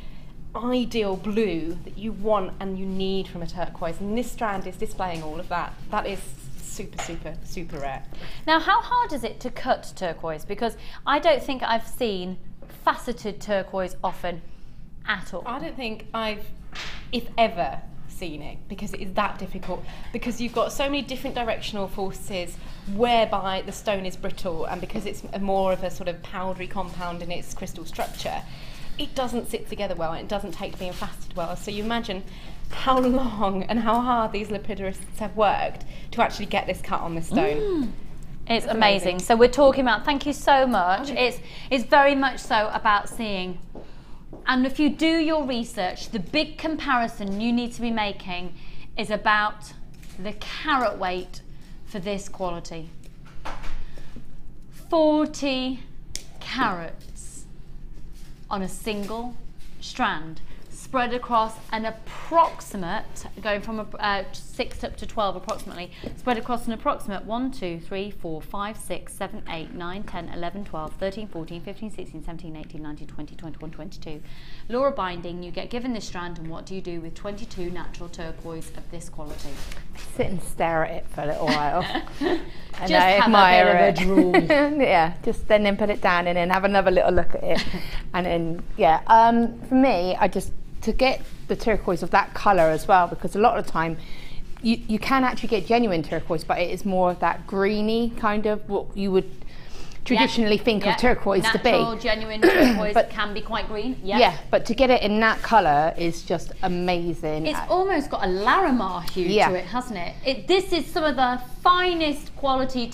ideal blue that you want and you need from a turquoise, and this strand is displaying all of that. That is super rare. Now, how hard is it to cut turquoise? Because I don't think I've seen faceted turquoise often at all. I don't think I've, if ever, seen it, because it is that difficult, because you've got so many different directional forces whereby the stone is brittle, and because it's more of a sort of powdery compound in its crystal structure, it doesn't sit together well, and it doesn't take to being faceted well. So you imagine how long and how hard these lapidarists have worked to actually get this cut on this stone. It's amazing. So we're talking about, thank you so much. It's very much so about seeing, and if you do your research, the big comparison you need to be making is about the carat weight for this quality. 40 carats on a single strand, spread across an approximate, going from 6 up to 12 approximately, spread across an approximate 1, 2, 3, 4, 5, 6, 7, 8, 9, 10, 11, 12, 13, 14, 15, 16, 17, 18, 19, 20, 21, 22. Law of binding, you get given this strand, and what do you do with 22 natural turquoise of this quality? Sit and stare at it for a little while. And Just I have admire a bit of a drool. Yeah, just then put it down and then have another little look at it. And then, yeah, for me, to get the turquoise of that colour as well, because a lot of the time you can actually get genuine turquoise, but it is more of that greeny kind of what you would traditionally think of turquoise to be. Natural, genuine turquoise but can be quite green. Yeah, but to get it in that colour is just amazing. It's almost got a Larimar hue to it, hasn't it? This is some of the finest quality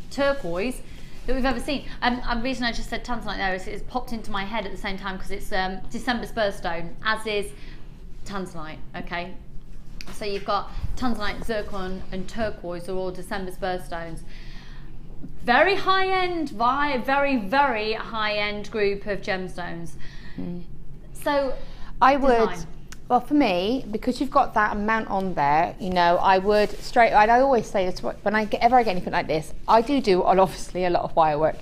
turquoise that we've ever seen. The reason I just said tanzanite there is it's popped into my head at the same time because it's December's birthstone, as is tanzanite, okay? So you've got tanzanite, zircon and turquoise are all December's birthstones. Very high-end, very, very high-end group of gemstones. So I would, well for me, because you've got that amount on there, you know, I always say this, when I get anything like this, I do obviously a lot of wire work,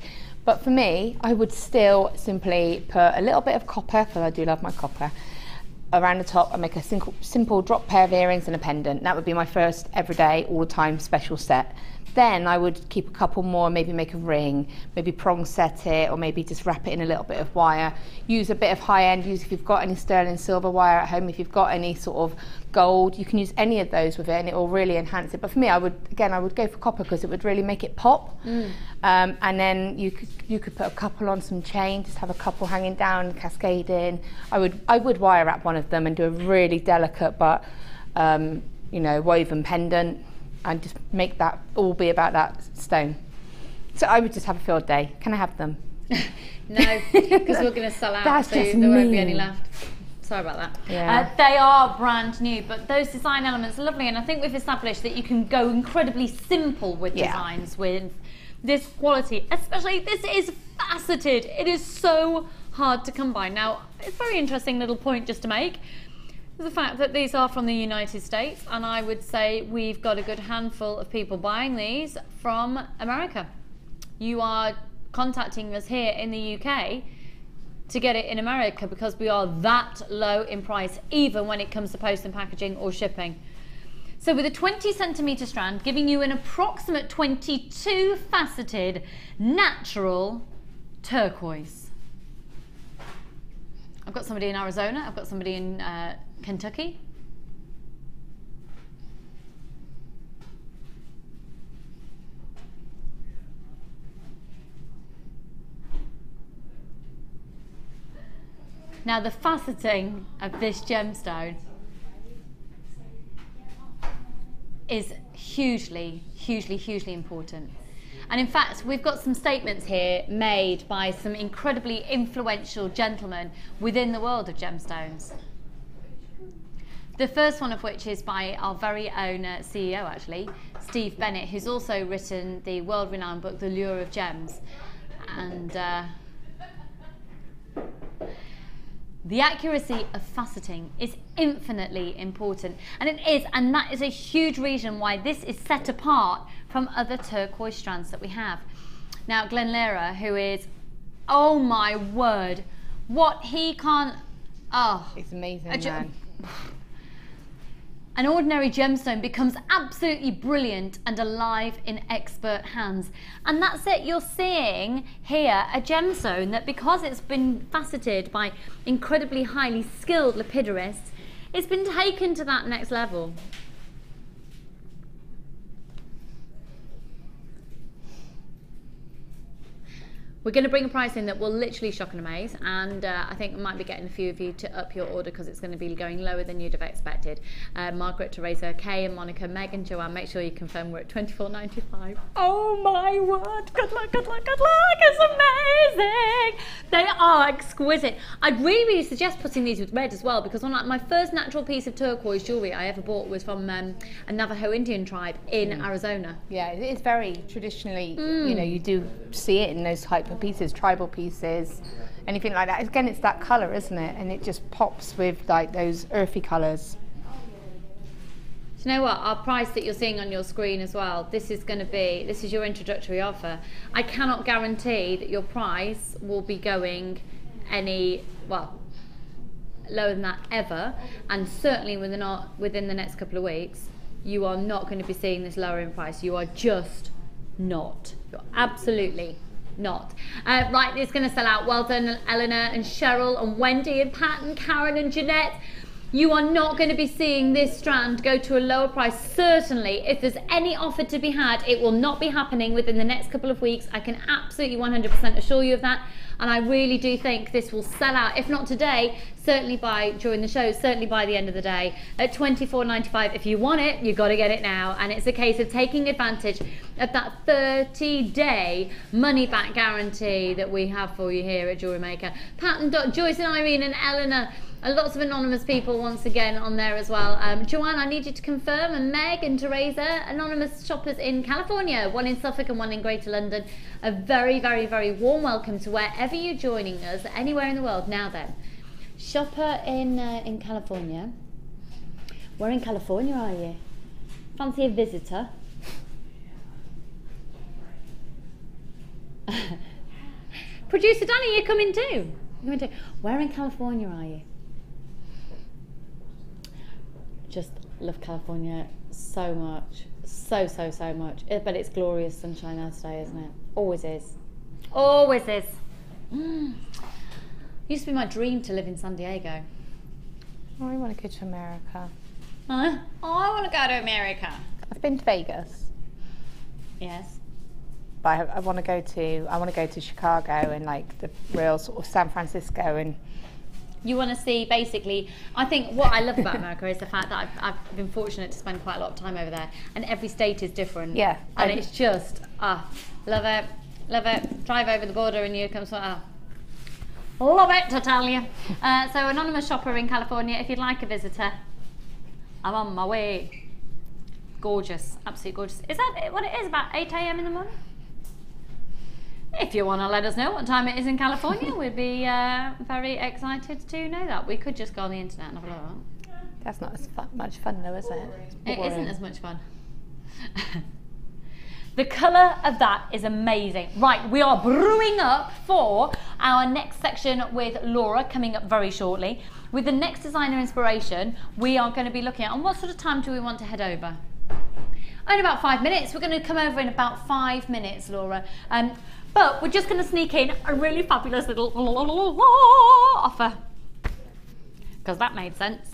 but for me, I would still simply put a little bit of copper, because I do love my copper, around the top and make a simple drop pair of earrings and a pendant. That would be my first everyday, all the time special set. Then I would keep a couple more, maybe make a ring, maybe prong set it, or maybe just wrap it in a little bit of wire. Use a bit of high end, if you've got any sterling silver wire at home, if you've got any sort of gold, you can use any of those with it and it will really enhance it. But for me, I would go for copper because it would really make it pop. And then you could put a couple on some chain, just have a couple hanging down, cascading. I would wire wrap one of them and do a really delicate but you know, woven pendant, and just make that all be about that stone. So I would just have a field day. Can I have them? No, because we're going to sell out, That's so just there won't be mean. any left. Sorry about that. Yeah. They are brand new, but those design elements are lovely, and I think we've established that you can go incredibly simple with designs with this quality. Especially, this is faceted. It is so hard to come by. Now, it's a very interesting little point just to make. The fact that these are from the United States, and I would say we've got a good handful of people buying these from America. You are contacting us here in the UK to get it in America because we are that low in price, even when it comes to post and packaging or shipping. So with a 20 centimetre strand, giving you an approximate 22 faceted natural turquoise. I've got somebody in Arizona, I've got somebody in Kentucky. Now the faceting of this gemstone is hugely, hugely, hugely important. And in fact, we've got some statements here made by some incredibly influential gentlemen within the world of gemstones. The first one of which is by our very own CEO, actually, Steve Bennett, who's also written the world-renowned book, The Lure of Gems. And the accuracy of faceting is infinitely important, and that is a huge reason why this is set apart from other turquoise strands that we have. Now, Glenn Lehrer, who is, oh my word, what he can't, it's amazing, man. An ordinary gemstone becomes absolutely brilliant and alive in expert hands. And that's it, you're seeing here a gemstone that, because it's been faceted by incredibly highly skilled lapidarists, it's been taken to that next level. We're going to bring a price in that will literally shock and amaze, and I think we might be getting a few of you to up your order because it's going to be going lower than you'd have expected. Margaret, Teresa, Kay and Monica, Meg and Joanne, make sure you confirm we're at $24.95. Oh my word, good luck, good luck, good luck, it's amazing! They are exquisite. I'd really suggest putting these with red as well, because my first natural piece of turquoise jewellery I ever bought was from a Navajo Indian tribe in Arizona. Yeah, it is very traditionally, you know, you do see it in those type of pieces, tribal pieces, anything like that. Again, it's that colour, isn't it? And it just pops with like those earthy colours. Do you know what? Our price that you're seeing on your screen as well, this is your introductory offer. I cannot guarantee that your price will be going lower than that ever, and certainly within the next couple of weeks, you are not going to be seeing this lower in price. You are just not. You're absolutely not. Right, it's going to sell out. Well done, Eleanor and Cheryl and Wendy and Pat and Karen and Jeanette. You are not going to be seeing this strand go to a lower price. Certainly, if there's any offer to be had, it will not be happening within the next couple of weeks. I can absolutely 100% assure you of that. And I really do think this will sell out, if not today, certainly during the show, certainly by the end of the day, at $24.95. If you want it, you've got to get it now. And it's a case of taking advantage of that 30-day money-back guarantee that we have for you here at Jewellery Maker. Pat and Joyce and Irene and Eleanor, and lots of anonymous people once again on there as well. Joanne, I need you to confirm, and Meg and Teresa, anonymous shoppers in California, one in Suffolk and one in Greater London. A very, very, very warm welcome to wherever you're joining us, anywhere in the world. Now then, shopper in California. Where in California are you? Fancy a visitor? Producer Danny, you're coming too. Where in California are you? Just love California so much, so much. But it's glorious sunshine out today, isn't it? Always is. Always is. Used to be my dream to live in San Diego. Oh, I want to go to America. Huh? Oh, I want to go to America. I've been to Vegas, Yes. but I want to go to Chicago and like the real sort of San Francisco and. You want to see, basically, I think what I love about America is the fact that I've been fortunate to spend quite a lot of time over there, and every state is different. Yeah. And it's just, love it, love it. Drive over the border and you come, love it, I tell you. So anonymous shopper in California, if you'd like a visitor, I'm on my way. Gorgeous, absolutely gorgeous. Is that what it is, about 8 AM in the morning? If you want to let us know what time it is in California, we'd be very excited to know that. We could just go on the internet and have a look. That's not as much fun though, is it? It isn't as much fun. The colour of that is amazing. Right, we are brewing up for our next section with Laura coming up very shortly. With the next designer inspiration, we are going to be looking at, and what sort of time do we want to head over? In about 5 minutes. We're going to come over in about 5 minutes, Laura. But we're just going to sneak in a really fabulous little offer, because that made sense.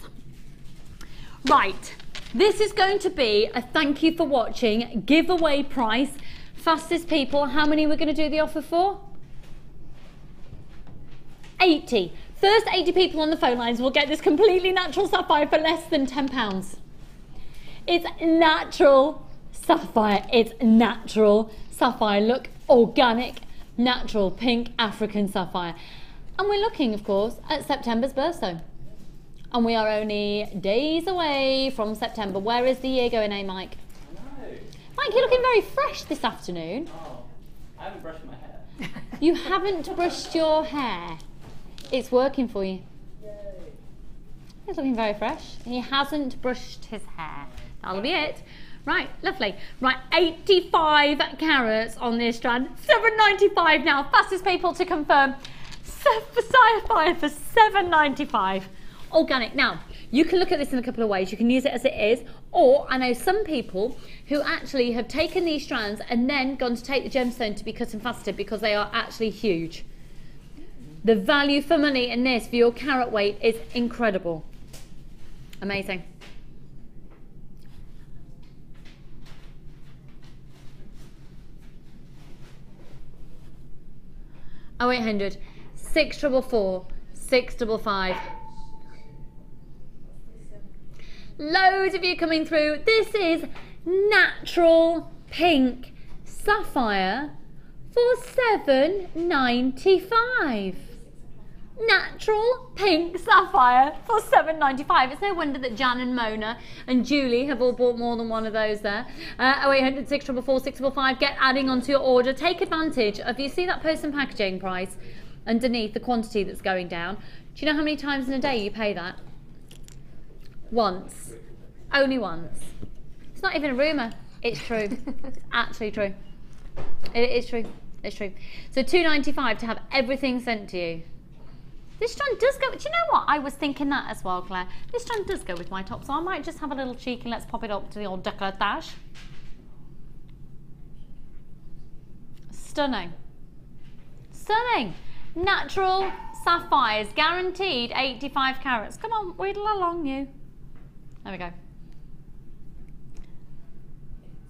Right, this is going to be a thank you for watching giveaway price. Fastest people, how many we're going to do the offer for? 80. First 80 people on the phone lines will get this completely natural sapphire for less than £10. It's natural sapphire. It's natural sapphire. Look, organic, natural, pink African sapphire. And we're looking, of course, at September's birthstone. And we are only days away from September. Where is the year going, eh, Mike? I know. Mike, you're looking very fresh this afternoon. Oh, I haven't brushed my hair. You haven't brushed your hair. It's working for you. Yay. He's looking very fresh. He hasn't brushed his hair. That'll be it. Right, lovely. Right, 85 carats on this strand. $7.95 now. Fastest people to confirm. Sapphire for $7.95. Organic. Now, you can look at this in a couple of ways. You can use it as it is, or I know some people who actually have taken these strands and then gone to take the gemstone to be cut and faceted because they are actually huge. The value for money in this for your carat weight is incredible. Amazing. Oh, 0800 644 655. Loads of you coming through. This is natural pink sapphire for $7.95. Natural pink sapphire for $7.95. It's no wonder that Jan and Mona and Julie have all bought more than one of those there. 0800 644 655. Get adding onto your order. Take advantage of, you see that post and packaging price underneath, the quantity that's going down. Do you know how many times in a day you pay that? Once. Only once. It's not even a rumour. It's true. It's actually true. It is true. It's true. So $2.95 to have everything sent to you. This strand does go, do you know what? I was thinking that as well, Claire. This strand does go with my top, so I might just have a little cheek and let's pop it up to the old décolletage. Stunning. Stunning. Natural Sapphires, guaranteed 85 carats. Come on, wheedle along you. There we go.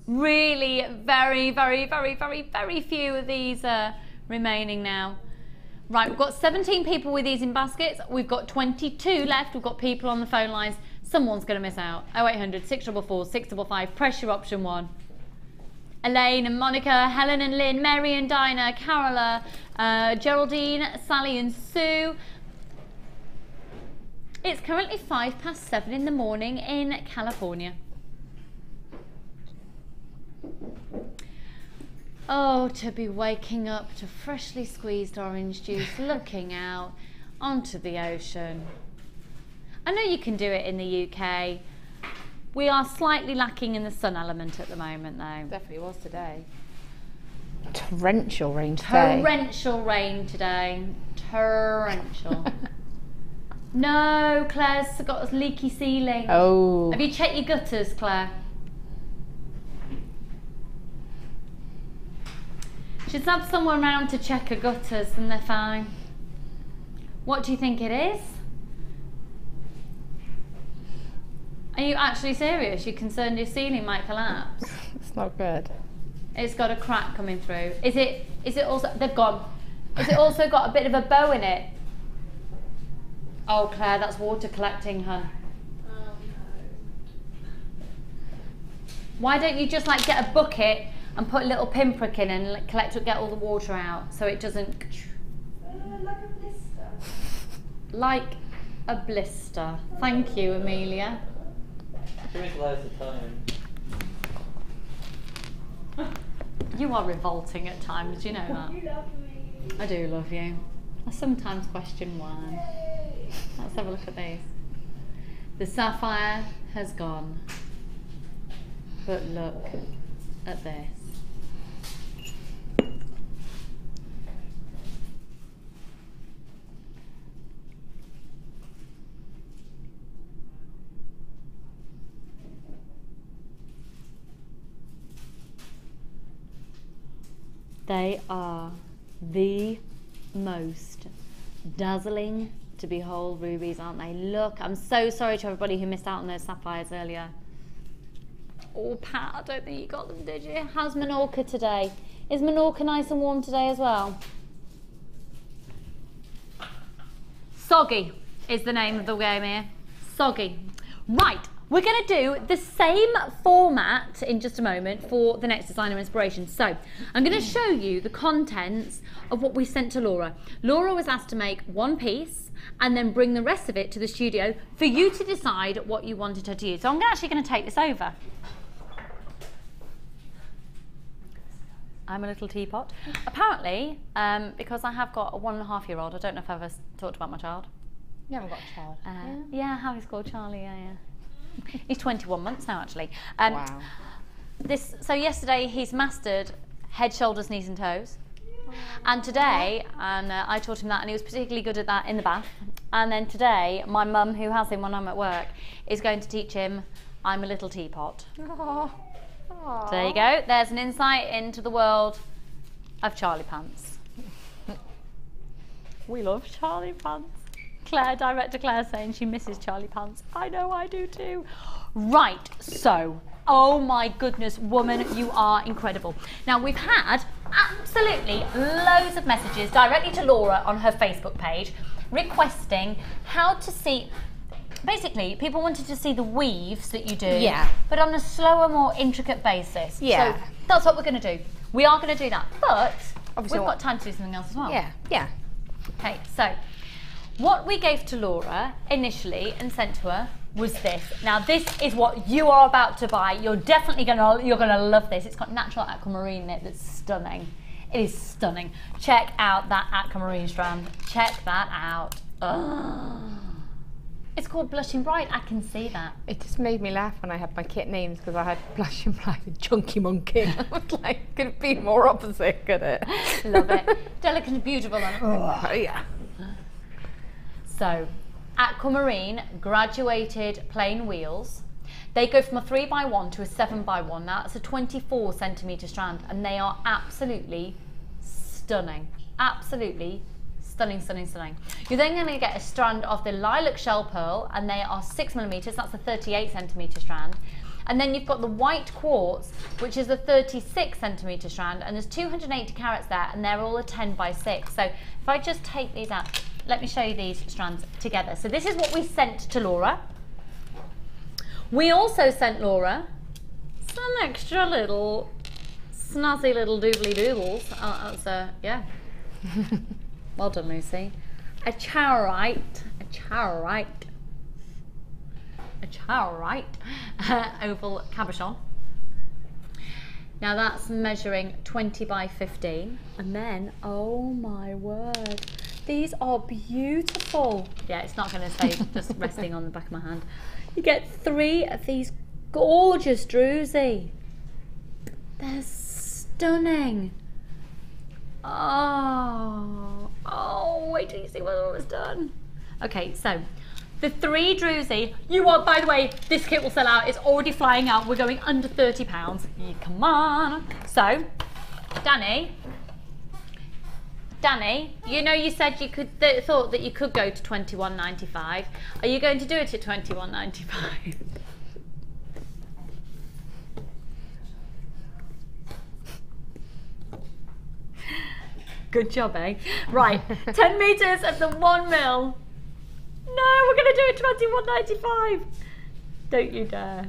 Really very, very, very, very, very few of these are remaining now. Right, we've got 17 people with these in baskets. We've got 22 left. We've got people on the phone lines. Someone's going to miss out. 0800 644 655, press your option 1. Elaine and Monica, Helen and Lynn, Mary and Dinah, Carola, Geraldine, Sally and Sue. It's currently 7:05 in the morning in California. Oh, to be waking up to freshly squeezed orange juice, looking out onto the ocean. I know you can do it in the UK. We are slightly lacking in the sun element at the moment, though. Definitely was today. Torrential rain today. Torrential rain today. Torrential. No, Claire's got a leaky ceiling. Oh. Have you checked your gutters, Claire? She's had someone around to check her gutters and they're fine. What do you think it is? Are you actually serious? You're concerned your ceiling might collapse? It's not good. It's got a crack coming through. Is it also, they've gone. Is it also got a bit of a bow in it? Oh, Claire, that's water collecting, hun. Oh no. Why don't you just like get a bucket and put a little pinprick in and get all the water out so it doesn't... Like a blister. Like a blister. Thank you, Amelia. There is loads of time. You are revolting at times, you know that? You love me. I do love you. I sometimes question why. Let's have a look at these. The sapphire has gone. But look at this. They are the most dazzling to behold rubies, aren't they? Look, I'm so sorry to everybody who missed out on those sapphires earlier. Oh, Pat, I don't think you got them, did you? How's Menorca today? Is Menorca nice and warm today as well? Soggy is the name of the game here. Soggy. Right, we're going to do the same format in just a moment for the next designer inspiration. So I'm going to show you the contents of what we sent to Laura. Laura was asked to make one piece and then bring the rest of it to the studio for you to decide what you wanted her to use. So I'm actually going to take this over. I'm a little teapot. Apparently, because I have got a 1.5-year-old, I don't know if I've ever talked about my child. You haven't got a child. Yeah, Harry's called Charlie, yeah. He's 21 months now, actually. Wow. So yesterday he's mastered head, shoulders, knees and toes. And today, I taught him that, and he was particularly good at that in the bath. And then today, my mum, who has him when I'm at work, is going to teach him I'm a little teapot. Aww. Aww. There you go. There's an insight into the world of Charlie Pants. We love Charlie Pants. Claire, director Claire, saying she misses Charlie Pants. I know, I do too. Right, so, oh my goodness, woman, you are incredible. Now, we've had absolutely loads of messages directly to Laura on her Facebook page requesting how to see. Basically, people wanted to see the weaves that you do, yeah, but on a slower, more intricate basis. Yeah. So that's what we're going to do. We are going to do that, but obviously we've got time to do something else as well. Yeah, yeah. Okay, so what we gave to Laura initially and sent to her was this. Now, this is what you are about to buy. You're definitely gonna love this. It's got natural aquamarine in it that's stunning. It is stunning. Check out that aquamarine strand. Check that out. Ugh. It's called Blushing Bright, I can see that. It just made me laugh when I had my kit names because I had Blushing Bright and Chunky Monkey. I was like, could it be more opposite, could it? Love it. Delicate and beautiful. Oh, yeah. So, aquamarine graduated plain wheels. They go from a 3x1 to a 7x1. Now, it's a 24 centimetre strand, and they are absolutely stunning. Absolutely stunning. Stunning, stunning, stunning. You're then going to get a strand of the lilac shell pearl, and they are 6mm. That's a 38cm strand. And then you've got the white quartz, which is a 36cm strand, and there's 280 carats there, and they're all a 10x6. So if I just take these out, let me show you these strands together. So this is what we sent to Laura. We also sent Laura some extra little snazzy little doobly doodles. Yeah. Well done, Lucy. A charoite oval cabochon. Now that's measuring 20 by 15. And then, oh my word, these are beautiful. Yeah, it's not going to stay just resting on the back of my hand. You get 3 of these gorgeous druzy. They're stunning. Oh, wait till you see what all was done. Okay, so the 3 druzy, you are, by the way, this kit will sell out. It's already flying out. We're going under £30. Yeah, come on. So, Danny, you know you said you could thought that you could go to £21.95. Are you going to do it at £21.95? Good job, eh? Right, 10 metres of the 1 mil. No, we're going to do it £21.95. Don't you dare.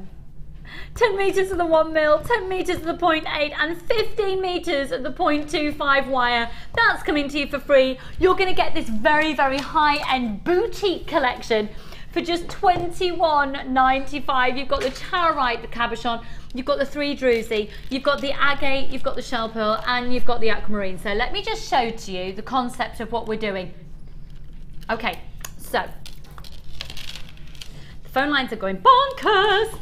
10 metres of the 1 mil, 10 metres of the 0.8, and 15 metres of the 0.25 wire. That's coming to you for free. You're going to get this very, very high-end boutique collection for just £21.95. You've got the charoite, the cabochon, you've got the 3 druzy, you've got the agate, you've got the shell pearl, and you've got the aquamarine. So let me just show to you the concept of what we're doing. Okay, so the phone lines are going bonkers.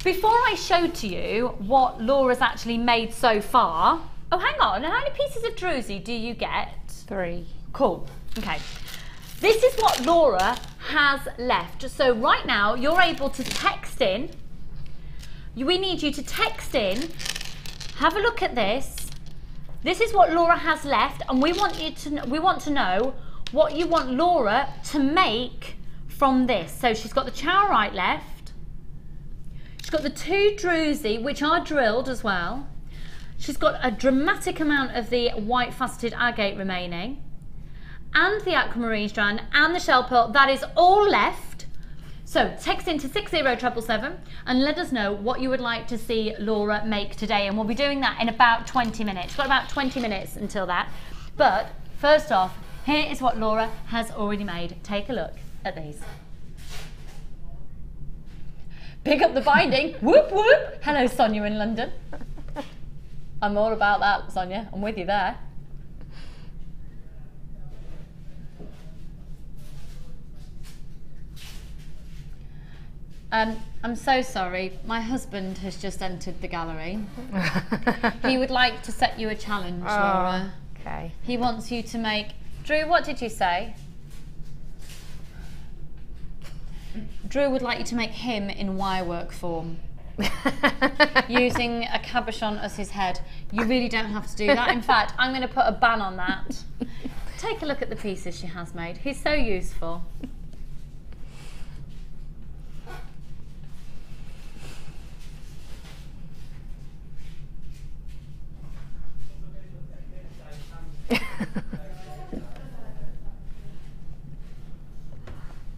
Before I show to you what Laura's actually made so far, oh, hang on, how many pieces of druzy do you get? 3. Cool, okay. This is what Laura has left. So right now, you're able to text in. We need you to text in, have a look at this. This is what Laura has left, and we want to know what you want Laura to make from this. So she's got the charoite left. She's got the 2 druzy, which are drilled as well. She's got a dramatic amount of the white faceted agate remaining, and the aquamarine strand, and the shell pearl. That is all left. So text into 60777 and let us know what you would like to see Laura make today, and we'll be doing that in about 20 minutes. We've got about 20 minutes until that. But first off, here is what Laura has already made. Take a look at these. Pick up the binding. Whoop whoop. Hello, Sonia in London. I'm all about that, Sonia. I'm with you there. I'm so sorry. My husband has just entered the gallery. He would like to set you a challenge, Laura. Okay. He wants you to make... Drew, what did you say? Drew would like you to make him in wirework form. Using a cabochon as his head. You really don't have to do that. In fact, I'm going to put a ban on that. Take a look at the pieces she has made. He's so useful.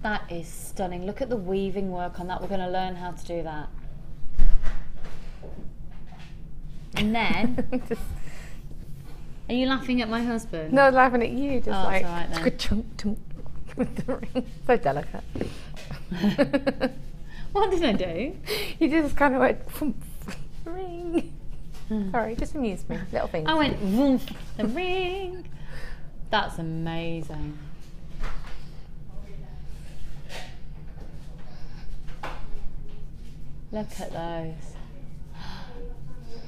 That is stunning. Look at the weaving work on that. We're going to learn how to do that. And then, are you laughing at my husband? No, I was laughing at you, just like, right then. with the ring. So delicate. What did I do? You just kind of went, ring. Sorry, just amused me, little thing. I went, woof, the ring. That's amazing. Look at those.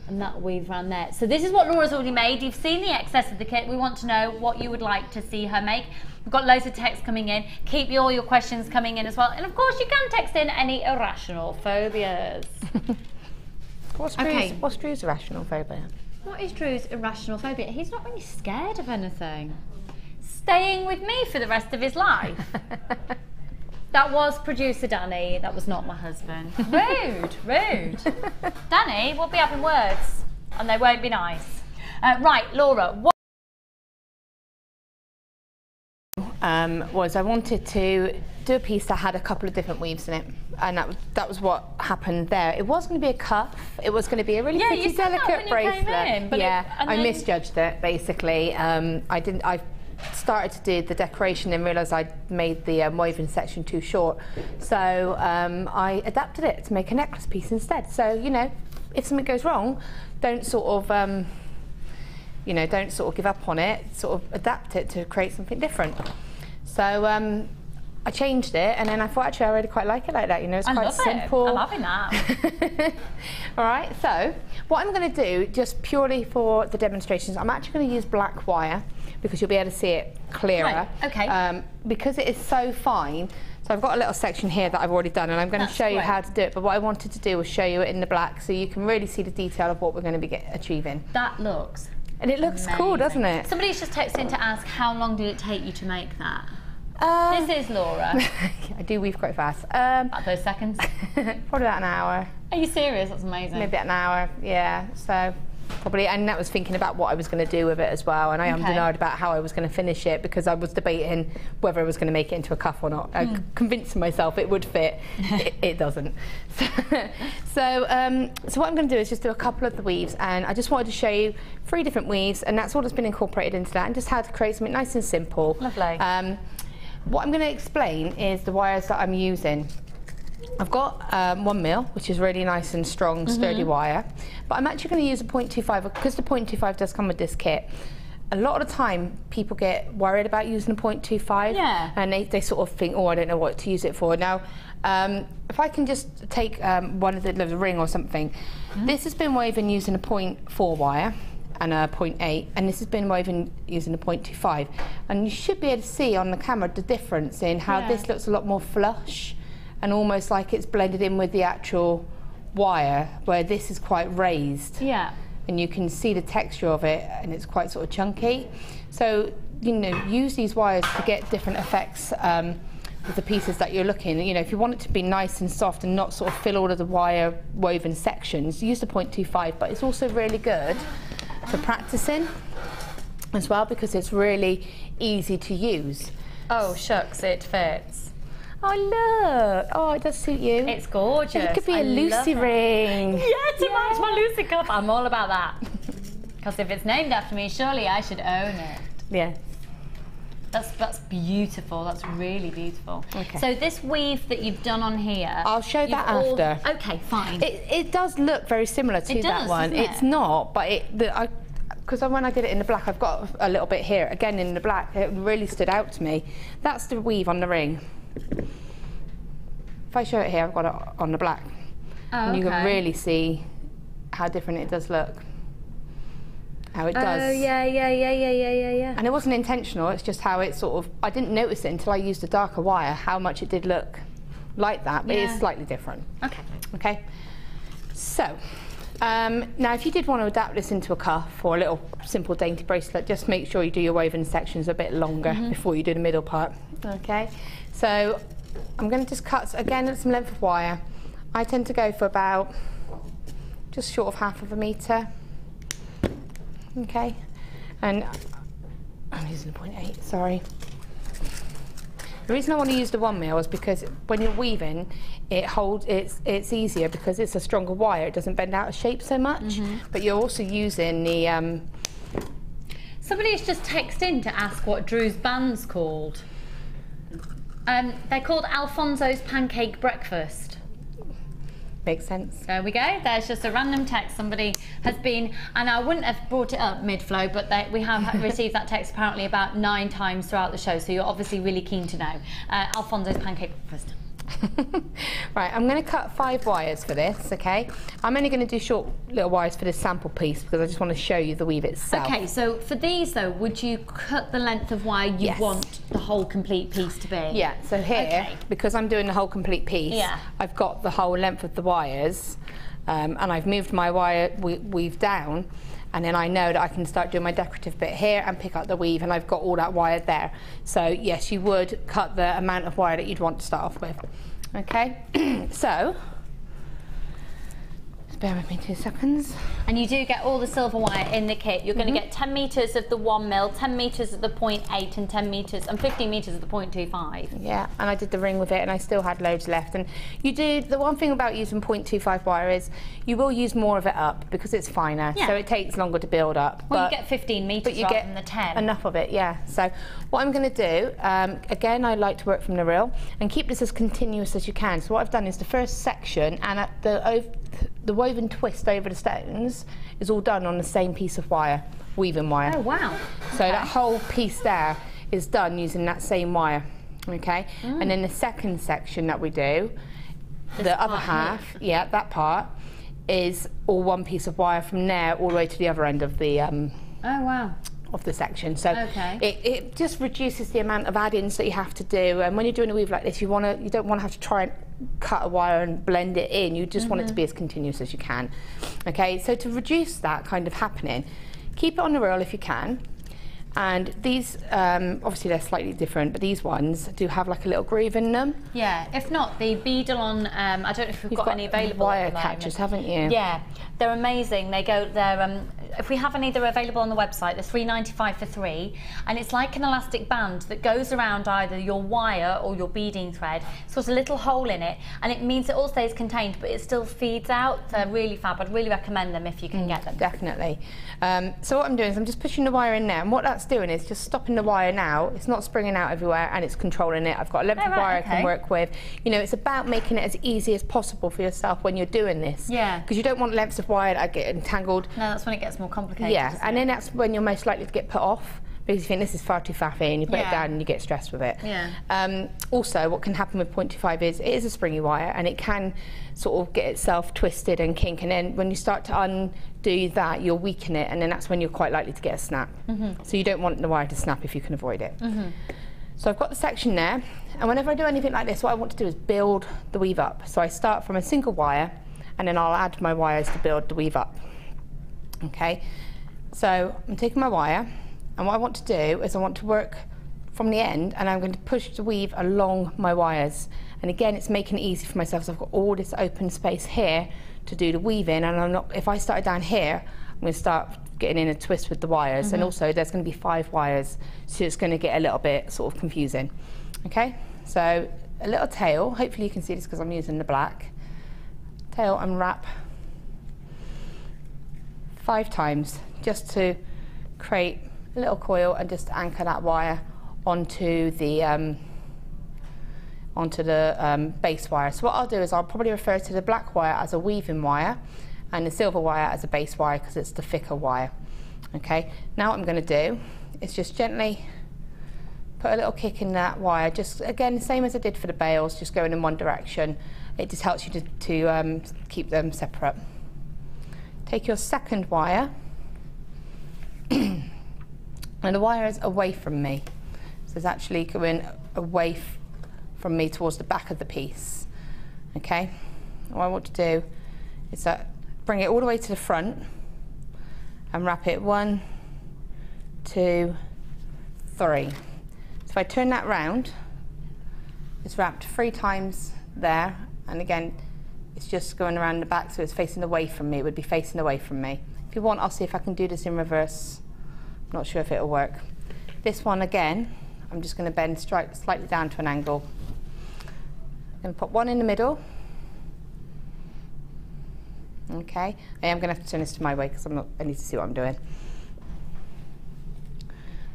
And that weave around there. So this is what Laura's already made. You've seen the excess of the kit. We want to know what you would like to see her make. We've got loads of text coming in. Keep all your questions coming in as well. And of course you can text in any irrational phobias. What's Drew's irrational phobia? What is Drew's irrational phobia? He's not really scared of anything. staying with me for the rest of his life. That was producer Danny, that was not my husband. Rude, rude. Danny, we'll be having words, and they won't be nice. Right, Laura, what was I wanted to do a piece that had a couple of different weaves in it, and that was what happened there. It was going to be a cuff. It was going to be a really pretty, delicate bracelet. I misjudged it basically. I started to do the decoration and realised I'd made the woven section too short, so I adapted it to make a necklace piece instead. So you know, if something goes wrong, don't sort of give up on it. Sort of adapt it to create something different. So I changed it, and then I thought actually I really quite like it like that. You know, it's quite simple. I'm loving that. All right. So what I'm going to do, just purely for the demonstrations, I'm actually going to use black wire because you'll be able to see it clearer. Right, okay. Because it is so fine. So I've got a little section here that I've already done, and I'm going to show you how to do it. But what I wanted to do was show you it in the black, so you can really see the detail of what we're going to be achieving. That looks. And it looks cool, doesn't it? Somebody's just texted to ask how long did it take you to make that? This is Laura. I do weave quite fast. About those seconds? Probably about an hour. Are you serious? That's amazing. Maybe about an hour, yeah. So probably, and that was thinking about what I was going to do with it as well. And I denied about how I was going to finish it because I was debating whether I was going to make it into a cuff or not. I convinced myself it would fit. It doesn't. So what I'm going to do is just do a couple of the weaves, and I just wanted to show you 3 different weaves, and that's all that's been incorporated into that, and just how to create something nice and simple. Lovely. What I'm going to explain is the wires that I'm using. I've got 1 mil, which is really nice and strong, sturdy wire, but I'm actually going to use a 0.25 because the 0.25 does come with this kit. A lot of the time, people get worried about using a 0.25, and they sort of think, oh, I don't know what to use it for. Now, if I can just take one of the ring or something, this has been woven using a 0.4 wire and a 0.8, and this has been woven using a 0.25, and you should be able to see on the camera the difference in how this looks a lot more flush and almost like it's blended in with the actual wire, where this is quite raised. Yeah. And you can see the texture of it, and it's quite sort of chunky. So, you know, use these wires to get different effects with the pieces that you're looking. You know, if you want it to be nice and soft and not sort of fill all of the wire woven sections, use the 0.25, but it's also really good for practicing as well because it's really easy to use. Oh, shucks, it fits. Oh, look. Oh, it does suit you. It's gorgeous. It could be a Lucy ring. Yeah, to match my Lucy cup. I'm all about that. Because if it's named after me, surely I should own it. Yeah. That's beautiful. That's really beautiful. Okay. So this weave that you've done on here... I'll show that after. Okay, fine. It does look very similar to that one. It's not, but because when I did it in the black, I've got a little bit here. Again, in the black, it really stood out to me. That's the weave on the ring. If I show it here, I've got it on the black. And you can really see how different it does look. How it does. Oh, yeah. And it wasn't intentional, it's just how it sort of, I didn't notice it until I used a darker wire, how much it did look like that, but it's slightly different. Okay. So, now if you did want to adapt this into a cuff or a little simple dainty bracelet, just make sure you do your woven sections a bit longer before you do the middle part. Okay. So, I'm going to just cut, again, some length of wire. I tend to go for about just short of 1/2 metre. Okay, and I'm using the 0.8, sorry. The reason I want to use the 1 mil is because when you're weaving, it's easier because it's a stronger wire, it doesn't bend out of shape so much, but you're also using the... Somebody's just texted in to ask what Drew's band's called. They're called Alfonso's Pancake Breakfast. Makes sense. There we go. There's just a random text. Somebody has been, and I wouldn't have brought it up mid-flow, but we have received that text apparently about 9 times throughout the show, so you're obviously really keen to know. Alfonso's Pancake Breakfast. Right, I'm going to cut 5 wires for this, okay? I'm only going to do short little wires for this sample piece because I just want to show you the weave itself. Okay, so for these though, would you cut the length of wire you want the whole complete piece to be? Yeah, so here, because I'm doing the whole complete piece, I've got the whole length of the wires and I've moved my wire weave down, and then I know that I can start doing my decorative bit here and pick up the weave, and I've got all that wire there. So yes, you would cut the amount of wire that you'd want to start off with. Okay, so just bear with me 2 seconds. And you do get all the silver wire in the kit. You're going to get 10 metres of the 1 mil, 10 metres of the 0.8, and 10 metres and 15 metres of the 0.25. Yeah, and I did the ring with it, and I still had loads left. And you do, the one thing about using 0.25 wire is you will use more of it up because it's finer, so it takes longer to build up. Well, you get 15 metres rather than the 10. Enough of it, yeah. So what I'm going to do, again, I like to work from the reel and keep this as continuous as you can. So what I've done is the first section, and at the woven twist over the stones is all done on the same piece of wire, weaving wire. Oh wow. So that whole piece there is done using that same wire, okay? And then the second section that we do, the other half, yeah, that part, is all one piece of wire from there all the way to the other end of the oh wow. of the section. So it just reduces the amount of add-ins that you have to do, and when you're doing a weave like this, you don't want to have to try and cut a wire and blend it in. You just want it to be as continuous as you can. Okay, so to reduce that kind of happening, keep it on the reel if you can. And these, obviously they're slightly different, but these ones do have like a little groove in them. Yeah, if not, the Beadle, I don't know if we've got any available wire at the catchers, moment. haven't you? Yeah, they're amazing. They're if we have any, they're available on the website. They're $3.95 for 3, and it's like an elastic band that goes around either your wire or your beading thread. So there's a little hole in it, and it means it all stays contained, but it still feeds out. They're really fab. I'd really recommend them if you can get them. Definitely. So what I'm doing is I'm just pushing the wire in there, and what that's doing is just stopping the wire now. It's not springing out everywhere, and it's controlling it. I've got a length of wire I can work with. You know, it's about making it as easy as possible for yourself when you're doing this. Yeah. Because you don't want lengths of wire that get entangled. No, that's when it gets more complicated. Yeah, and then that's when you're most likely to get put off, because you think this is far too faffy, and you put it down and you get stressed with it. Yeah. Also, what can happen with 0.25 is it is a springy wire, and it can sort of get itself twisted and kink, and then when you start to undo that, you'll weaken it, and then that's when you're quite likely to get a snap. So you don't want the wire to snap if you can avoid it. So I've got the section there, and whenever I do anything like this, what I want to do is build the weave up. So I start from a single wire, and then I'll add my wires to build the weave up. Okay, so I'm taking my wire, and what I want to do is I want to work from the end, and I'm going to push the weave along my wires. And again, it's making it easy for myself, so I've got all this open space here to do the weaving, and I'm not, if I started down here, I'm going to start getting in a twist with the wires, and also there's going to be 5 wires, so it's going to get a little bit sort of confusing. Okay, so a little tail, hopefully you can see this because I'm using the black. Tail and wrap 5 times, just to create a little coil and just anchor that wire onto the base wire. So what I'll do is I'll probably refer to the black wire as a weaving wire and the silver wire as a base wire because it's the thicker wire. Okay, now what I'm going to do is just gently put a little kick in that wire, just again same as I did for the bales, just going in one direction. It just helps you to keep them separate. Take your second wire and the wire is away from me, so it's actually going away from me towards the back of the piece. Okay, what I want to do is bring it all the way to the front and wrap it 1, 2, 3. So if I turn that round, it's wrapped 3 times there, and again it's just going around the back, so it's facing away from me. It would be facing away from me. If you want, I'll see if I can do this in reverse. I'm not sure if it'll work. This one again, I'm just going to bend slightly down to an angle. Then put 1 in the middle. Okay, I am going to have to turn this to my way because I need to see what I'm doing.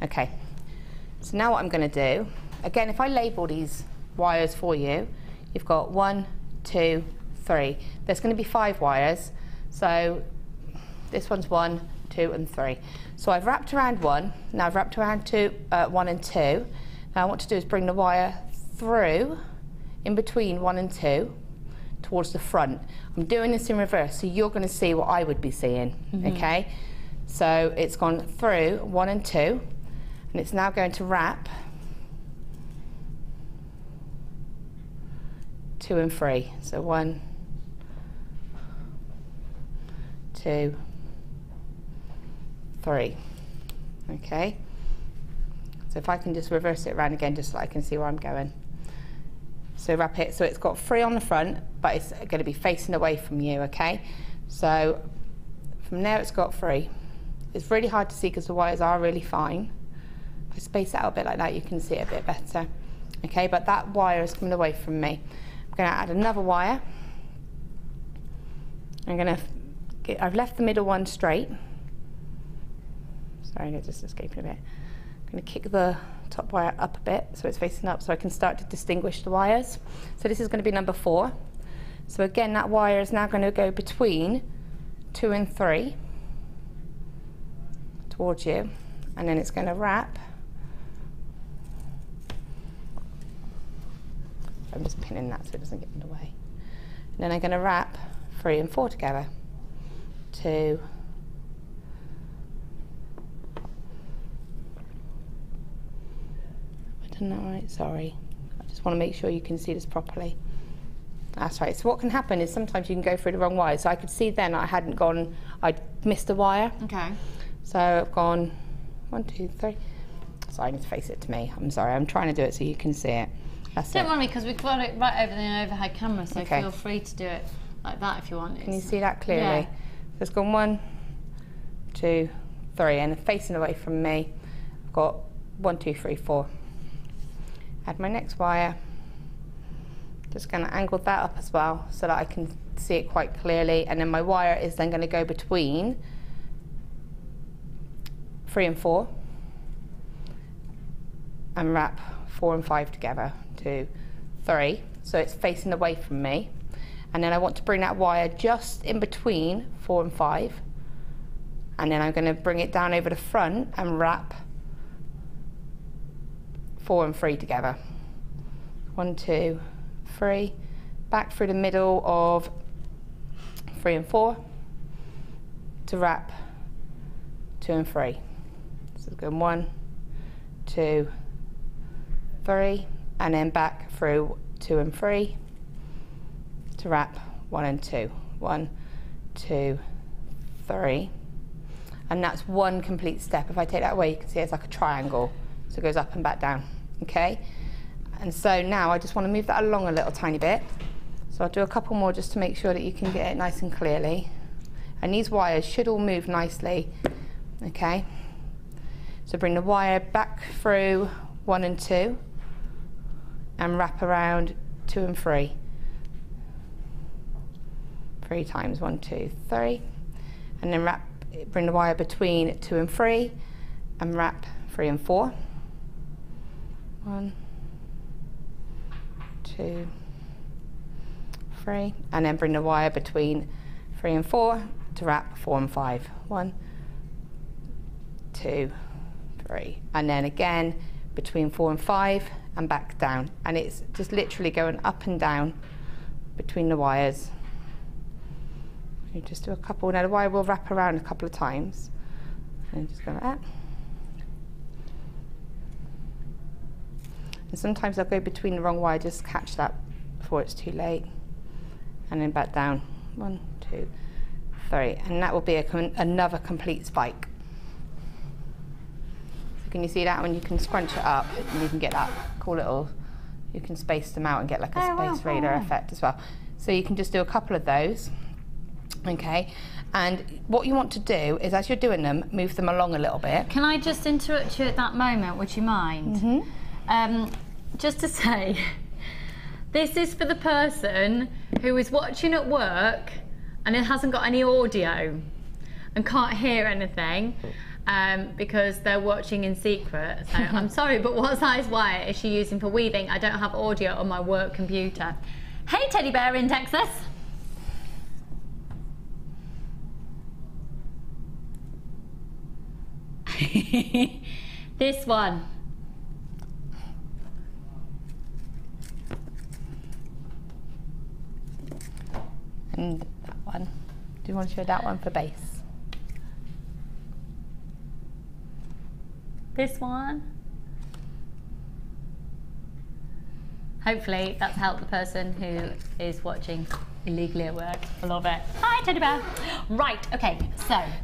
Okay, so now what I'm going to do, again, if I label these wires for you, you've got 1, 2, 3. There's going to be 5 wires, so this one's 1, 2, and 3. So I've wrapped around 1. Now I've wrapped around 1 and 2. Now what I want to do is bring the wire through in between 1 and 2 towards the front. I'm doing this in reverse, so you're going to see what I would be seeing. Okay, so it's gone through 1 and 2, and it's now going to wrap 2 and 3. So 1, 2, 3. Okay, so if I can just reverse it around again just so I can see where I'm going. So wrap it so it's got 3 on the front, but it's going to be facing away from you. Okay, so from there it's got 3. It's really hard to see because the wires are really fine. If I space it out a bit like that, you can see it a bit better. Okay, but that wire is coming away from me. I'm going to add another wire. I've left the middle one straight. Sorry, it's just escaping a bit. I'm going to kick the top wire up a bit so it's facing up so I can start to distinguish the wires. So this is going to be number 4. So again, that wire is now going to go between 2 and 3 towards you, and then it's going to wrap. I'm just pinning that so it doesn't get in the way. And then I'm going to wrap 3 and 4 together. 2, I done that right, sorry. I just want to make sure you can see this properly. That's right. So what can happen is sometimes you can go through the wrong wire. So I could see then I'd missed a wire. Okay. So I've gone 1, 2, 3. So I need to face it to me. I'm sorry, I'm trying to do it so you can see it. That's Don't it. worry, because we've got it right over the overhead camera, so Okay. feel free to do it like that if you want. Can you see that clearly? Yeah. So it's gone 1, 2, 3, and facing away from me, I've got 1, 2, 3, 4. Add my next wire. Just going to angle that up as well so that I can see it quite clearly, and then my wire is then going to go between 3 and 4 and wrap 4 and 5 together. 2, 3. So it's facing away from me, and then I want to bring that wire just in between 4 and 5, and then I'm going to bring it down over the front and wrap 4 and 3 together. 1, 2, 3, back through the middle of 3 and 4 to wrap 2 and 3. So go 1, 2, 3, and then back through 2 and 3 to wrap 1 and 2. 1, 2, 3, and that's one complete step. If I take that away, you can see it's like a triangle, so it goes up and back down. Okay. And so now I just want to move that along a little tiny bit. So I'll do a couple more just to make sure that you can get it nice and clearly. And these wires should all move nicely. Okay. So bring the wire back through 1 and 2 and wrap around 2 and 3. 3 times, 1, 2, 3. And then bring the wire between 2 and 3 and wrap 3 and 4. 1, 2, 3, and then bring the wire between 3 and 4 to wrap 4 and 5. 1, 2, 3, and then again between 4 and 5 and back down, and it's just literally going up and down between the wires. You just do a couple. Now the wire will wrap around a couple of times, and just go like that. And sometimes I'll go between the wrong wire, just catch that before it's too late. And then back down. 1, 2, 3. And that will be another complete spike. So can you see that? When you can scrunch it up and you can get that cool little, you can space them out and get like a space radar effect as well. So you can just do a couple of those. Okay. And what you want to do is, as you're doing them, move them along a little bit. Can I just interrupt you at that moment? Would you mind? Mm-hmm. Just to say, this is for the person who is watching at work and it hasn't got any audio and can't hear anything because they're watching in secret. So I'm sorry, but what size wire is she using for weaving? I don't have audio on my work computer. Hey, teddy bear in Texas. This one. And that one. Do you want to show that one for base? This one. Hopefully that's helped the person who is watching illegally at work. I love it. Hi, teddy bear. Right, okay,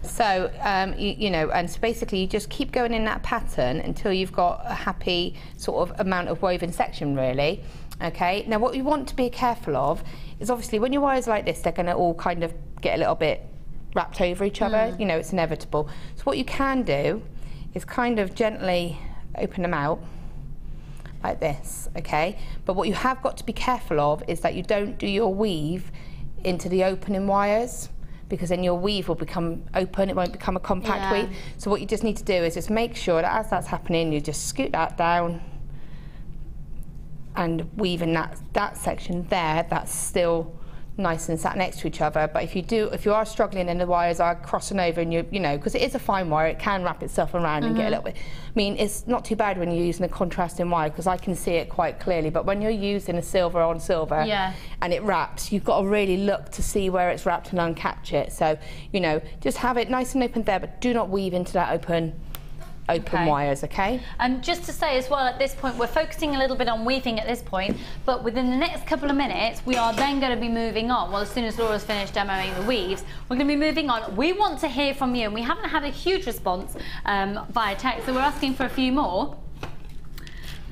So, you know, and so basically you just keep going in that pattern until you've got a happy sort of amount of woven section, really. Okay, now what you want to be careful of is obviously when your wires are like this, they're going to all kind of get a little bit wrapped over each other. You know, it's inevitable. So what you can do is kind of gently open them out like this, okay? But what you have got to be careful of is that you don't do your weave into the opening wires, because then your weave will become open, it won't become a compact weave. So what you just need to do is just make sure that as that's happening, you just scoot that down and weave in that section there, that's still nice and sat next to each other. But if you are struggling and the wires are crossing over and you know, because it is a fine wire, it can wrap itself around and get a little bit, I mean, it's not too bad when you're using a contrasting wire because I can see it quite clearly, but when you're using a silver on silver and it wraps, you've got to really look to see where it's wrapped and uncatch it. So, you know, just have it nice and open there, but do not weave into that open wires, okay? And just to say as well, at this point, we're focusing a little bit on weaving at this point, but within the next couple of minutes, we are then going to be moving on. Well, as soon as Laura's finished demoing the weaves, we're going to be moving on. We want to hear from you, and we haven't had a huge response via text, so we're asking for a few more.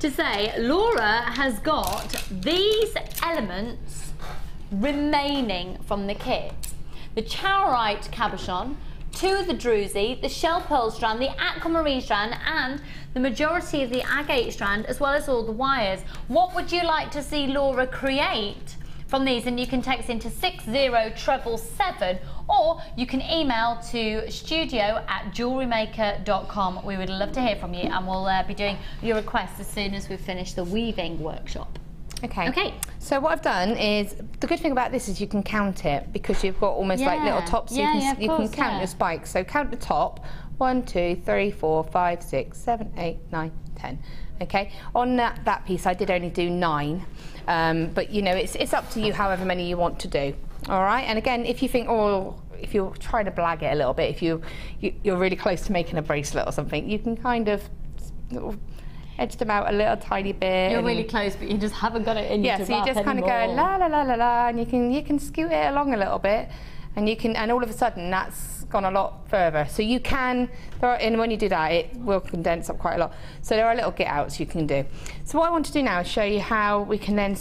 To say, Laura has got these elements remaining from the kit. The Charoite cabochon, the Druzy, the shell pearl strand, the aquamarine strand, and the majority of the agate strand, as well as all the wires. What would you like to see Laura create from these? And you can text into 60777, or you can email to studio@jewellerymaker.com. We would love to hear from you, and we'll be doing your requests as soon as we've finished the weaving workshop. Okay. So what I've done is, the good thing about this is you can count it because you've got almost like little tops. So you can count your spikes. So count the top. 1, 2, 3, 4, 5, 6, 7, 8, 9, 10. Okay. On that piece, I did only do 9, but you know it's up to you however many you want to do. All right. And again, if you think, oh, if you're trying to blag it a little bit, if you're really close to making a bracelet or something, you can kind of edge them out a little tiny bit. You're really close, but you just haven't got it in you to wrap so you just kind of go la la la la la, and you can scoot it along a little bit, and all of a sudden that's gone a lot further. So you can, and when you do that, it will condense up quite a lot. So there are little get outs you can do. So what I want to do now is show you how we can then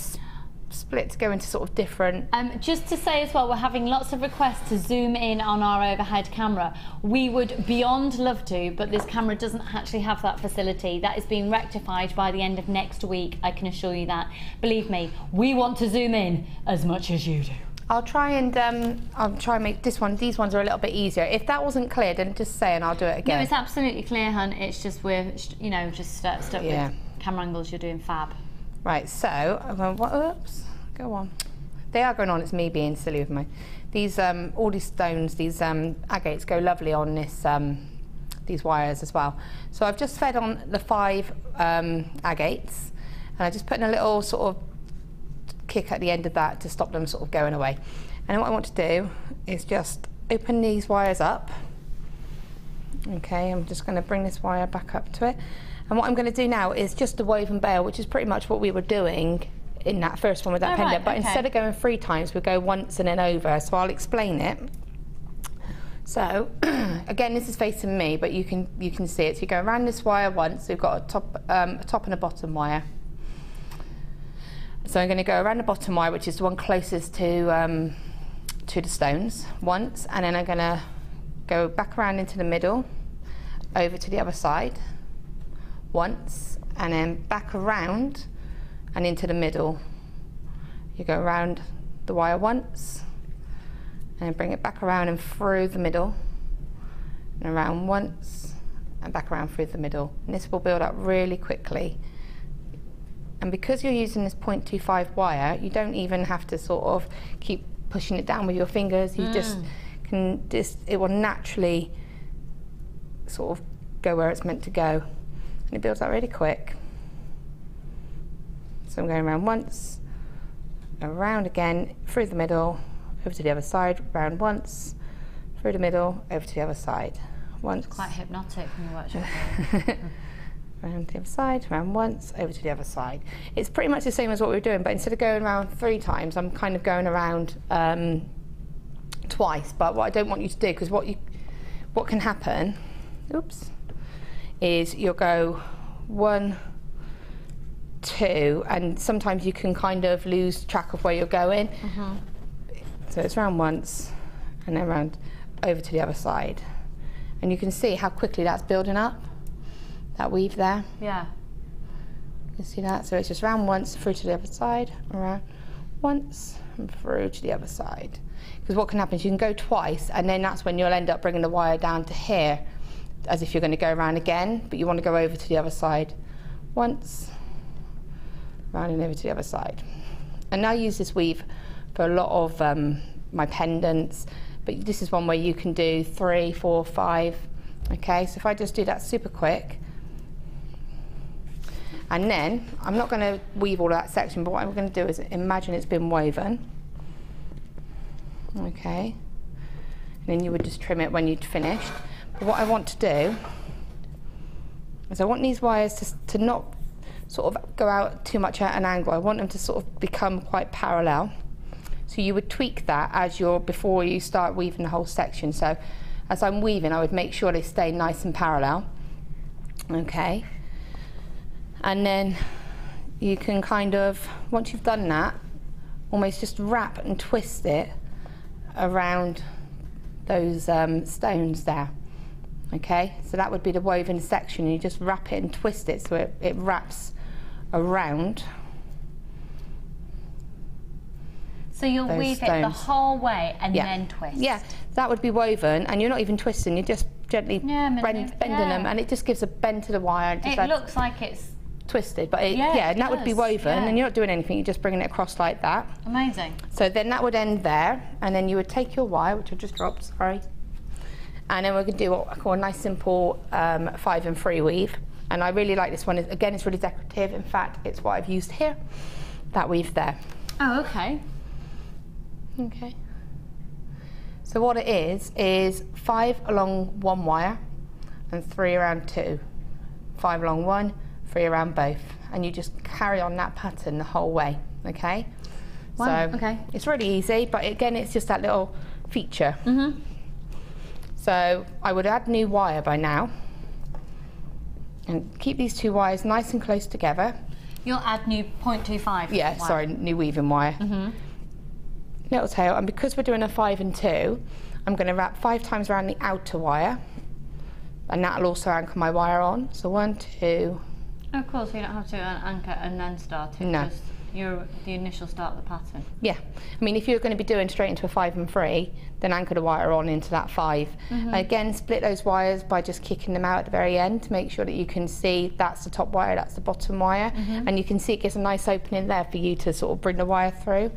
split to go into sort of different. Just to say as well, we're having lots of requests to zoom in on our overhead camera. We would beyond love to, but this camera doesn't actually have that facility. That is being rectified by the end of next week, I can assure you that. Believe me, we want to zoom in as much as you do. I'll try and make these ones are a little bit easier. If that wasn't clear, then just say and I'll do it again. No, it's absolutely clear, hun. It's just we're, you know, just stuck with camera angles. You're doing fab. Right, so I'm going, oops, go on. They are going on, it's me being silly with my, these, all these stones, these agates go lovely on this, these wires as well. So I've just fed on the 5 agates, and I just put in a little sort of kick at the end of that to stop them sort of going away. And what I want to do is just open these wires up. Okay, I'm just going to bring this wire back up to it. And what I'm going to do now is just the woven bail, which is pretty much what we were doing in that first one with that pendant. But instead of going 3 times, we go once and then over. So I'll explain it. So again, this is facing me, but you can see it. So you go around this wire once. We've got a top and a bottom wire. So I'm going to go around the bottom wire, which is the one closest to the stones, once, and then I'm going to go back around into the middle, over to the other side, once, and then back around and into the middle. You go around the wire once, and bring it back around and through the middle, and around once, and back around through the middle. And this will build up really quickly. And because you're using this 0.25 wire, you don't even have to sort of keep pushing it down with your fingers. You just can, it will naturally sort of go where it's meant to go. And it builds up really quick. So I'm going around once, around again, through the middle, over to the other side, round once, through the middle, over to the other side. Once. It's quite hypnotic when you watch it. around the other side, around once, over to the other side. It's pretty much the same as what we were doing, but instead of going around 3 times, I'm kind of going around twice. But what I don't want you to do, because what can happen, oops, is you'll go 1, 2, and sometimes you can kind of lose track of where you're going. So it's round once, and then round over to the other side. And you can see how quickly that's building up, that weave there. Yeah. You can see that, so it's just round once, through to the other side, around once, and through to the other side. Because what can happen is you can go twice, and then that's when you'll end up bringing the wire down to here, as if you're going to go around again, but you want to go over to the other side. Once, round and over to the other side. And I use this weave for a lot of my pendants, but this is one where you can do 3, 4, 5. Okay, so if I just do that super quick, and then I'm not going to weave all of that section, but what I'm going to do is imagine it's been woven. Okay, and then you would just trim it when you'd finished. But what I want to do is I want these wires to not sort of go out too much at an angle. I want them to sort of become quite parallel. So you would tweak that as before you start weaving the whole section. So as I'm weaving, I would make sure they stay nice and parallel. Okay. And then you can kind of, once you've done that, almost just wrap and twist it around those stones there. Okay, so that would be the woven section. You just wrap it and twist it so it wraps around. So you'll weave it the whole way and then twist? Yeah, that would be woven, and you're not even twisting, you're just gently bending them, and it just gives a bend to the wire. It looks like it's twisted, but and that would be woven, and you're not doing anything, you're just bringing it across like that. Amazing. So then that would end there, and then you would take your wire, which I just dropped, sorry, and then we're going to do what I call a nice simple 5 and 3 weave. And I really like this one. Again, it's really decorative. In fact, it's what I've used here, that weave there. Oh, okay. Okay. So what it is 5 along one wire and 3 around 2. 5 along one, 3 around both. And you just carry on that pattern the whole way, okay? Wow, so okay. It's really easy, but again, it's just that little feature. So I would add new wire by now and keep these 2 wires nice and close together. You'll add new 0.25 Yeah, wire. sorry, new weaving wire. Little tail, and because we're doing a 5 and 2, I'm going to wrap 5 times around the outer wire, and that'll also anchor my wire on. So 1, 2. Of course, you don't have to anchor and then start it. No. Just the initial start of the pattern. Yeah, I mean, if you're going to be doing straight into a 5 and 3, then anchor the wire on into that 5. Again, split those wires by just kicking them out at the very end to make sure that you can see that's the top wire, that's the bottom wire, and you can see it gives a nice opening there for you to sort of bring the wire through.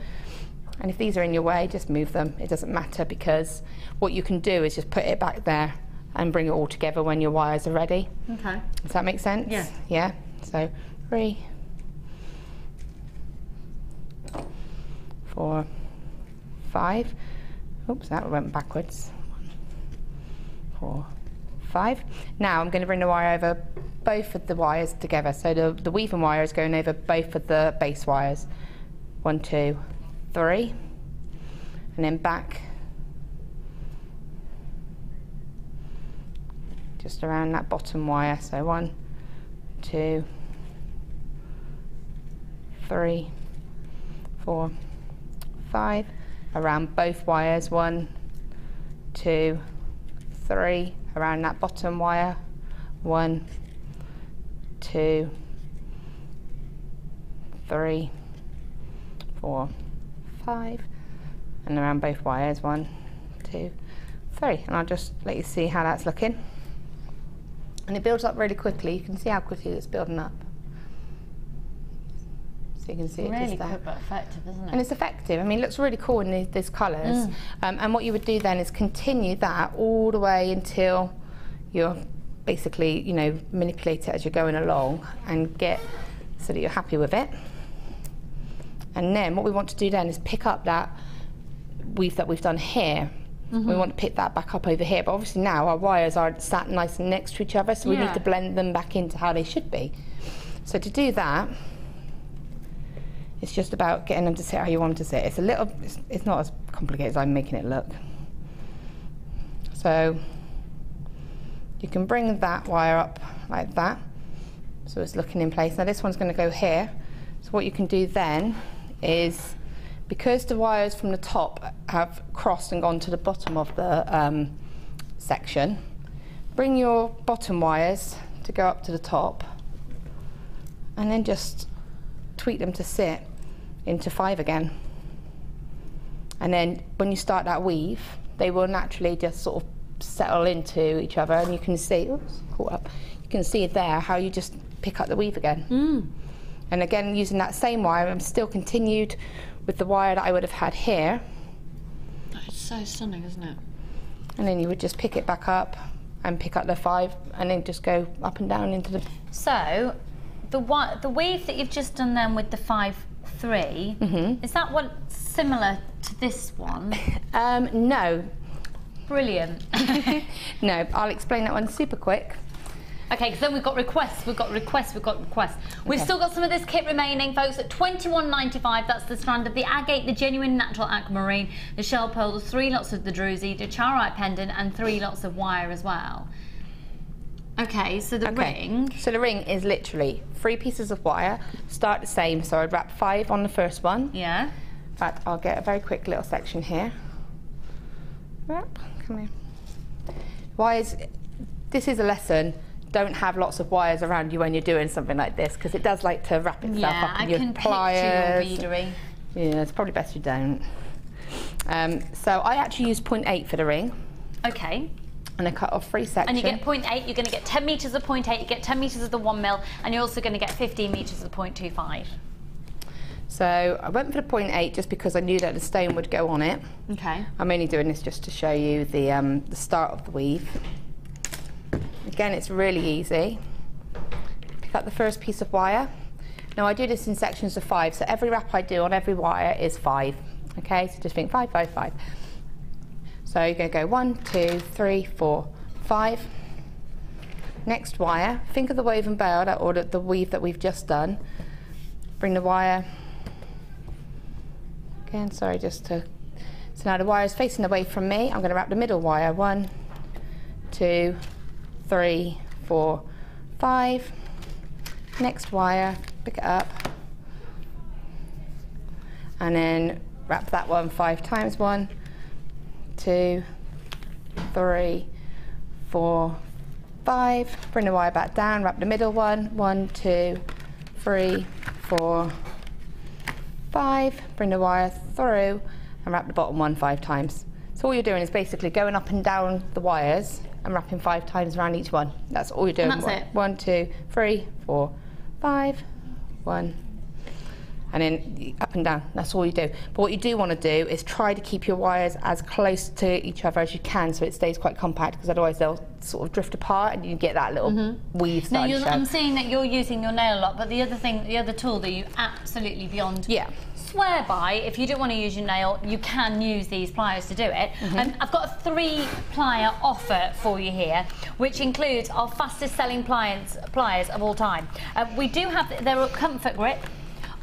And if these are in your way, just move them. It doesn't matter, because what you can do is just put it back there and bring it all together when your wires are ready. Okay. Does that make sense? Yeah. Yeah. So 3, 4, 5. Oops, that went backwards. 1, 4, 5. Now I'm going to bring the wire over both of the wires together. So the weaving wire is going over both of the base wires. 1, 2, 3, and then back just around that bottom wire. So 1, 2, 3, 4, 5, around both wires. 1, 2, 3, around that bottom wire. 1, 2, 3, 4, 5, and around both wires. 1, 2, 3, and I'll just let you see how that's looking. And it builds up really quickly. You can see how quickly it's building up. So you can see it really just there. quick but effective, isn't it? And it's effective. I mean, it looks really cool in these colours. And what you would do then is continue that all the way until you're basically, you know, manipulate it as you're going along and get so that you're happy with it. And then what we want to do then is pick up that weave that we've done here We want to pick that back up over here, but obviously now our wires are sat nice and next to each other, so we need to blend them back into how they should be. So to do that, it's just about getting them to sit how you want them to sit. It's not as complicated as I'm making it look. So you can bring that wire up like that, so it's looking in place. Now this one's going to go here. So what you can do then is, because the wires from the top have crossed and gone to the bottom of the section, bring your bottom wires to go up to the top, and then just tweak them to sit into 5 again. And then when you start that weave, they will naturally just sort of settle into each other, and you can see, oops, caught up. You can see there how you just pick up the weave again. And again, using that same wire, I'm still continued with the wire that I would have had here. That's so stunning, isn't it? And then you would just pick it back up and pick up the 5, and then just go up and down into the... So, the weave that you've just done then with the 5-3, is that what similar to this one? No. Brilliant. No, I'll explain that one super quick. Okay, because then we've got requests, we've got requests. We've still got some of this kit remaining, folks, at £21.95. That's the strand of the agate, the genuine natural aquamarine, the shell pearl, the 3 lots of the druzy, the charoite pendant, and 3 lots of wire as well. Okay, so the ring. So the ring is literally 3 pieces of wire, start the same, so I'd wrap 5 on the first one. Yeah. In fact, I'll get a very quick little section here. Wrap, come here. Wires, this is a lesson. Don't have lots of wires around you when you're doing something like this, because it does like to wrap itself up in your pliers. Picture your beadery. Yeah, it's probably best you don't. So I actually use 0.8 for the ring. Okay. And I cut off 3 sections. And you get 0.8, you're going to get 10 metres of 0.8, you get 10 metres of the 1 mil, and you're also going to get 15 metres of the 0.25. So I went for the 0.8 just because I knew that the stone would go on it. Okay. I'm only doing this just to show you the start of the weave. Again, it's really easy. Pick up the first piece of wire. Now I do this in sections of 5, so every wrap I do on every wire is 5. Okay, so just think 5, 5, 5. So you're going to go 1, 2, 3, 4, 5. Next wire, think of the woven bale or the weave that we've just done. Bring the wire. Again, sorry, so now the wire is facing away from me. I'm going to wrap the middle wire. 1, 2, 3, 4, 5. Next wire, pick it up, and then wrap that one 5 times. 1, 2, 3, 4, 5. Bring the wire back down, wrap the middle one. 1, 2, 3, 4, 5. Bring the wire through and wrap the bottom one 5 times. So all you're doing is basically going up and down the wires and wrapping 5 times around each one. That's all you're doing. And that's it. 1, 2, 3, 4, 5. 1. And then up and down, that's all you do. But what you do want to do is try to keep your wires as close to each other as you can, so it stays quite compact, because otherwise they'll sort of drift apart and you get that little weave starting to show. I'm seeing that you're using your nail lock, but the other tool that you absolutely beyond swear by, if you don't want to use your nail, you can use these pliers to do it. I've got a 3 plier offer for you here, which includes our fastest selling pliers of all time. We do have, they're a comfort grip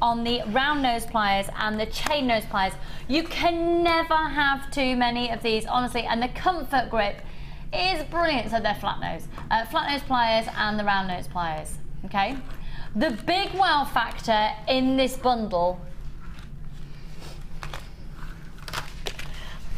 on the round nose pliers and the chain nose pliers. You can never have too many of these, honestly, and the comfort grip is brilliant. So they're flat nose pliers and the round nose pliers, okay? The big wow factor in this bundle,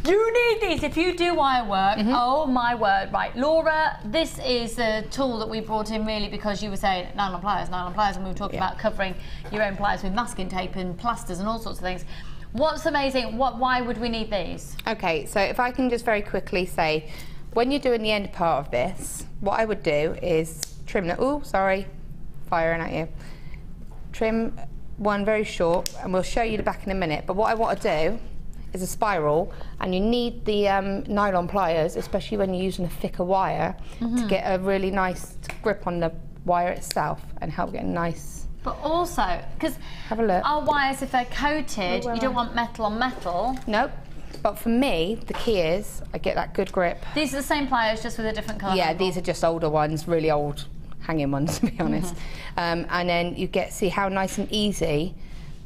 you need these if you do wire work. Oh my word. Right, Laura, this is a tool that we brought in really because you were saying nylon pliers, and we were talking about covering your own pliers with masking tape and plasters and all sorts of things. What's amazing, why would we need these? Okay, so if I can just very quickly say, when you're doing the end part of this, what I would do is trim the, firing at you. Trim one very short, and we'll show you the back in a minute, but what I want to do is a spiral, and you need the nylon pliers, especially when you're using a thicker wire, to get a really nice grip on the wire itself and help get a nice... But also, because have a look. Our wires, if they're coated, you don't want metal on metal. Nope. But for me, the key is I get that good grip. These are the same pliers, just with a different colour. Yeah, handle. these are just older ones, really old hanging ones, to be honest. And then you see how nice and easy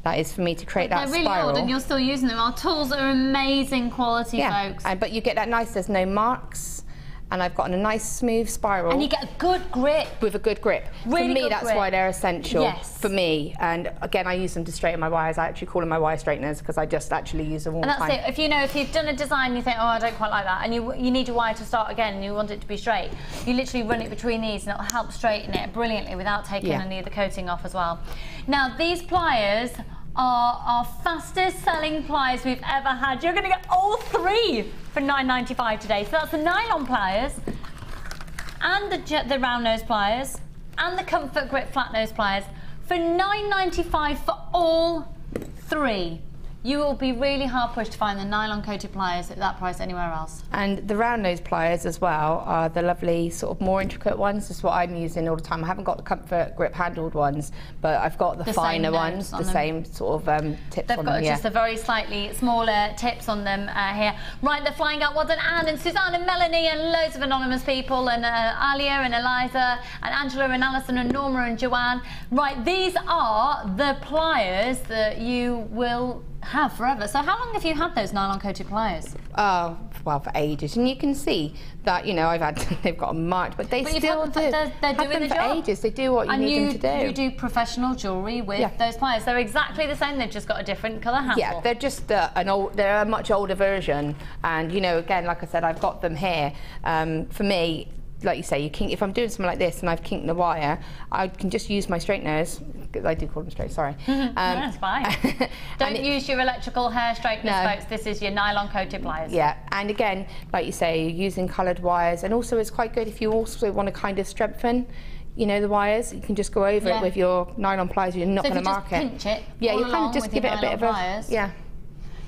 that is for me to create that They're really spiral. old and you're still using them. Our tools are amazing quality, folks. But you get that nice, there's no marks, and I've got a nice smooth spiral. And you get a good grip. With a good grip. Really for me, good that's grip. why they're essential. Yes. For me. And again, I use them to straighten my wires. I actually call them my wire straighteners because I just actually use them all the And time. that's it. If you've done a design and you think, oh, I don't quite like that, and you need your wire to start again and you want it to be straight, you literally run it between these and it'll help straighten it brilliantly without taking any of the coating off as well. Now, these pliers are our fastest selling pliers we've ever had. You're going to get all three for $9.95 today. So that's the nylon pliers, and the round nose pliers, and the comfort grip flat nose pliers for $9.95 for all three. You will be really hard pushed to find the nylon coated pliers at that price anywhere else. And the round nose pliers as well are the lovely sort of more intricate ones. That's what I'm using all the time. I haven't got the comfort grip handled ones, but I've got the finer ones, the same sort of tips on them. They've got just a very slightly smaller tips on them here. Right, they're flying out. Well done, Anne and Suzanne and Melanie and loads of anonymous people, and Alia and Eliza and Angela and Alison and Norma and Joanne. Right, these are the pliers that you will have forever. So how long have you had those nylon coated pliers? Oh, well, for ages. And you can see that, you know, they've got them marked, but they still do. They're doing the for job. ages. They do what you need them to do. You do professional jewellery with those pliers. They're exactly the same. They've just got a different colour handle. Yeah, they're just they're a much older version. And, you know, again, like I said, I've got them here. For me, like you say, if I'm doing something like this and I've kinked the wire, I can just use my straighteners. I do call them straight, sorry. That's fine. Don't use your electrical hair straighteners, folks. This is your nylon coated pliers. Yeah, and again, like you say, you're using coloured wires, and also it's quite good if you also want to kind of strengthen, you know, the wires. You can just go over it with your nylon pliers. You're not going to mark it. So if you just pinch it, yeah, you kind of just give it a bit of a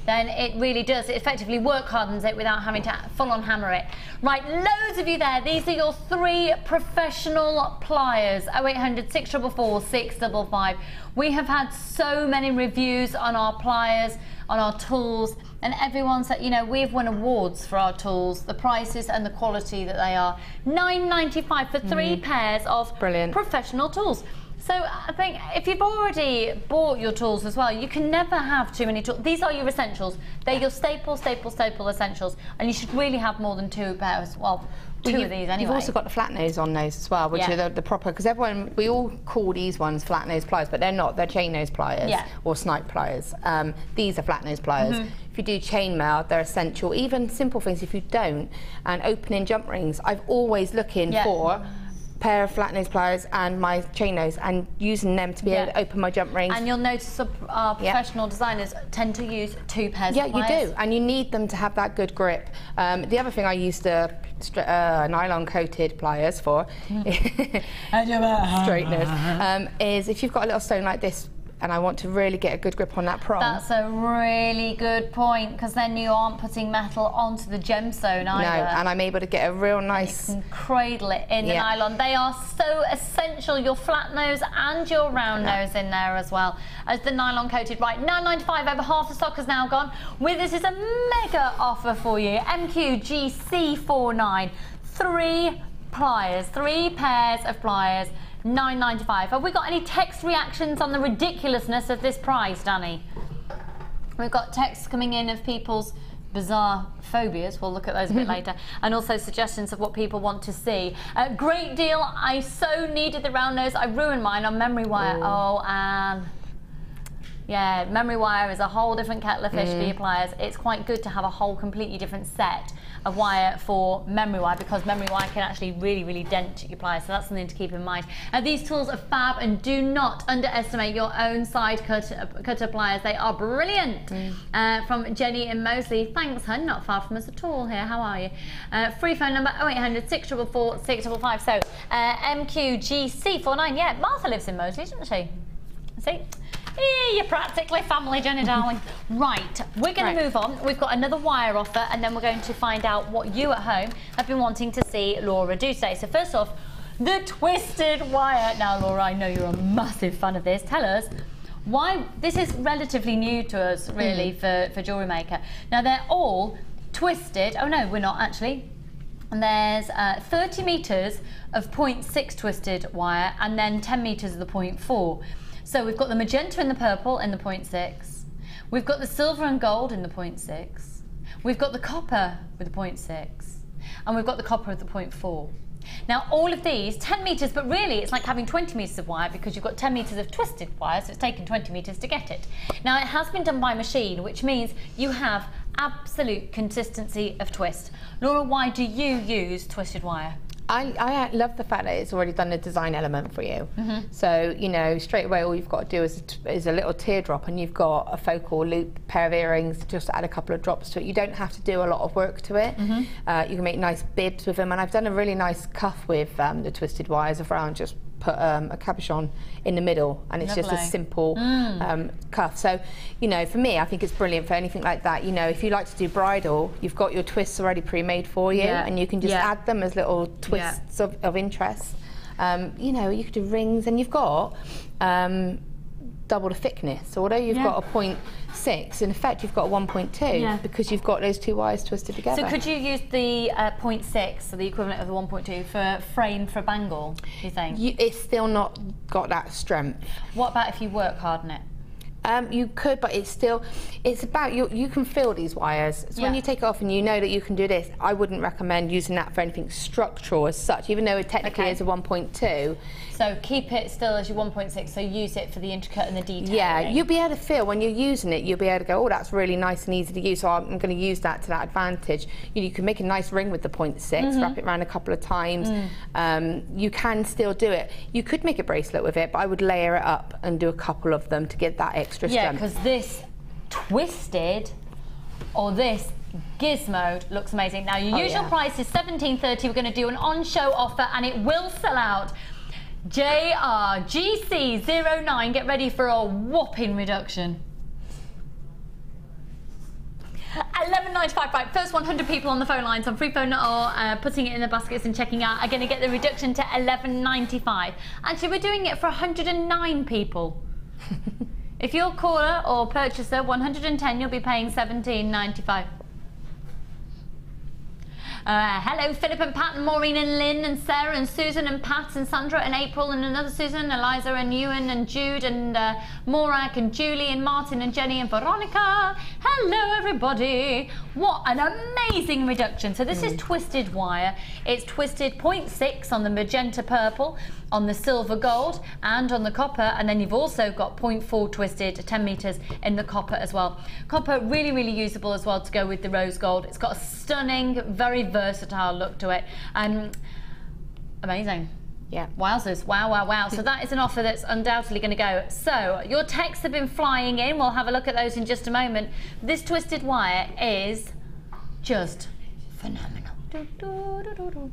then it really does. It effectively work hardens it without having to full-on hammer it. Right, loads of you there. These are your three professional pliers. 0800 644 655. We have had so many reviews on our pliers, on our tools, and everyone said, you know, we've won awards for our tools, the prices and the quality that they are. $9.95 for three pairs of professional tools. So I think if you've already bought your tools as well, you can never have too many tools. These are your essentials. They're your staple essentials, and you should really have more than two pairs. Well, two of these anyway. You've also got the flat nose on those as well, which are the proper, because we all call these ones flat nose pliers, but they're not. They're chain nose pliers or snipe pliers. These are flat nose pliers. If you do chainmail, they're essential. Even simple things, if you don't, and opening jump rings, I've always looking for pair of flat nose pliers and my chain nose, and using them to be able to open my jump rings. And you'll notice our professional designers tend to use two pairs of pliers. You do, and you need them to have that good grip. The other thing I use the nylon coated pliers for straighteners is if you've got a little stone like this and I want to really get a good grip on that prong. That's a really good point, because then you aren't putting metal onto the gemstone either. No, and I'm able to get a real nice... And you can cradle it in the nylon. They are so essential, your flat nose and your round nose in there as well as the nylon coated. Right, $9.95, over half the stock has now gone. With this is a mega offer for you. MQGC49, three pliers, three pairs of pliers, $9.95. Have we got any text reactions on the ridiculousness of this price, Danny? We've got texts coming in of people's bizarre phobias. We'll look at those a bit later, and also suggestions of what people want to see. Great deal. I so needed the round nose. I ruined mine on memory wire. Oh, and yeah, memory wire is a whole different kettle of fish for your pliers. It's quite good to have a whole completely different set of wire for memory wire, because memory wire can actually really dent your pliers, so that's something to keep in mind. These tools are fab, and do not underestimate your own side cutter pliers. They are brilliant. From Jenny in Moseley. Thanks, hun, not far from us at all here. How are you? Free phone number 0800 644 655. So MQGC49. Yeah, Martha lives in Moseley, doesn't she? See? You're practically family, Jenny, darling. Right, we're going to move on. We've got another wire offer, and then we're going to find out what you at home have been wanting to see Laura do today. So first off, the twisted wire. Now, Laura, I know you're a massive fan of this. Tell us, Why? This is relatively new to us, really, for JewelleryMaker. Now they're all twisted. Oh no, we're not actually. And there's 30 metres of 0.6 twisted wire, and then 10 metres of the 0.4. So we've got the magenta and the purple in the 0.6. We've got the silver and gold in the 0.6. We've got the copper with the 0.6. And we've got the copper with the 0.4. Now all of these, 10 metres, but really it's like having 20 metres of wire because you've got 10 metres of twisted wire, so it's taken 20 metres to get it. Now it has been done by machine, which means you have absolute consistency of twist. Laura, why do you use twisted wire? I love the fact that it's already done a design element for you. So, you know, straight away all you've got to do is a little teardrop, and you've got a focal loop pair of earrings, just add a couple of drops to it. You don't have to do a lot of work to it. You can make nice bibs with them, and I've done a really nice cuff with the twisted wires around, just put a cabochon in the middle, and it's just a simple cuff. So, you know, for me, I think it's brilliant for anything like that. You know, if you like to do bridal, you've got your twists already pre-made for you, and you can just add them as little twists of interest. You know, you could do rings, and you've got double the thickness. So although you've got a 0.6, in effect you've got a 1.2 because you've got those two wires twisted together. So could you use the 0.6, so the equivalent of the 1.2, for frame for a bangle, do you think? It's still not got that strength. What about if you work hard on it? You could, but it's about, you can feel these wires. So when you take it off and you know that you can do this, I wouldn't recommend using that for anything structural as such, even though it technically is a 1.2. So keep it still as your 1.6, so use it for the intricate and the detail. Yeah, you'll be able to feel when you're using it, you'll be able to go, oh, that's really nice and easy to use, so I'm going to use that to that advantage. You can make a nice ring with the 0.6, wrap it around a couple of times. You can still do it. You could make a bracelet with it, but I would layer it up and do a couple of them to get that extra strength. Yeah, because this twisted or this gizmo looks amazing. Now your usual price is $17.30. We're going to do an on-show offer and it will sell out. JRGC09, get ready for a whopping reduction. $11.95. Right, first 100 people on the phone lines on free phone or putting it in the baskets and checking out are going to get the reduction to $11.95. Actually, we're doing it for 109 people. If you're caller or purchaser 110, you'll be paying $17.95. Hello, Philip and Pat and Maureen and Lynn and Sarah and Susan and Pat and Sandra and April and another Susan, Eliza and Ewan and Jude and Morak and Julie and Martin and Jenny and Veronica. Hello, everybody. What an amazing reduction. So this is twisted wire. It's twisted 0.6 on the magenta purple, on the silver gold and on the copper, and then you've also got 0.4 twisted 10 meters in the copper as well. Copper really, really usable as well to go with the rose gold. It's got a stunning, very versatile look to it. Amazing. Yeah. Wowzers. Wow, wow, wow. So that is an offer that's undoubtedly going to go. So your texts have been flying in. We'll have a look at those in just a moment. This twisted wire is just phenomenal. Phenomenal.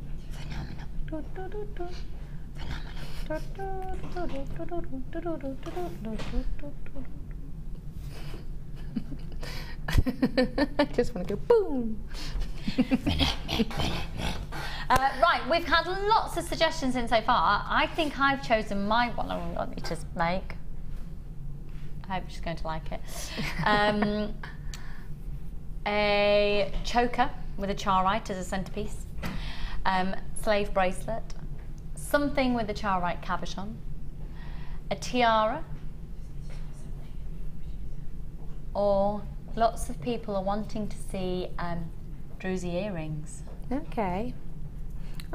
I just want to go boom. Right, we've had lots of suggestions in so far. I think I've chosen my one I want me to make. I hope she's going to like it. A choker with a charite as a centerpiece. Slave bracelet. Something with a charite cabochon. A tiara. Or lots of people are wanting to see Druzy earrings. Okay.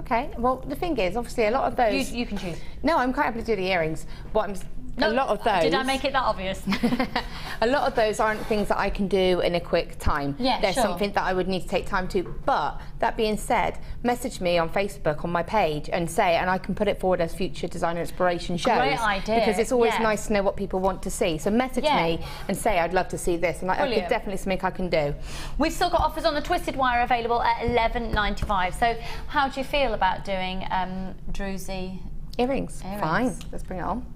Okay. Well, the thing is, obviously, a lot of those. You can choose. No, I'm quite happy to do the earrings. A lot of those. Did I make it that obvious? A lot of those aren't things that I can do in a quick time. Yeah, There's sure. something that I would need to take time to. But that being said, message me on Facebook on my page and say, and I can put it forward as future designer inspiration shows. Great idea. Because it's always nice to know what people want to see. So message me and say, I'd love to see this, and I could definitely something I can do. We've still got offers on the twisted wire available at $11.95. So how do you feel about doing Druzy earrings? Fine. Let's bring it on.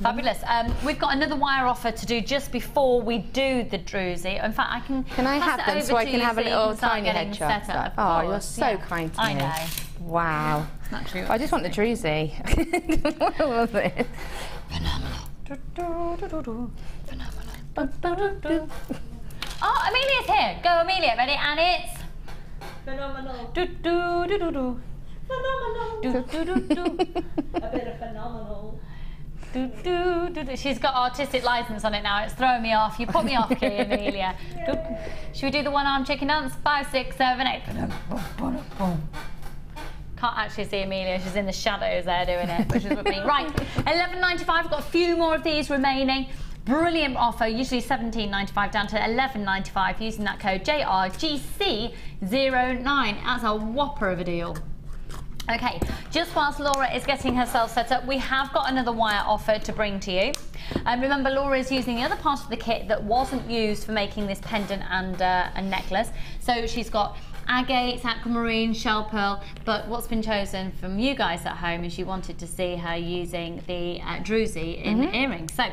Fabulous. We've got another wire offer to do just before we do the Druzy. In fact, I can I have them so I can have a little tiny headshot? Oh, you're so kind to me. I know. Wow. Not true. I just want the Druzy. What was it? Phenomenal. Phenomenal. Oh, Amelia's here. Go, Amelia. Ready? And it's Phenomenal. Phenomenal. A bit of phenomenal. She's got artistic license on it now. It's throwing me off. You put me off, key, Amelia. Should we do the one-arm chicken dance? 5, 6, 7, 8. Can't actually see Amelia. She's in the shadows there doing it, but she's with me. Right, £11.95. I've got a few more of these remaining. Brilliant offer, usually £17.95 down to £11.95 using that code JRGC09. That's a whopper of a deal. Okay, just whilst Laura is getting herself set up, we have got another wire offer to bring to you. Remember, Laura is using the other part of the kit that wasn't used for making this pendant and necklace. So she's got agate, aquamarine, shell pearl, but what's been chosen from you guys at home is you wanted to see her using the Druzy in earrings. So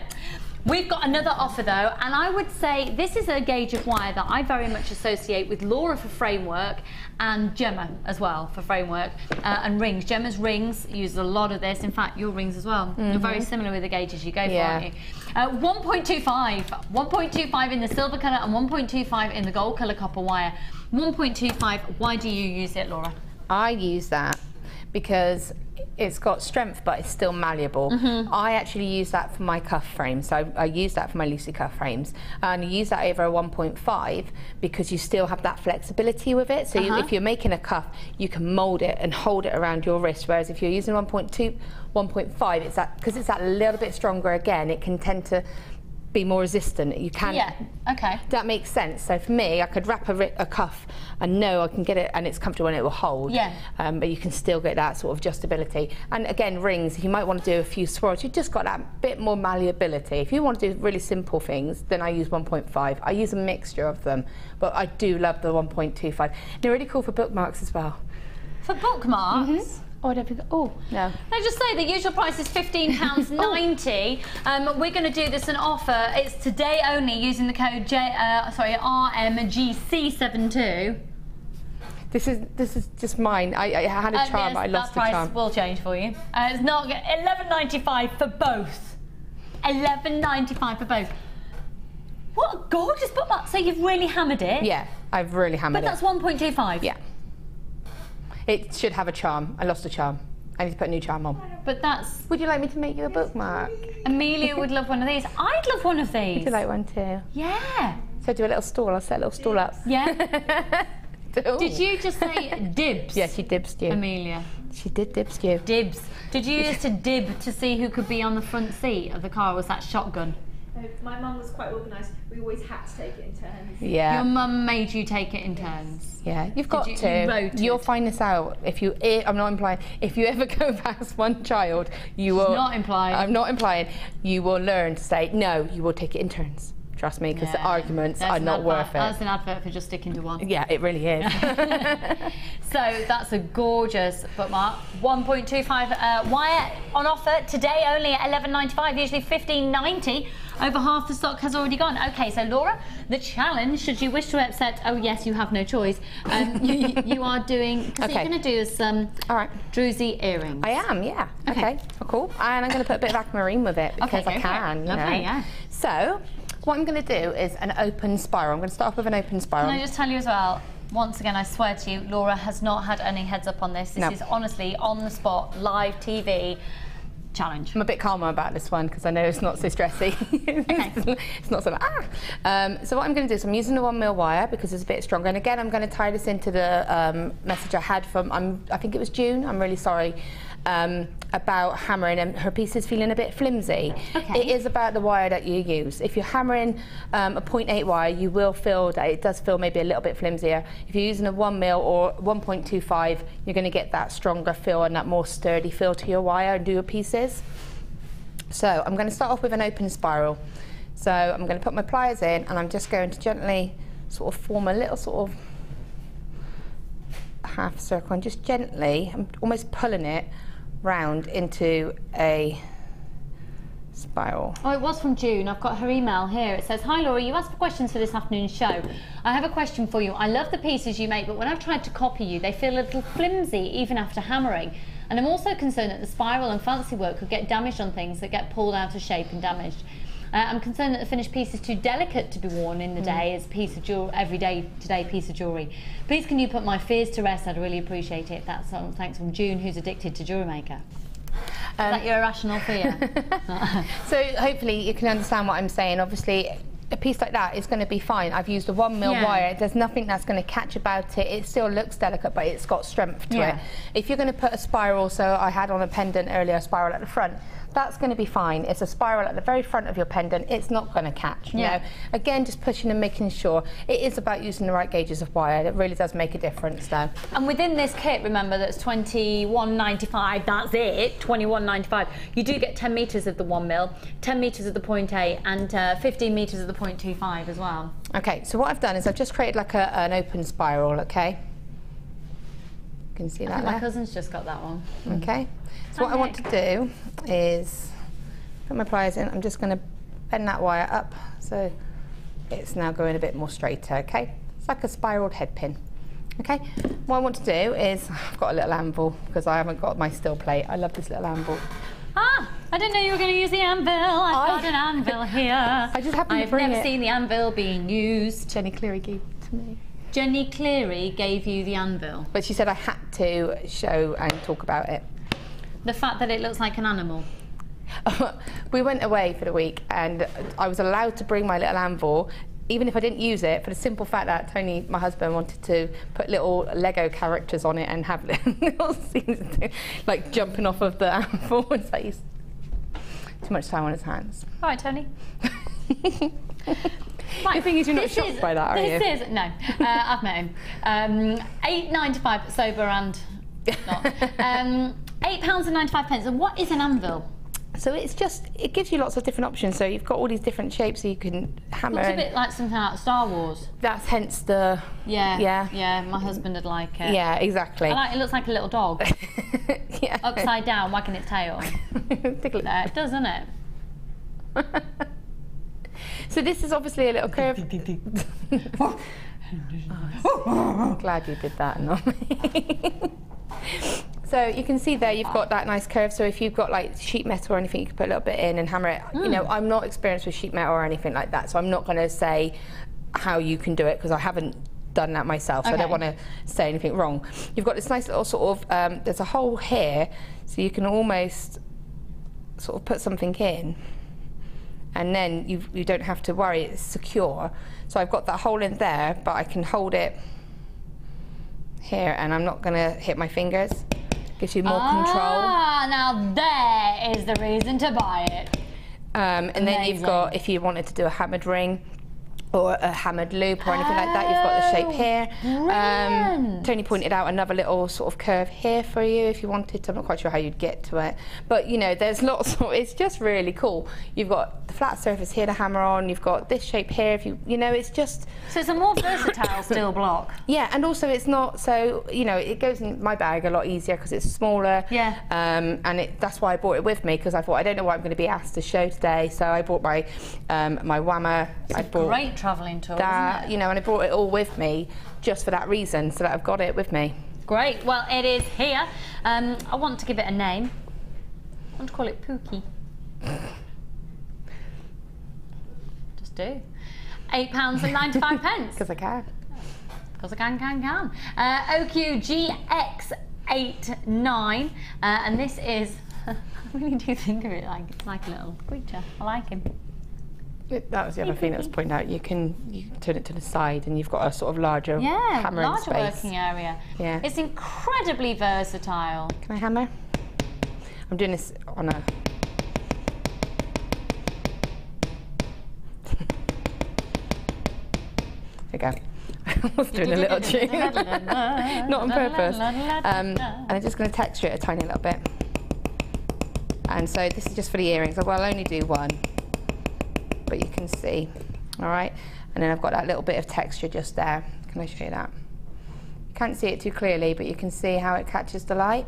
we've got another offer though, and I would say this is a gauge of wire that I very much associate with Laura for framework and Gemma as well for framework and rings. Gemma's rings use a lot of this. In fact, your rings as well. You're very similar with the gauges you go for, aren't you? 1.25 in the silver colour and 1.25 in the gold colour copper wire. 1.25, why do you use it, Laura? I use that because it's got strength but it's still malleable. I actually use that for my cuff frames, so I use that for my Lucy cuff frames, and you use that over a 1.5 because you still have that flexibility with it. So if you're making a cuff, you can mould it and hold it around your wrist, whereas if you're using 1.2, 1.5, it's that, because it's that little bit stronger again, it can tend to be more resistant. You can. Yeah. Okay. That makes sense. So for me, I could wrap a cuff and know I can get it, and it's comfortable and it will hold. Yeah. But you can still get that sort of adjustability. And again, rings. You might want to do a few swirls. You've just got that bit more malleability. If you want to do really simple things, then I use 1.5. I use a mixture of them, but I do love the 1.25. They're really cool for bookmarks as well. For bookmarks. Oh, I don't think. Oh no. I just say the usual price is £15.90. We're going to do this an offer. It's today only using the code RMGC72. This is just mine. I had a charm, yes, but I lost the that charm. price will change for you. It's not £11.95 for both. £11.95 for both. What a gorgeous bookmark! So you've really hammered it. Yeah, I've really hammered it. But that's 1.25. Yeah. It should have a charm. I lost a charm. I need to put a new charm on. But that's... Would you like me to make you a bookmark? Amelia would love one of these. I'd love one of these. Would you like one too? Yeah. So do a little stall. I'll set a little stall up. Yeah. Did you just say dibs? Yeah, she dibs you. Amelia. She did dibs you. Dibs. Did you use to dib to see who could be on the front seat of the car? Or was that shotgun? My mum was quite organised. We always had to take it in turns. Yeah. Your mum made you take it in turns? Yeah, you've got you to. voted? You'll find this out if you. I'm not implying. If you ever go past one child, you will. Not implying. I'm not implying. You will learn to say no. You will take it in turns. Trust me, because the arguments are not worth it. That's an advert for just sticking to one. Yeah, it really is. So that's a gorgeous bookmark. 1.25 wire on offer today only at £11.95, usually £15.90. Over half the stock has already gone. Okay, so Laura, the challenge, should you wish to upset, oh yes, you have no choice, you are doing, because you're going to do some Druzy earrings. I am, yeah. Okay, cool. And I'm going to put a bit of aquamarine with it because I can. Lovely, yeah. So, what I'm going to do is an open spiral. I'm going to start off with an open spiral. Can I just tell you as well, once again, I swear to you, Laura has not had any heads up on this. This is honestly on the spot, live TV challenge. I'm a bit calmer about this one because I know it's not so stressy. It's not so like, so what I'm going to do is I'm using the 1mm wire because it's a bit stronger. And again, I'm going to tie this into the message I had from, I think it was June, I'm really sorry, about hammering and her piece is feeling a bit flimsy. It is about the wire that you use. If you're hammering a 0.8 wire, you will feel that it does feel maybe a little bit flimsier. If you're using a 1mm or 1.25, you're going to get that stronger feel and that more sturdy feel to your wire and do your pieces. So I'm going to start off with an open spiral. So I'm going to put my pliers in and I'm just going to gently sort of form a little sort of half circle and just gently, I'm almost pulling it round into a spiral. Oh, it was from June. I've got her email here. It says, "Hi Laura, you asked for questions for this afternoon's show. I have a question for you. I love the pieces you make, but when I've tried to copy you, they feel a little flimsy even after hammering. And I'm also concerned that the spiral and fancy work could get damaged on things that get pulled out of shape and damaged. I'm concerned that the finished piece is too delicate to be worn in the day as a piece of everyday piece of jewellery. Please can you put my fears to rest? I'd really appreciate it. That's thanks from June, who's addicted to JewelleryMaker. Is that your irrational fear? So hopefully you can understand what I'm saying. Obviously, a piece like that is going to be fine. I've used a 1 mil wire. There's nothing that's going to catch about it. It still looks delicate, but it's got strength to it. If you're going to put a spiral, so I had on a pendant earlier, a spiral at the front, that's going to be fine. It's a spiral at the very front of your pendant. It's not going to catch. You know? Again, just pushing and making sure. It is about using the right gauges of wire. It really does make a difference, though. And within this kit, remember, that's £21.95. That's it, £21.95. You do get 10 metres of the 1 mil, 10 metres of the 0.8, and 15 metres of the 0.25 as well. Okay, so what I've done is I've just created like an open spiral. Okay. You can see that there. My cousin's just got that one. Okay. So what I want to do is put my pliers in. I'm just going to bend that wire up so it's now going a bit more straighter, okay? It's like a spiraled head pin, okay? What I want to do is, I've got a little anvil because I haven't got my steel plate. I love this little anvil. Ah, I didn't know you were going to use the anvil. I've got an anvil here. I just happened to bring it. I've never seen the anvil being used. Jenny Cleary gave it to me. Jenny Cleary gave you the anvil? But she said I had to show and talk about it. The fact that it looks like an animal. We went away for the week and I was allowed to bring my little anvil, even if I didn't use it, for the simple fact that Tony, my husband, wanted to put little Lego characters on it and have little scenes like jumping off of the anvil. It's like he's too much time on his hands. All right, Tony. Right, the thing is, you're not shocked by that, are you? No, I've met him. £8.95 sober and not. £8.95. And what is an anvil? So it's just, it gives you lots of different options. So you've got all these different shapes so you can hammer. Looks a bit like something out of Star Wars. That's hence the... Yeah, my husband would like it. Yeah, exactly. It looks like a little dog. Yeah. Upside down, wagging its tail. Tickle it. It does, doesn't it? So this is obviously a little curve. I'm glad you did that, not me. So you can see there you've got that nice curve. So if you've got like sheet metal or anything, you can put a little bit in and hammer it. You know, I'm not experienced with sheet metal or anything like that, so I'm not going to say how you can do it because I haven't done that myself, so I don't want to say anything wrong. You've got this nice little sort of, there's a hole here, so you can almost sort of put something in. And then you don't have to worry, it's secure. So I've got that hole in there, but I can hold it here and I'm not going to hit my fingers. Gives you more control. Ah, now there is the reason to buy it. And then you've got, if you wanted to do a hammered ring or a hammered loop or anything like that, you've got the shape here. Tony pointed out another little sort of curve here for you if you wanted to. I'm not quite sure how you'd get to it. But, you know, there's lots of, it's just really cool. You've got the flat surface here to hammer on. You've got this shape here. If you know, it's just... So it's a more versatile steel block. Yeah, and also it's not so, you know, it goes in my bag a lot easier because it's smaller. Yeah. And that's why I brought it with me, because I thought, I don't know what I'm going to be asked to show today. So I brought my my whammer. I brought great travelling tool, that, isn't it? you know, and I brought it all with me just for that reason, so that I've got it with me. Great. Well, it is here. I want to give it a name. I want to call it Pookie. Just do. £8.95. Because I can. Because I can. OQGX89. And this is, I really do think of it like it's like a little creature. I like him. That was the other thing that was pointed out. You can turn it to the side and you've got a sort of larger hammering larger space. working area. Yeah. It's incredibly versatile. Can I hammer? I'm doing this on a... There we go. I was doing a little tune. Not on purpose. And I'm just going to texture it a tiny little bit. And so this is just for the earrings. Well, I'll only do one. But you can see, all right? And then I've got that little bit of texture just there. Can I show you that? You can't see it too clearly, but you can see how it catches the light.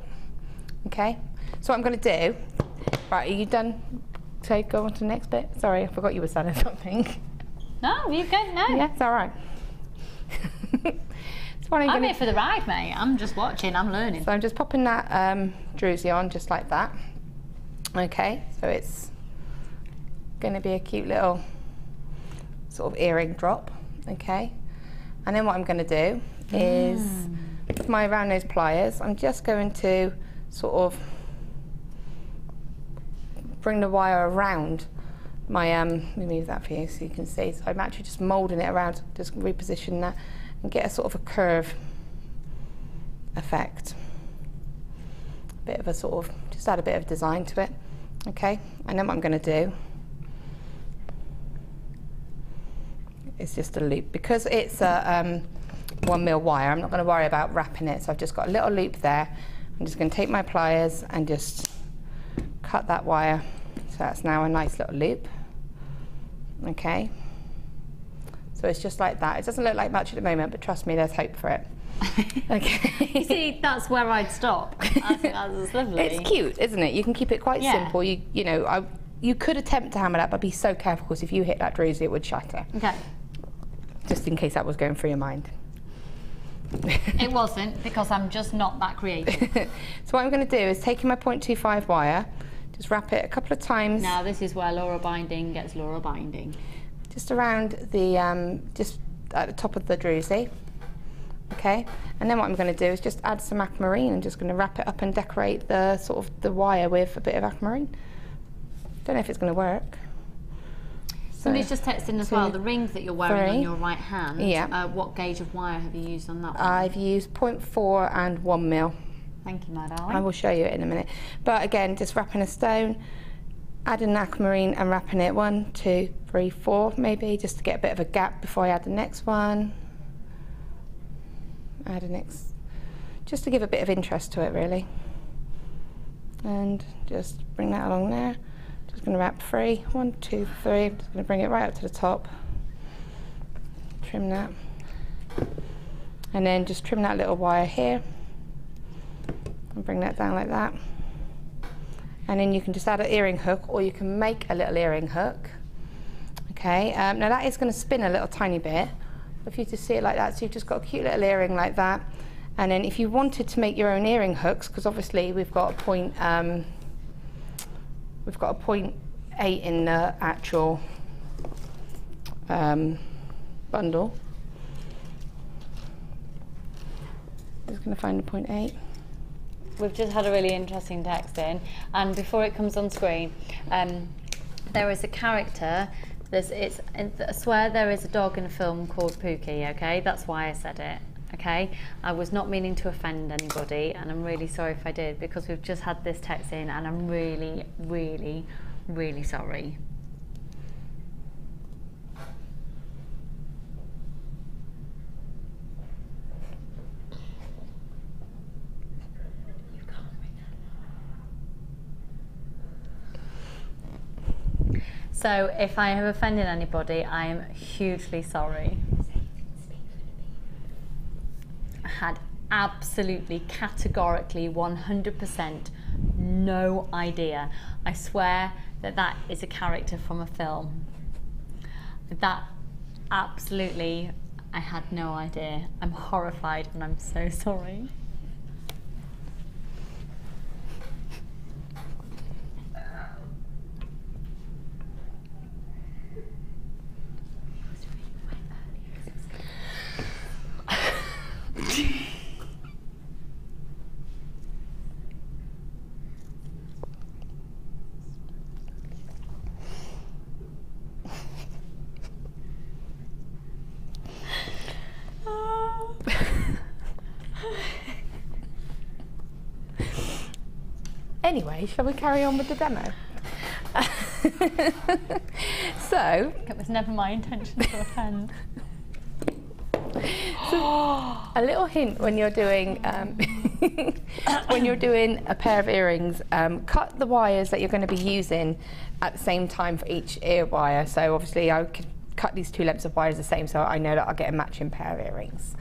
Okay? So what I'm going to do, right, are you done? So go on to the next bit. Sorry, I forgot you were saying something. No, you go, no. Yeah, it's all right. So what I'm here for the ride, mate. I'm just watching, I'm learning. So I'm just popping that druzy on just like that. Okay, so it's going to be a cute little sort of earring drop. Okay, and then what I'm going to do is with my round nose pliers, I'm just going to sort of bring the wire around my let me move that for you so you can see. So I'm actually just moulding it around, just reposition that and get a sort of a curve effect. A bit of a sort of, just add a bit of design to it. Okay, and then what I'm going to do is just a loop. Because it's a 1mm wire, I'm not going to worry about wrapping it, so I've just got a little loop there. I'm just going to take my pliers and just cut that wire, so that's now a nice little loop. Okay, so it's just like that. It doesn't look like much at the moment, but trust me, there's hope for it. Okay. You see, that's where I'd stop. I think that's lovely. It's cute, isn't it? You can keep it quite simple. You know, you could attempt to hammer that, but be so careful, because if you hit that druzy, it would shatter. Okay. Just in case that was going through your mind. It wasn't, because I'm just not that creative. So what I'm going to do is taking my 0.25 wire, just wrap it a couple of times. Now this is where Laura binding gets Laura binding. Just around the, just at the top of the druzy. Okay, and then what I'm going to do is just add some aquamarine. I'm just going to wrap it up and decorate the sort of the wire with a bit of aquamarine. Don't know if it's going to work. Somebody's just texting as well, the ring that you're wearing on your right hand. Yeah. What gauge of wire have you used on that one? I've used 0.4 and 1mm. Thank you, my darling. I will show you it in a minute. But again, just wrapping a stone, adding an aquamarine and wrapping it 1, 2, 3, 4 maybe, just to get a bit of a gap before I add the next one. Add a next, just to give a bit of interest to it really. And just bring that along there. Just going to wrap 3, 1, 2, 3. I'm just going to bring it right up to the top. Trim that. And then just trim that little wire here. And bring that down like that. And then you can just add an earring hook, or you can make a little earring hook. Okay, now that is going to spin a little tiny bit. If you just see it like that, so you've just got a cute little earring like that. And then if you wanted to make your own earring hooks, because obviously we've got a 0.8 in the actual bundle. Just going to find the 0.8. We've just had a really interesting text in, and before it comes on screen, there is a character. I swear there is a dog in a film called Pookie, okay? That's why I said it, okay? I was not meaning to offend anybody, and I'm really sorry if I did, because we've just had this text in, and I'm really, really, really sorry. So if I have offended anybody, I am hugely sorry. I had absolutely, categorically, 100% no idea. I swear that that is a character from a film. That absolutely, I had no idea. I'm horrified and I'm so sorry. Anyway, shall we carry on with the demo? So, It was never my intention to offend. a little hint when you're doing when you're doing a pair of earrings, cut the wires that you're going to be using at the same time for each ear wire. So obviously I could cut these 2 lengths of wires the same, so I know that I'll get a matching pair of earrings.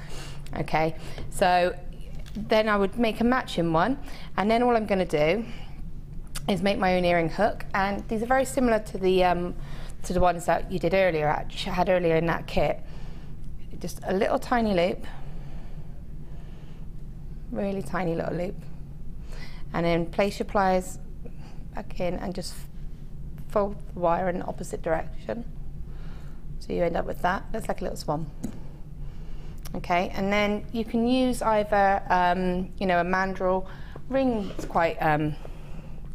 Okay, so then I would make a matching one, and then all I'm going to do is make my own earring hook, and these are very similar to the ones that you did earlier, had earlier in that kit. Just a little tiny loop, really tiny little loop. And then place your pliers back in and just fold the wire in the opposite direction. So you end up with that. Looks like a little swan. Okay, and then you can use either, you know, a mandrel ring. It's quite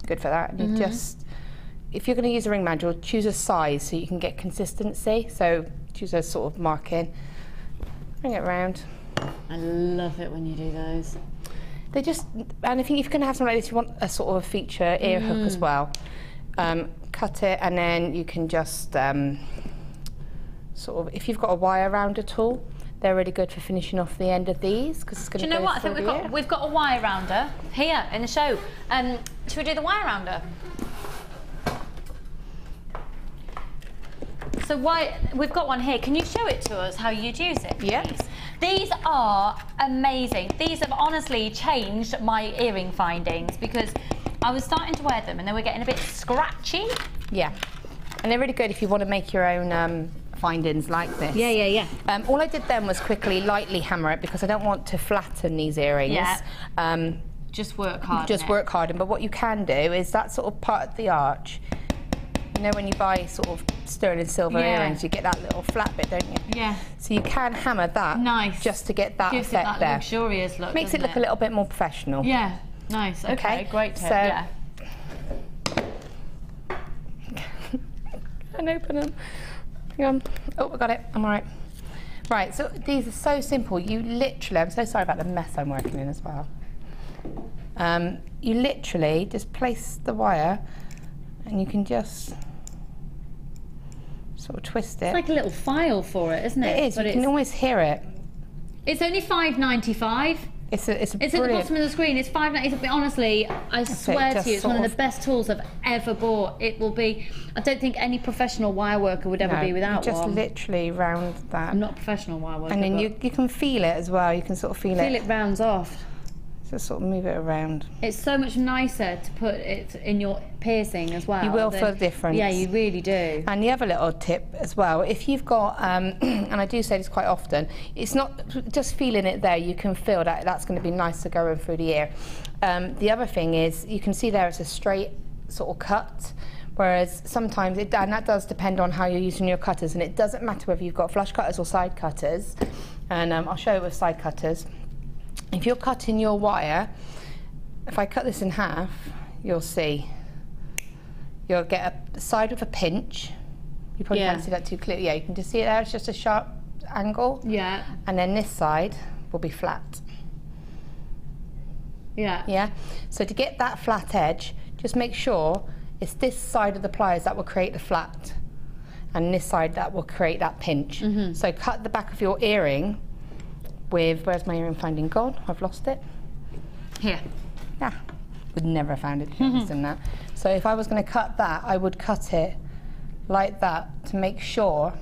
good for that. And you just, if you're going to use a ring mandrel, choose a size so you can get consistency. So choose a sort of marking, bring it around. I love it when you do those. They just, and I think if you're going to have something like this, you want a sort of a feature ear hook as well. Cut it, and then you can just sort of, if you've got a wire rounder tool, they're really good for finishing off the end of these, because it's going to go. Do you know what? I think we've got a wire rounder here in the show. Should we do the wire rounder? So we've got one here. Can you show it to us how you'd use it, please? Yeah. These are amazing. These have honestly changed my earring findings, because I was starting to wear them and they were getting a bit scratchy. Yeah, and they're really good if you want to make your own findings like this. Yeah. All I did then was quickly lightly hammer it, because I don't want to flatten these earrings. Yeah. Just work hard. Just work hard. But what you can do is that sort of part of the arch. You know, when you buy sort of sterling silver earrings, you get that little flat bit, don't you? Yeah. So you can hammer that. Nice. Just to get that Gives effect it that there. luxurious look. Makes it look a little bit more professional. Yeah. Nice. Okay. Great tip. So, yeah. And open them. Hang on. Oh, I got it. I'm all right. Right, so these are so simple. You literally, I'm so sorry about the mess I'm working in as well. You literally just place the wire and you can just sort of twist it. It's like a little file for it, isn't it? It is. You can always hear it. It's only $5.95. It's at the bottom of the screen. It's $5.95. Honestly, I swear to you, it's one of the best tools I've ever bought. It will be. I don't think any professional wire worker would ever be without just one. literally round that. I'm not a professional wire worker. And then you can feel it as well. You can sort of feel it. Feel it rounds off. Just sort of move it around. It's so much nicer to put it in your piercing as well. You will feel the difference. Yeah, you really do. And the other little tip as well, if you've got, and I do say this quite often, it's not just feeling it there, you can feel that that's going to be nicer going through the ear. The other thing is, you can see there it's a straight sort of cut, whereas sometimes, and that does depend on how you're using your cutters, and it doesn't matter whether you've got flush cutters or side cutters, and I'll show you with side cutters. If you're cutting your wire, if I cut this in half, you'll see, you'll get a side with a pinch. You probably can't see that too clearly. Yeah, you can just see it there, it's just a sharp angle. Yeah. And then this side will be flat. Yeah. Yeah, so to get that flat edge, just make sure it's this side of the pliers that will create the flat, and this side that will create that pinch. So cut the back of your earring with, where's my earring finding gone? I've lost it. Here. Yeah, would never have found it in that. So if I was going to cut that, I would cut it like that to make sure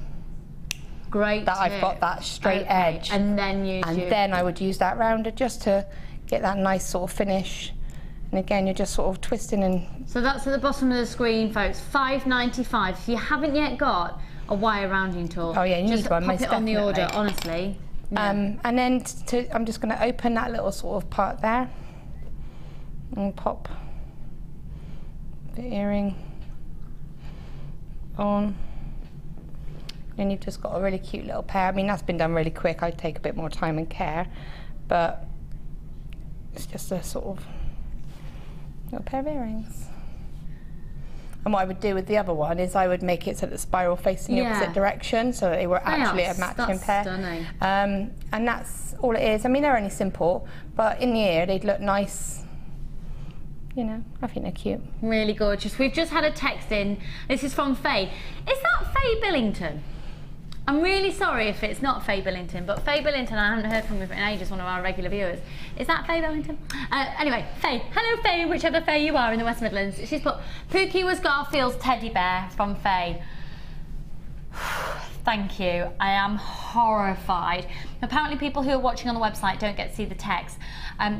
that I've got that straight edge. And then then I would use that rounder just to get that nice sort of finish. And again, you're just sort of twisting and... So that's at the bottom of the screen, folks. $5.95. If you haven't yet got a wire rounding tool, oh yeah, you need one, pop it on the order, honestly. Yeah. And then I'm just going to open that little sort of part there and pop the earring on. Then you've just got a really cute little pair. I mean, that's been done really quick. I'd take a bit more time and care, but it's just a sort of little pair of earrings. And what I would do with the other one is I would make it so that the spiral facing the opposite direction, so that they were actually a matching pair. Stunning. And that's all it is. I mean, they're only simple, but in the ear they'd look nice. You know, I think they're cute. Really gorgeous. We've just had a text in. This is from Faye. Is that Faye Billington? I'm really sorry if it's not Faye Billington, but Faye Billington, I haven't heard from her in ages, one of our regular viewers. Is that Faye Billington? Anyway, Faye. Hello, Faye, whichever Faye you are in the West Midlands. She's put, Pookie was Garfield's teddy bear from Faye. Thank you. I am horrified. Apparently people who are watching on the website don't get to see the text.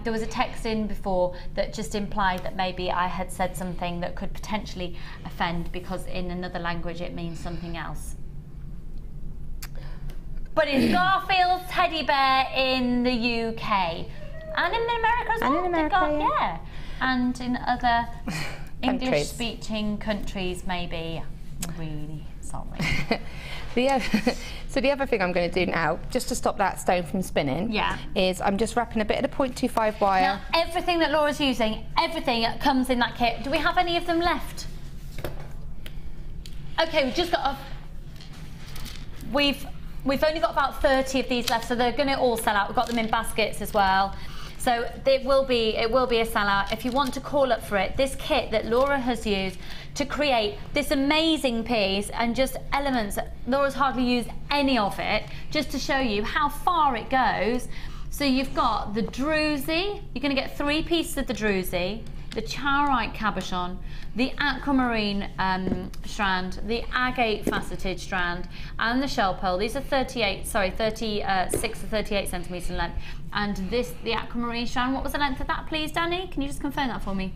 There was a text in before that just implied that maybe I had said something that could potentially offend, because in another language it means something else. But it's Garfield's teddy bear in the UK. And in America as well. And in America, They've got, yeah. And in other Countries. English-speaking countries, maybe. Really sorry. So the other thing I'm going to do now, just to stop that stone from spinning, is I'm just wrapping a bit of the 0.25 wire. Now, everything that Laura's using, everything comes in that kit. Do we have any of them left? Okay, we've just got we've only got about 30 of these left, so they're going to all sell out. We've got them in baskets as well. So it will be a sellout. If you want to call up for it, this kit that Laura has used to create this amazing piece and just elements, Laura's hardly used any of it, just to show you how far it goes. So you've got the Druzy, you're going to get 3 pieces of the Druzy, the charoite cabochon, the aquamarine strand, the agate faceted strand, and the shell pearl. These are 36 or 38 centimetres in length. And this, the aquamarine strand, what was the length of that, please, Danny? Can you just confirm that for me?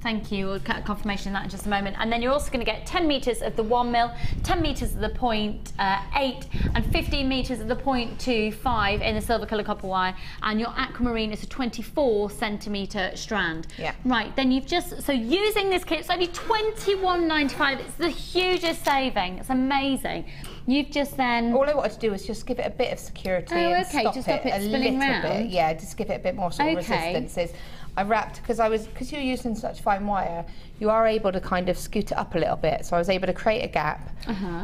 Thank you. We'll get confirmation of that in just a moment. And then you're also going to get 10 metres of the 1 mil, 10 metres of the 0.8, and 15 metres of the 0.25 in the silver colour copper wire. And your aquamarine is a 24 centimetre strand. Yeah. Right. Then you've just, so using this kit, it's only £21.95. It's the hugest saving. It's amazing. You've just then. All I wanted to do was just give it a bit of security and stop just it stop it a spinning little round. bit. Yeah, just give it a bit more sort of resistances. I wrapped, because you're using such fine wire, you are able to kind of scoot it up a little bit. So I was able to create a gap,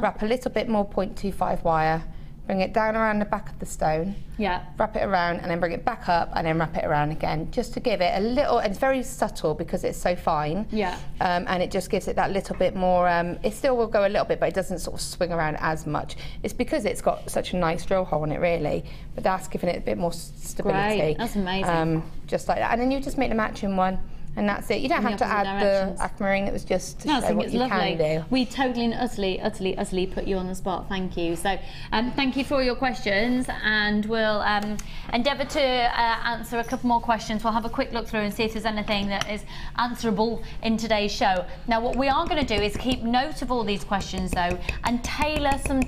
wrap a little bit more 0.25 wire, bring it down around the back of the stone, wrap it around, and then bring it back up, and then wrap it around again, just to give it a little, and it's very subtle because it's so fine, and it just gives it that little bit more, it still will go a little bit, but it doesn't sort of swing around as much. It's because it's got such a nice drill hole in it, really, but that's giving it a bit more stability. Great. That's amazing. Just like that, and then you just make the matching one. And that's it. You don't have to add the aquamarine. It was just to show what you can do. We totally and utterly put you on the spot. Thank you. So thank you for all your questions, and we'll endeavour to answer a couple more questions. We'll have a quick look through and see if there's anything that is answerable in today's show. Now, what we are going to do is keep note of all these questions, though, and tailor some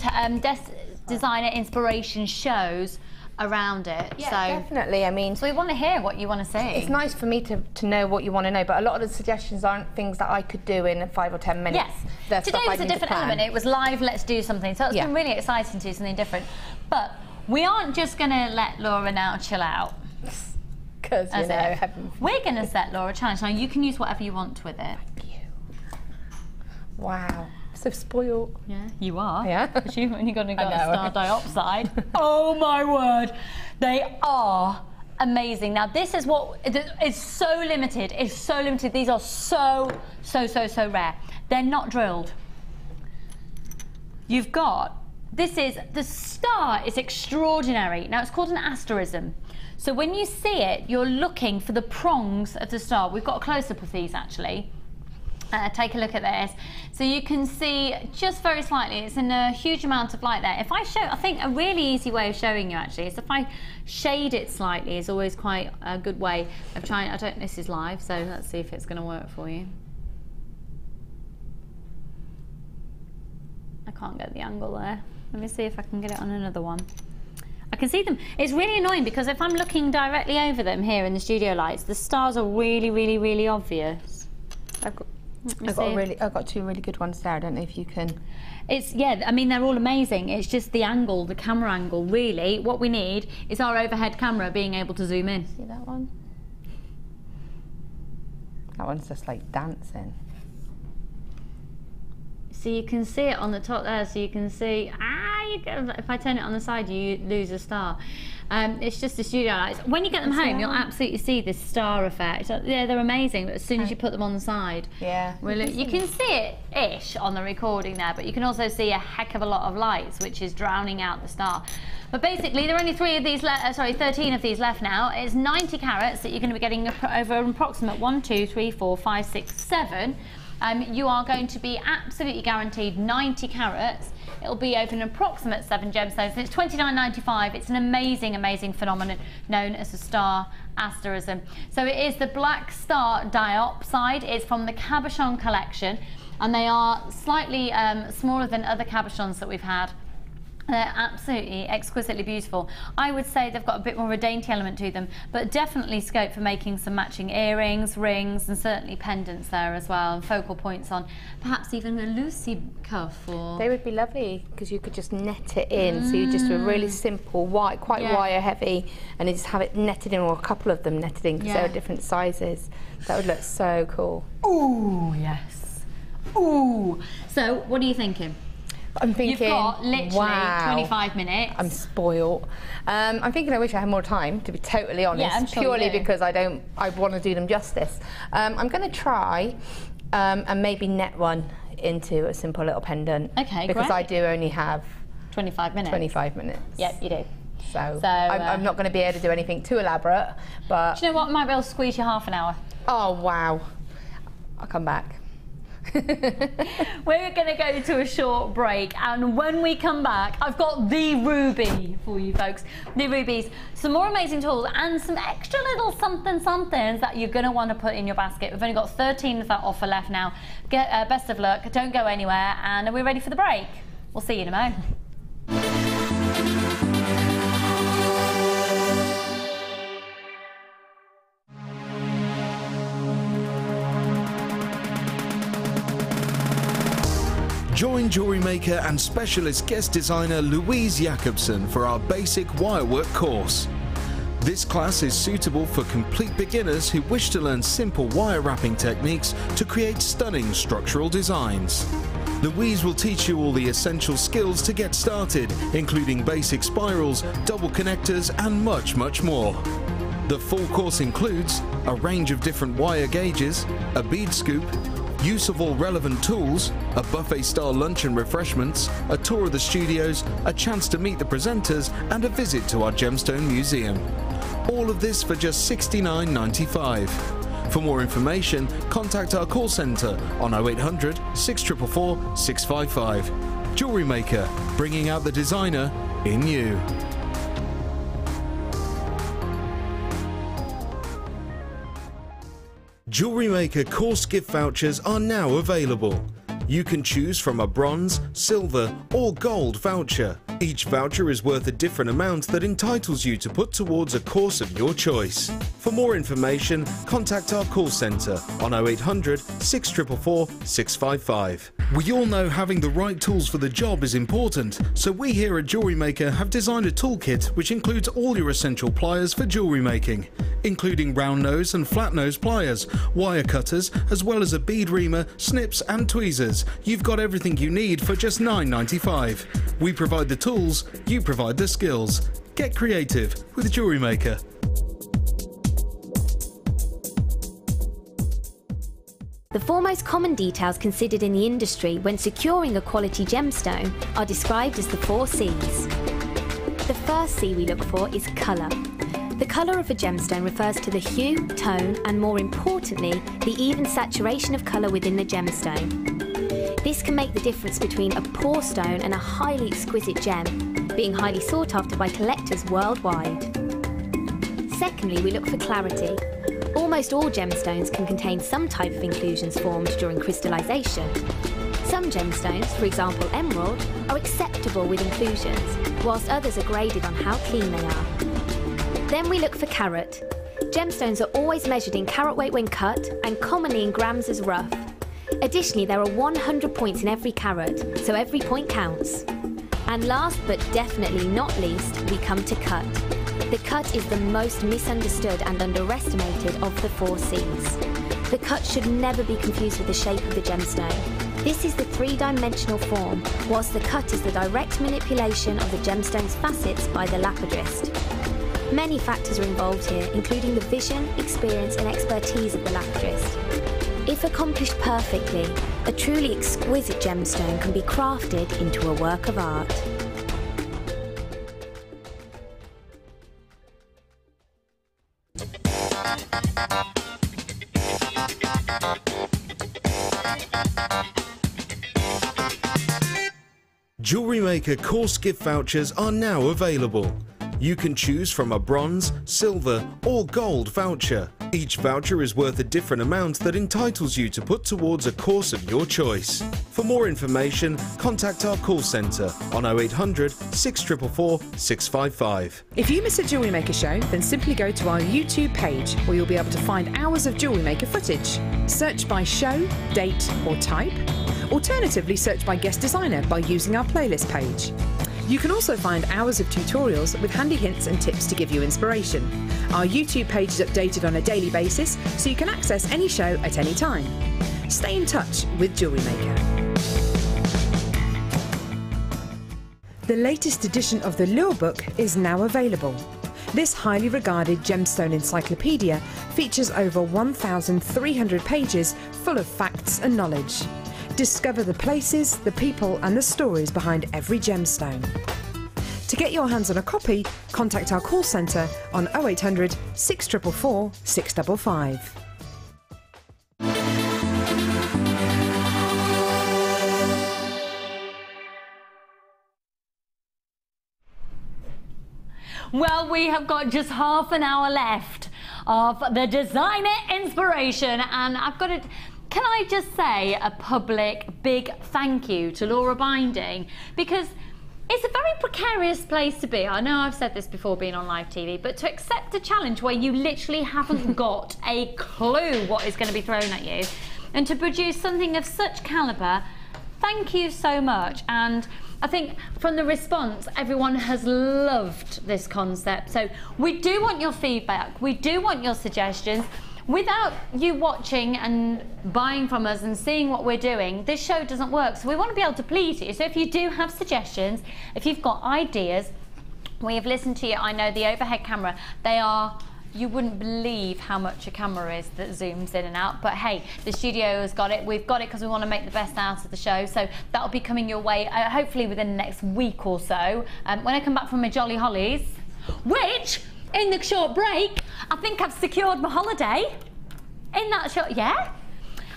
designer inspiration shows around it. Yeah, so definitely. I mean, so we want to hear what you want to see. It's nice for me to know what you want to know, but a lot of the suggestions aren't things that I could do in 5 or 10 minutes. Yes. Today was a different element. It was live, let's do something. So it's been really exciting to do something different. But we aren't just going to let Laura now chill out. Because, you know, we're going to set Laura a challenge. Now, you can use whatever you want with it. Thank you. Wow. So spoiled. Yeah, you are. Yeah. You've only got to go star dioxide. Oh my word. They are amazing. Now this is what is so limited. It's so limited. These are so rare. They're not drilled. You've got, this is, the star is extraordinary. Now it's called an asterism. So when you see it, you're looking for the prongs of the star. We've got a close-up of these actually. Take a look at this. So you can see just very slightly, it's in a huge amount of light there. If I show, I think a really easy way of showing you actually is if I shade it slightly is always quite a good way of trying. This is live, so let's see if it's going to work for you. I can't get the angle there. Let me see if I can get it on another one. I can see them. It's really annoying because if I'm looking directly over them here in the studio lights, the stars are really obvious. I've got 2 really good ones there. I don't know if you can. I mean they're all amazing. It's just the angle, the camera angle. Really, what we need is our overhead camera being able to zoom in. See that one? That one's just like dancing. So you can see it on the top there. So you can see. If I turn it on the side, you lose a star. It's just the studio lights. When you get them home, you'll absolutely see this star effect. Yeah, they're amazing, but as soon as you put them on the side, you can see it-ish on the recording there, but you can also see a heck of a lot of lights, which is drowning out the star. But basically, there are only 13 of these left now. It's 90 carats that you're going to be getting over an approximate 1, 2, 3, 4, 5, 6, 7. You are going to be absolutely guaranteed 90 carats. It'll be over an approximate 7 gemstones, and it's $29.95. It's an amazing phenomenon known as a star asterism. So it is the black star diopside. It's from the cabochon collection, and they are slightly smaller than other cabochons that we've had. They're absolutely exquisitely beautiful. I would say they've got a bit more of a dainty element to them, but definitely scope for making some matching earrings, rings, and certainly pendants there as well, and focal points on perhaps even a Lucy cuff. Or they would be lovely because you could just net it in, so you just do a really simple white, quite wire heavy, and you just have it netted in, or a couple of them netted in because they're different sizes. That would look so cool. Ooh, yes. Ooh. So, what are you thinking? I'm thinking, you've got literally 25 minutes. I'm spoiled. I'm thinking I wish I had more time, to be totally honest. Yeah, I'm sure purely because I want to do them justice. I'm going to try and maybe net one into a simple little pendant. Okay, because great. I do only have 25 minutes. 25 minutes. Yep, you do. So I'm not going to be able to do anything too elaborate. But do you know what? I might be able to squeeze you half an hour. Oh wow! I'll come back. We're going to go to a short break, and when we come back, I've got the ruby for you folks. The rubies, some more amazing tools and some extra little somethings that you're going to want to put in your basket. We've only got 13 of that offer left now. Best of luck, don't go anywhere, and are we ready for the break? We'll see you in a moment. Join JewelleryMaker and specialist guest designer Louise Jacobson for our basic wirework course. This class is suitable for complete beginners who wish to learn simple wire wrapping techniques to create stunning structural designs. Louise will teach you all the essential skills to get started, including basic spirals, double connectors, and much, much more. The full course includes a range of different wire gauges, a bead scoop, use of all relevant tools, a buffet-style lunch and refreshments, a tour of the studios, a chance to meet the presenters, and a visit to our Gemstone Museum. All of this for just $69.95. For more information, contact our call centre on 0800 644 655. JewelleryMaker, bringing out the designer in you. JewelleryMaker course gift vouchers are now available. You can choose from a bronze, silver or gold voucher. Each voucher is worth a different amount that entitles you to put towards a course of your choice. For more information, contact our call centre on 0800 644 655. We all know having the right tools for the job is important, so we here at JewelleryMaker have designed a toolkit which includes all your essential pliers for jewellery making, including round nose and flat nose pliers, wire cutters, as well as a bead reamer, snips and tweezers. You've got everything you need for just $9.95. We provide the tools, you provide the skills. Get creative with JewelleryMaker. The four most common details considered in the industry when securing a quality gemstone are described as the 4 C's. The first C we look for is colour. The colour of a gemstone refers to the hue, tone, and more importantly, the even saturation of colour within the gemstone. This can make the difference between a poor stone and a highly exquisite gem, being highly sought after by collectors worldwide. Secondly, we look for clarity. Almost all gemstones can contain some type of inclusions formed during crystallization. Some gemstones, for example emerald, are acceptable with inclusions, whilst others are graded on how clean they are. Then we look for carat. Gemstones are always measured in carat weight when cut, and commonly in grams as rough. Additionally, there are 100 points in every carat, so every point counts. And last but definitely not least, we come to cut. The cut is the most misunderstood and underestimated of the 4 C's. The cut should never be confused with the shape of the gemstone. This is the 3-dimensional form, whilst the cut is the direct manipulation of the gemstone's facets by the lapidrist. Many factors are involved here, including the vision, experience and expertise of the lapidrist. If accomplished perfectly, a truly exquisite gemstone can be crafted into a work of art. JewelleryMaker course gift vouchers are now available. You can choose from a bronze, silver or gold voucher. Each voucher is worth a different amount that entitles you to put towards a course of your choice. For more information, contact our call centre on 0800 644 655. If you miss a Jewellery Maker show, then simply go to our YouTube page where you'll be able to find hours of Jewellery Maker footage. Search by show, date or type. Alternatively, search by guest designer by using our playlist page. You can also find hours of tutorials with handy hints and tips to give you inspiration. Our YouTube page is updated on a daily basis, so you can access any show at any time. Stay in touch with Jewellery Maker. The latest edition of the Lure Book is now available. This highly regarded gemstone encyclopedia features over 1,300 pages full of facts and knowledge. Discover the places, the people and the stories behind every gemstone. To get your hands on a copy, contact our call centre on 0800 644 655. Well, we have got just half an hour left of the designer inspiration, and I've got to... Can I just say a public big thank you to Laura Binding, because it's a very precarious place to be. I know I've said this before being on live TV, but to accept a challenge where you literally haven't got a clue what is going to be thrown at you, and to produce something of such calibre, thank you so much. And I think from the response, everyone has loved this concept. So we do want your feedback, we do want your suggestions. Without you watching and buying from us and seeing what we're doing, this show doesn't work. So we want to be able to please you. So if you do have suggestions, if you've got ideas, we have listened to you. I know the overhead camera, they are, you wouldn't believe how much a camera is that zooms in and out. But hey, the studio has got it. We've got it because we want to make the best out of the show. So that'll be coming your way, hopefully within the next week or so. When I come back from my Jolly Hollies, which... in the short break, I think I've secured my holiday. In that short, yeah.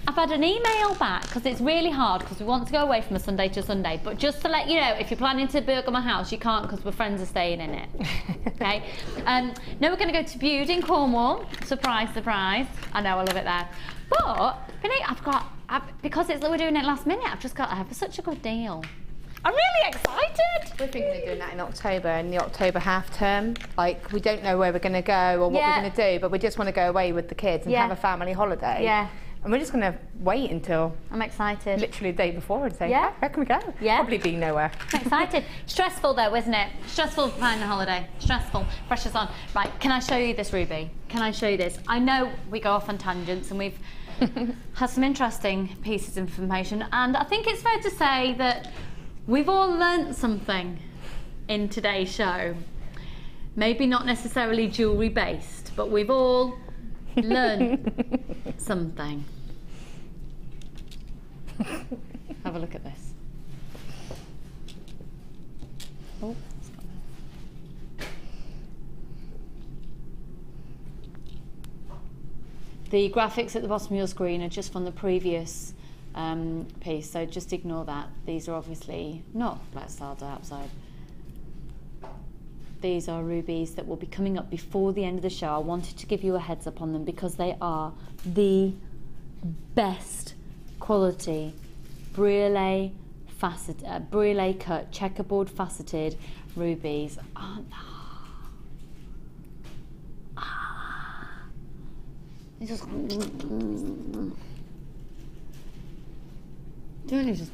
I've had an email back because it's really hard because we want to go away from a Sunday to Sunday. But just to let you know, if you're planning to burgle my house, you can't because my friends are staying in it. Okay. Now we're going to go to Bude in Cornwall. Surprise, surprise. I know, I love it there. But because we're doing it last minute, I've just got to have such a good deal. I'm really excited. We're thinking of doing that in October, in the October half term. Like, we don't know where we're going to go or what we're going to do, but we just want to go away with the kids and have a family holiday. Yeah. And we're just going to wait until... I'm excited. Literally the day before and say, where can we go? Yeah. Probably be nowhere. I'm excited. Stressful though, isn't it? Stressful planning a holiday. Stressful. Pressure's on. Right, can I show you this, Ruby? Can I show you this? I know we go off on tangents and we've had some interesting pieces of information, and I think it's fair to say that we've all learnt something in today's show. Maybe not necessarily jewellery based, but we've all learnt something. Have a look at this. Oh, it's got that. The graphics at the bottom of your screen are just from the previous piece, so just ignore that. These are obviously not black stars outside. These are rubies that will be coming up before the end of the show. I wanted to give you a heads up on them because they are the best quality brûlée cut checkerboard faceted rubies. It's just really just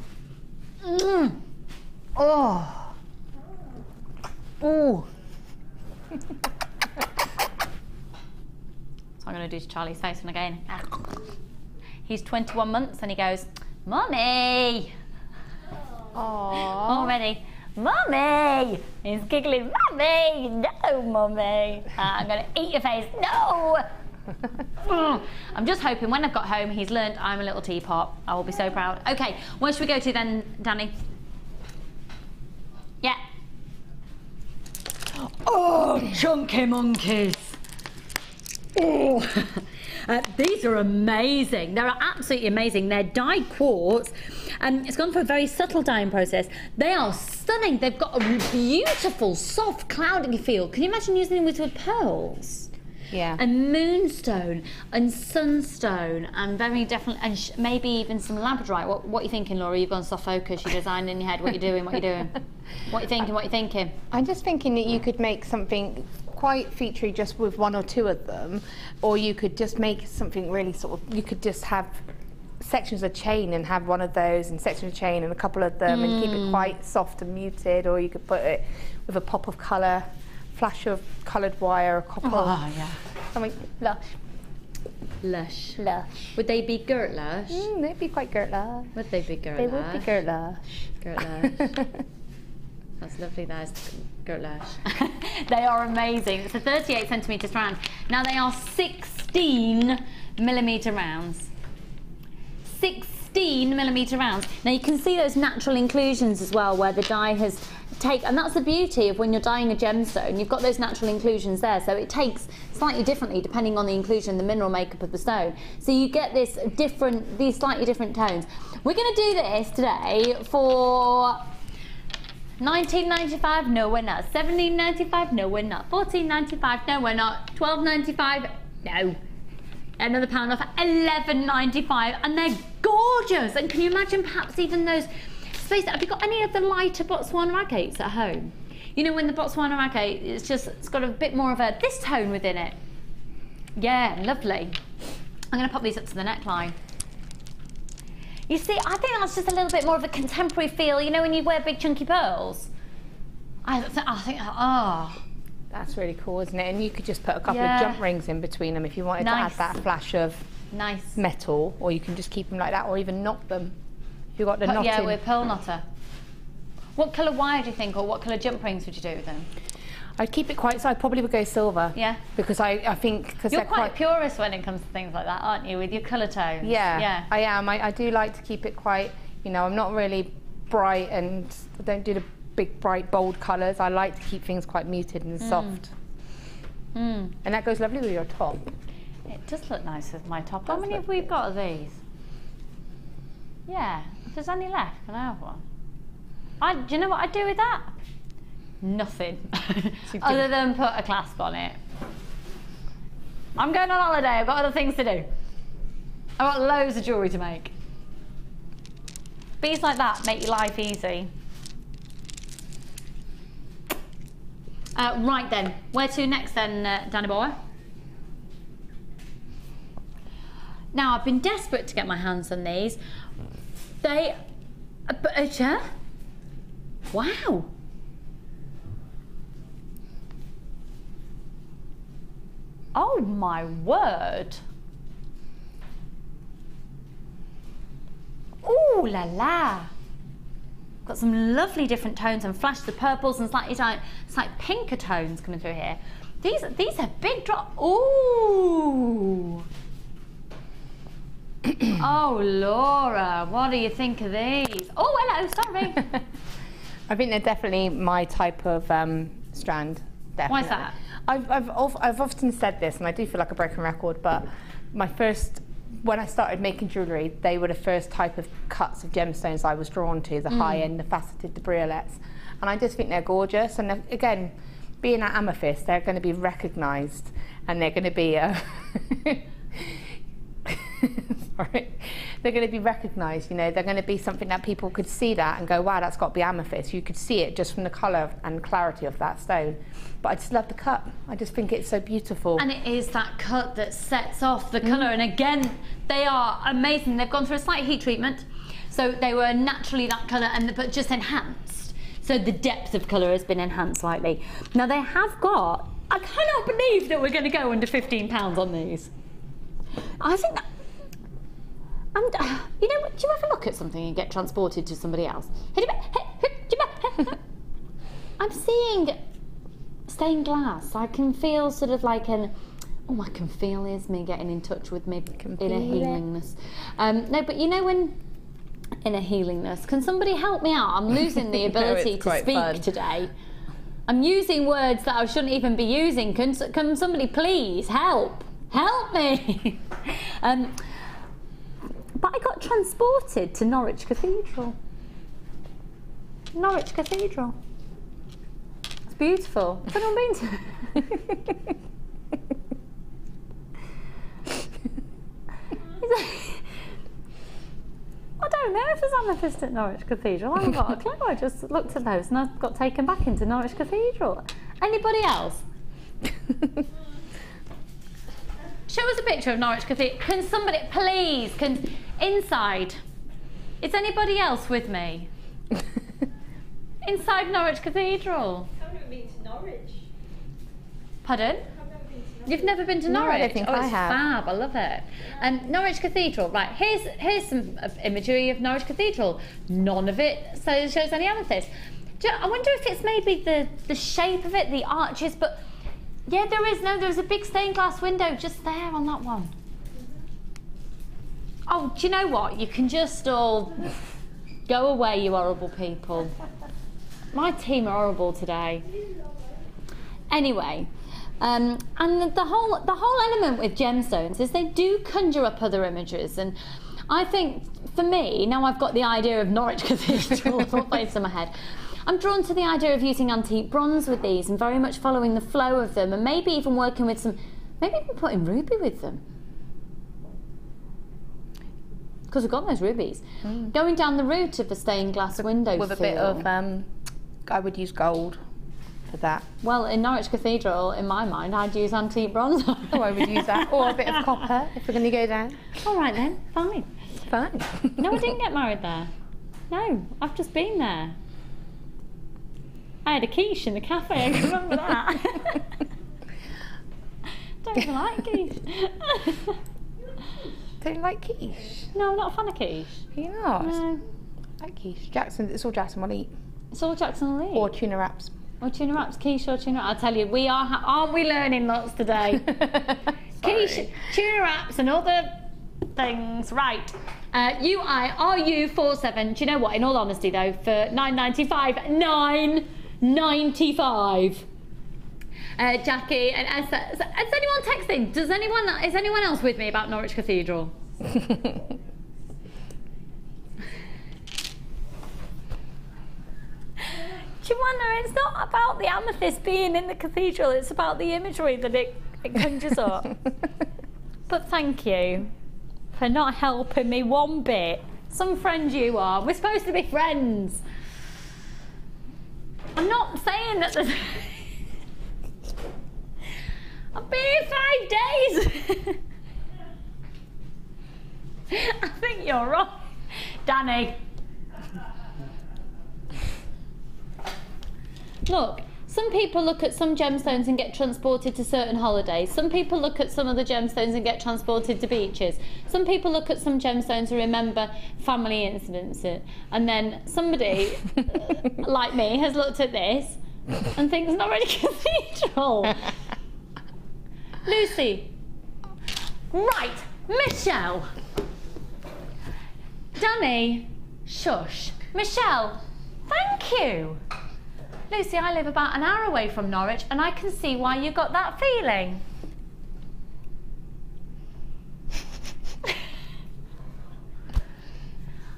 oh. So I'm going to do Charlie's face one again. He's 21 months and he goes, "Mummy!" Aww. Already, "Mummy!" He's giggling, "Mummy! No, Mummy! I'm going to eat your face, no!" I'm just hoping when I've got home he's learned I'm a little teapot. I will be so proud. Okay, where should we go to then, Danny? Yeah. Oh, chunky monkeys. Oh. These are amazing. They're absolutely amazing. They're dyed quartz, and it's gone through a very subtle dyeing process. They are stunning. They've got a beautiful, soft, cloudy feel. Can you imagine using them with pearls? Yeah. And moonstone and sunstone and very definitely, and maybe even some labradorite. What are you thinking, Laura? You've gone soft focus, you're designing in your head. What are you doing? What are you doing? What are you thinking? What are you thinking? I'm just thinking that you could make something quite featurey just with one or two of them, or you could just make something really sort of, you could just have sections of chain and have one of those and sections of chain and a couple of them and keep it quite soft and muted, or you could put it with a pop of colour, flash of coloured wire, or copper, something lush. Lush. Lush. Would they be girt lush? They'd be quite girt lush. Would they be girt They lush? would be girt lush. Girt lush. That's lovely, those girt lush. They are amazing. It's a 38 centimetre strand. Now they are 16mm rounds. 16mm rounds. Now you can see those natural inclusions as well, where the dye has and that's the beauty of when you're dyeing a gemstone, you've got those natural inclusions there, so it takes slightly differently depending on the inclusion, the mineral makeup of the stone. So you get these slightly different tones. We're going to do this today for $19.95, no we're not. $17.95, no we're not. $14.95, no we're not. $12.95, no. Another pound off, $11.95, and they're gorgeous. And can you imagine perhaps even those space? Have you got any of the lighter Botswana agates at home? You know, when the Botswana agate, it's got a bit more of this tone within it. Yeah, lovely. I'm going to pop these up to the neckline. You see, I think that's just a little bit more of a contemporary feel. You know, when you wear big chunky pearls. I think, oh. That's really cool, isn't it? And you could just put a couple of jump rings in between them if you wanted to add that flash of metal, or you can just keep them like that, or even knot them. If you've got the knotting. Yeah, with pearl knotter. What colour wire do you think, or what colour jump rings would you do with them? I'd keep it quite, so I probably would go silver. Yeah. Because I think, because you're quite purist when it comes to things like that, aren't you, with your colour tones? Yeah, yeah. I am. I do like to keep it quite, you know, I'm not really bright, and I don't do the big, bright, bold colours. I like to keep things quite muted and soft. And that goes lovely with your top. It does look nice with my top. How many have we got of these? Yeah, if there's any left, can I have one? Do you know what I'd do with that? Nothing. Other than put a clasp on it. I'm going on holiday, I've got other things to do. I've got loads of jewellery to make. Beads like that make your life easy. Right then, where to next then, Danny boy? Now, I've been desperate to get my hands on these. They... wow. Oh my word. Ooh la la. Got some lovely different tones and flash the purples and slightly pinker tones coming through here. These are big drop. Ooh. Oh Laura, what do you think of these? Oh hello, sorry. I think they're definitely my type of strand. Definitely. Why is that? I've often said this, and I do feel like a broken record, but when I started making jewellery, they were the first type of cuts of gemstones I was drawn to, the high end, the faceted, the briolets. And I just think they're gorgeous. And again, being at Amethyst, they're going to be recognised, and they're going to be sorry, they're going to be recognised, you know, they're going to be something that people could see that and go, wow, that's got to be Amethyst. You could see it just from the colour and clarity of that stone. But I just love the cut. I just think it's so beautiful. And it is that cut that sets off the colour. And again, they are amazing. They've gone through a slight heat treatment. So they were naturally that colour, but just enhanced. So the depth of colour has been enhanced slightly. Now they have got, I cannot believe that we're going to go under £15 on these. I think that, you know, do you ever look at something and get transported to somebody else? I'm seeing stained glass. I can feel sort of like I can feel Isme getting in touch with me in a healingness. No, but you know when in a healingness, can somebody help me out? I'm losing the ability to speak today. I'm using words that I shouldn't even be using. Can somebody please help? Help me! But I got transported to Norwich Cathedral. Norwich Cathedral. It's beautiful. Have anyone been to? I don't know if there's amethyst at Norwich Cathedral. I haven't got a clue. I just looked at those and I got taken back into Norwich Cathedral. Anybody else? Show us a picture of Norwich Cathedral. Can somebody, please, inside. Is anybody else with me? Inside Norwich Cathedral. I've never been to Norwich. Pardon? You've never been to No, Norwich? I don't think I it's have. fab, I love it. Norwich Cathedral, right, here's some imagery of Norwich Cathedral. None of it shows any amethyst. I wonder if it's maybe the shape of it, the arches, but yeah, there's a big stained glass window just there on that one. Oh, do you know what? You can just all go away, you horrible people. My team are horrible today. Anyway, and the whole element with gemstones is they do conjure up other images, and I think for me, now I've got the idea of Norwich Cathedral all placed in my head, I'm drawn to the idea of using antique bronze with these and very much following the flow of them, and maybe even working with maybe even putting ruby with them. Because we've got those rubies. Going down the route of the stained glass window With a bit of, I would use gold for that. Well, in Norwich Cathedral, in my mind, I'd use antique bronze. Oh, I would use that. Or a bit of copper, if we're going to go down. All right then, fine. Fine. No, I didn't get married there. No, I've just been there. I had a quiche in the cafe, I can remember that. Don't even like quiche. Don't you like quiche? No, I'm not a fan of quiche. You're not? No. I like quiche. Jackson, it's all Jackson will eat. It's all Jackson will eat. Or tuna wraps. Or tuna wraps, quiche or tuna wraps. I'll tell you, we aren't we learning lots today? Quiche, tuna wraps and other things. Right. UIRU47. Do you know what? In all honesty though, for $9.95, $9.95. Jackie and Esther. Is anyone texting? Is anyone else with me about Norwich Cathedral? Joanna, it's not about the amethyst being in the cathedral, it's about the imagery that it conjures up. But thank you for not helping me one bit. Some friend you are. We're supposed to be friends. I'm not saying that there's... I've been here 5 days. I think you're right. Danny. Look, some people look at some gemstones and get transported to certain holidays. Some people look at some of the gemstones and get transported to beaches. Some people look at some gemstones and remember family incidents. And then somebody, like me, has looked at this and thinks Norwich Cathedral. Lucy. Right, Michelle. Danny. Shush. Michelle, thank you. Lucy, I live about an hour away from Norwich and I can see why you got that feeling.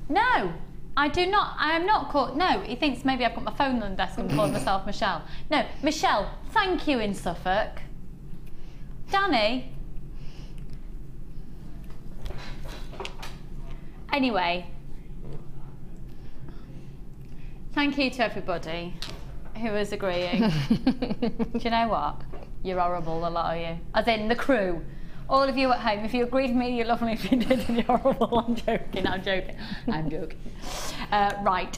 No, I do not. I am not called. No, he thinks maybe I've got my phone on the desk and called myself Michelle. No, Michelle, thank you in Suffolk. Danny. Anyway, thank you to everybody who is agreeing. Do you know what? You're horrible, a lot of you. As in the crew. All of you at home, if you agreed with me, you're lovely. If you didn't, you're horrible. I'm joking, I'm joking. I'm joking. Right.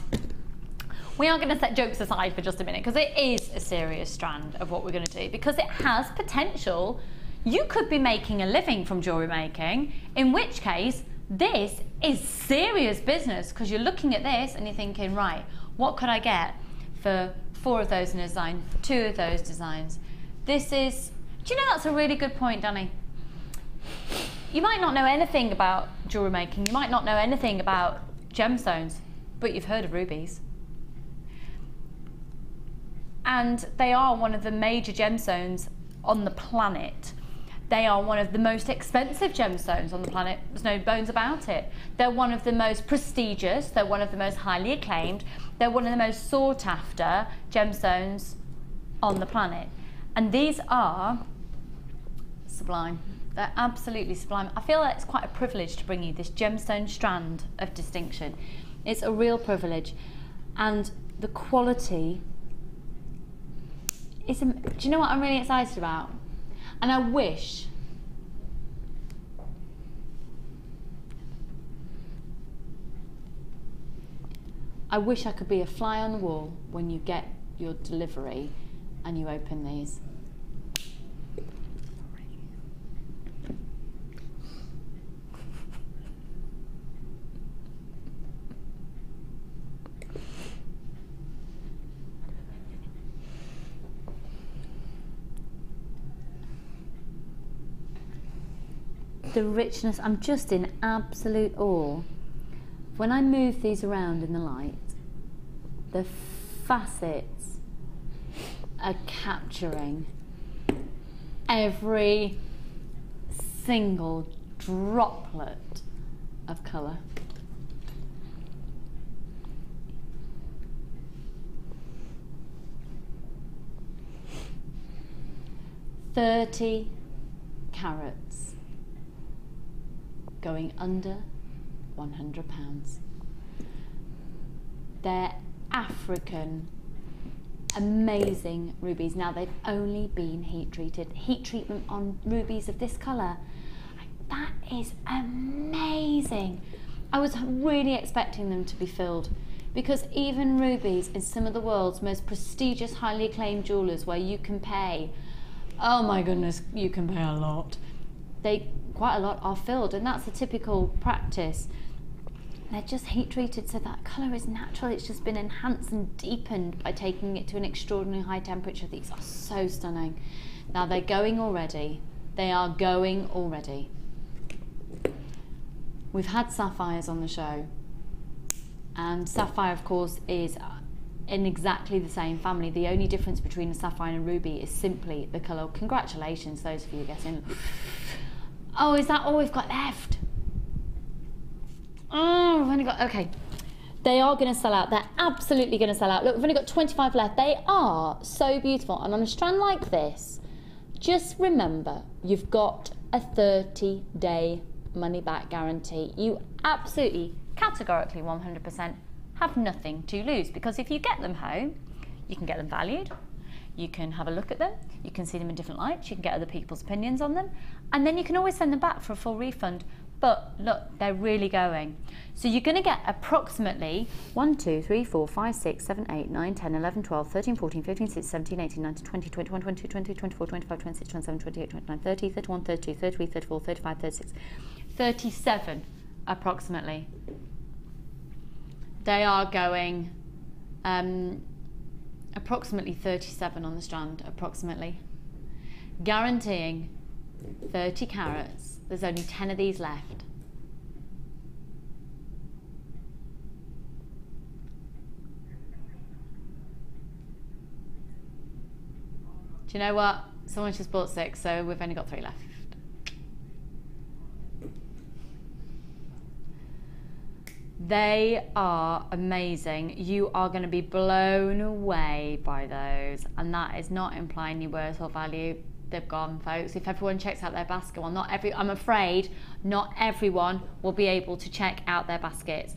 We are going to set jokes aside for just a minute because it is a serious strand of what we're going to do because it has potential. You could be making a living from jewellery making, in which case this is serious business because you're looking at this and you're thinking, right, what could I get for 4 of those in a design, 2 of those designs? This is, do you know that's a really good point, Danny? You might not know anything about jewellery making, you might not know anything about gemstones, but you've heard of rubies. And they are one of the major gemstones on the planet. They are one of the most expensive gemstones on the planet, there's no bones about it. They're one of the most prestigious, they're one of the most highly acclaimed, they're one of the most sought after gemstones on the planet. And these are sublime. They're absolutely sublime. I feel like it's quite a privilege to bring you this gemstone strand of distinction. It's a real privilege, and the quality is, do you know what I'm really excited about? And I wish I could be a fly on the wall when you get your delivery and you open these. The richness, I'm just in absolute awe. When I move these around in the light, the facets are capturing every single droplet of colour. £30 carats. Going under £100. They're African, amazing rubies. Now they've only been heat treated. Heat treatment on rubies of this colour, that is amazing. I was really expecting them to be filled, because even rubies in some of the world's most prestigious, highly acclaimed jewellers, where you can pay, oh my goodness, you can pay a lot. Quite a lot are filled, and that's a typical practice. They're just heat treated so that colour is natural. It's just been enhanced and deepened by taking it to an extraordinarily high temperature. These are so stunning. Now they're going already. They are going already. We've had sapphires on the show, and sapphire of course is in exactly the same family. The only difference between a sapphire and a ruby is simply the colour. Congratulations, those of you getting. Oh, is that all we've got left? Oh, we've only got, okay. They are going to sell out. They're absolutely going to sell out. Look, we've only got 25 left. They are so beautiful. And on a strand like this, just remember, you've got a 30-day money-back guarantee. You absolutely, categorically 100% have nothing to lose, because if you get them home, you can get them valued. You can have a look at them, you can see them in different lights, you can get other people's opinions on them, and then you can always send them back for a full refund. But look, they're really going. So you're going to get approximately 1, 2, 3, 4, 5, 6, 7, 8, 9, 10, 11, 12, 13, 14, 15, 16, 17, 18, 19, 20, 21, 22, 23, 24, 25, 26, 27, 28, 29, 30, 31, 32, 33, 34, 35, 36, 37 approximately. They are going approximately 37 on the strand, approximately. Guaranteeing 30 carats. There's only 10 of these left. Do you know what? Someone just bought 6, so we've only got 3 left. They are amazing. You are going to be blown away by those, and that is not implying your worth or value. They've gone, folks. If everyone checks out their basket, well, I'm afraid not everyone will be able to check out their baskets.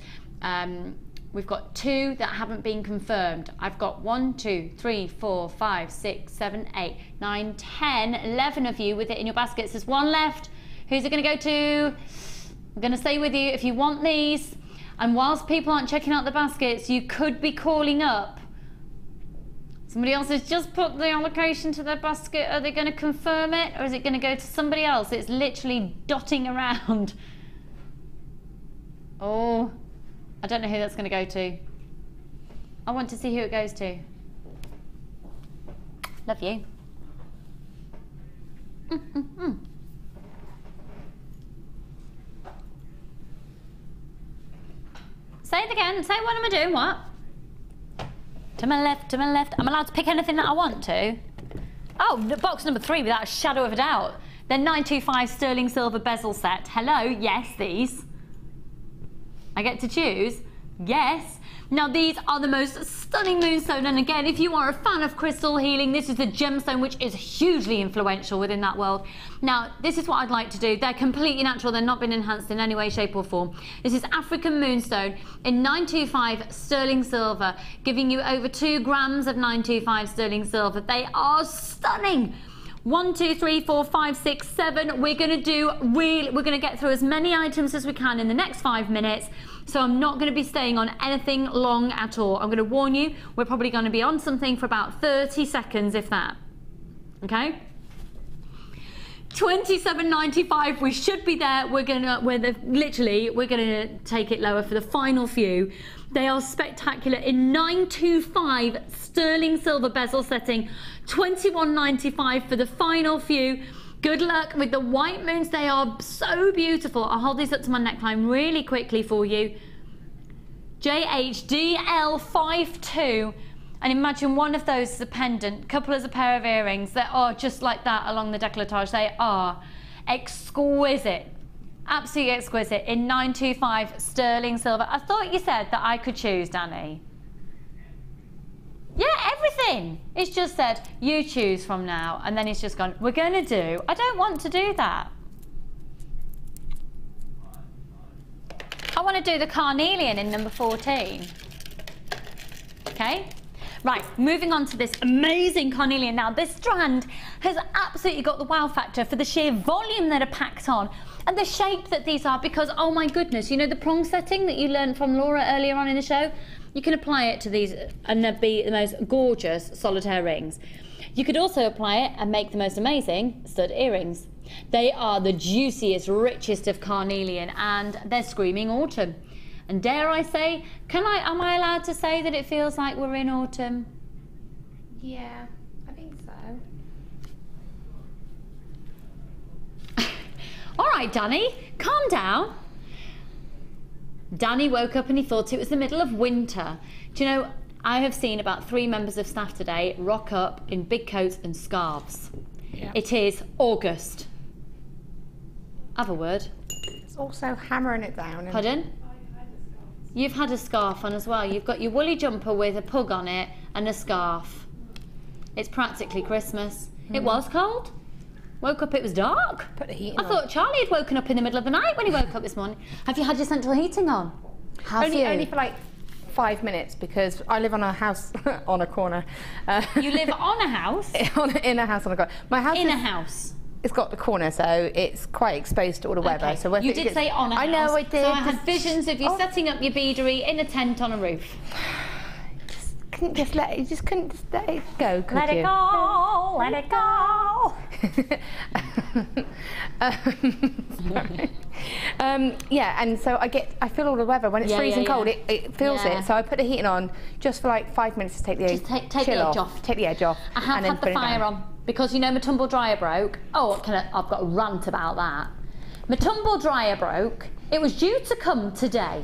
We've got 2 that haven't been confirmed. I've got 1, 2, 3, 4, 5, 6, 7, 8, 9, 10, 11 of you with it in your baskets. There's 1 left. Who's it going to go to? I'm going to stay with you if you want these. And whilst people aren't checking out the baskets, you could be calling up. Somebody else has just put the allocation to their basket. Are they going to confirm it, or is it going to go to somebody else? It's literally dotting around. Oh, I don't know who that's going to go to. I want to see who it goes to. Love you. Say it again. Say, what am I doing? What? To my left, to my left. I'm allowed to pick anything that I want to. Oh, box number 3, without a shadow of a doubt. The 925 sterling silver bezel set. Hello, yes, these. I get to choose. Yes. Now these are the most stunning moonstone, and again, if you are a fan of crystal healing, this is the gemstone which is hugely influential within that world. Now this is what I'd like to do. They're completely natural, they're not been enhanced in any way, shape or form. This is African moonstone in 925 sterling silver, giving you over 2 grams of 925 sterling silver. They are stunning. 1, 2, 3, 4, 5, 6, 7. We're going to get through as many items as we can in the next 5 minutes. So I'm not going to be staying on anything long at all. I'm going to warn you, we're probably going to be on something for about 30 seconds, if that. Okay? $27.95. We should be there. We're gonna take it lower for the final few. They are spectacular in 925 sterling silver bezel setting. $21.95 for the final few. Good luck with the white moons. They are so beautiful. I'll hold these up to my neckline really quickly for you. JHDL52. And imagine one of those as a pendant, couple as a pair of earrings that are just like that along the décolletage. They are exquisite, absolutely exquisite in 925 sterling silver. I thought you said that I could choose, Danny. Yeah, everything. It's just said, you choose from now. And then it's just gone, we're going to do. I don't want to do that. I want to do the carnelian in number 14. Okay. Right, moving on to this amazing carnelian. Now, this strand has absolutely got the wow factor for the sheer volume that are packed on and the shape that these are, because, oh my goodness, you know the prong setting that you learned from Laura earlier on in the show? You can apply it to these and they'd be the most gorgeous solitaire rings. You could also apply it and make the most amazing stud earrings. They are the juiciest, richest of carnelian, and they're screaming autumn. And dare I say, am I allowed to say that it feels like we're in autumn? Yeah, I think so. All right, Danny, calm down. Danny woke up and he thought it was the middle of winter. Do you know, I have seen about 3 members of staff today rock up in big coats and scarves. Yeah. It is August. Have a word. It's also hammering it down. Pardon? You've had a scarf on as well. You've got your woolly jumper with a pug on it and a scarf. It's practically Christmas. It was cold. Woke up, it was dark. Put the heating on. I thought Charlie had woken up in the middle of the night when he woke up this morning. Have you had your central heating on? Only for like 5 minutes, because I live on a house on a corner. You live on a house? In a house on a corner. My house in a house? It's got the corner, so it's quite exposed to all the weather. Okay. So you did say on a house. I know I did. So I had visions of you setting up your beadery in a tent on a roof. You just couldn't just let it go, could let you? It go, let it go. Yeah, and so I feel all the weather when it's freezing cold. It feels it. So I put the heating on just for like 5 minutes to take the edge off. Take the edge off. I have had the fire on because you know my tumble dryer broke. Oh, I've got a rant about that. My tumble dryer broke. It was due to come today.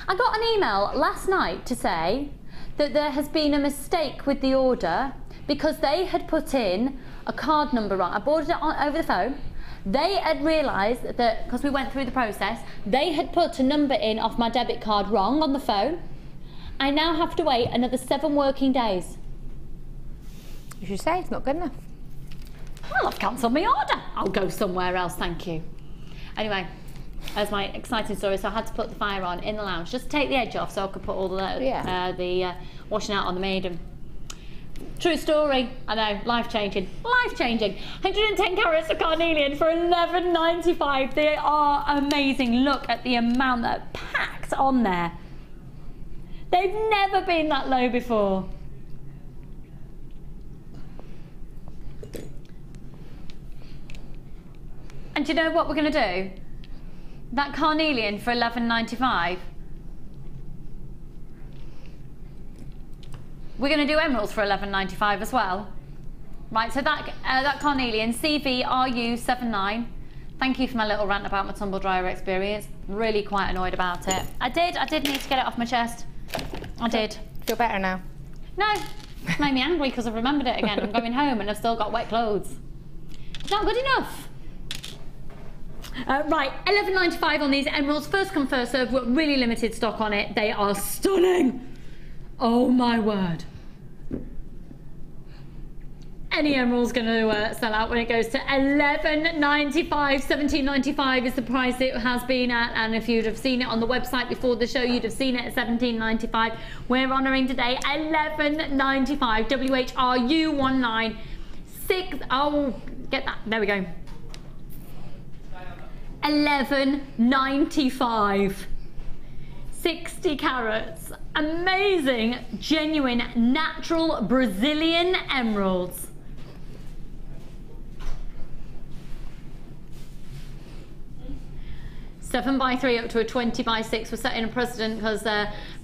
I got an email last night to say that there has been a mistake with the order because they had put in a card number wrong. I ordered it over the phone. They had realised that, because we went through the process, they had put a number in off my debit card wrong on the phone. I now have to wait another 7 working days. You should say it's not good enough. Well, I've cancelled my order. I'll go somewhere else, thank you. Anyway, that's my exciting story. So I had to put the fire on in the lounge just to take the edge off so I could put all the washing out on the maiden. True story. I know, life-changing. Life-changing. 110 carats of carnelian for $11.95. They are amazing. Look at the amount that packed on there. They've never been that low before. And do you know what we're going to do? That carnelian for $11.95. We're going to do emeralds for $11.95 as well. Right, so that carnelian, CVRU79. Thank you for my little rant about my tumble dryer experience. Really quite annoyed about it. I did need to get it off my chest. I did. Feel better now? No, it's made me angry because I've remembered it again. I'm going home and I've still got wet clothes. It's not good enough. Right, £11.95 on these emeralds. First come, first serve. We've got really limited stock on it. They are stunning. Oh my word. Any emerald's going to sell out when it goes to £11.95. £17.95 is the price it has been at, and if you'd have seen it on the website before the show, you'd have seen it at £17.95. We're honouring today £11.95. WHRU196. Oh, get that. There we go. £11.95. 60 carats. Amazing, genuine, natural Brazilian emeralds. Seven by 3 up to a 20 by 6 was setting a precedent because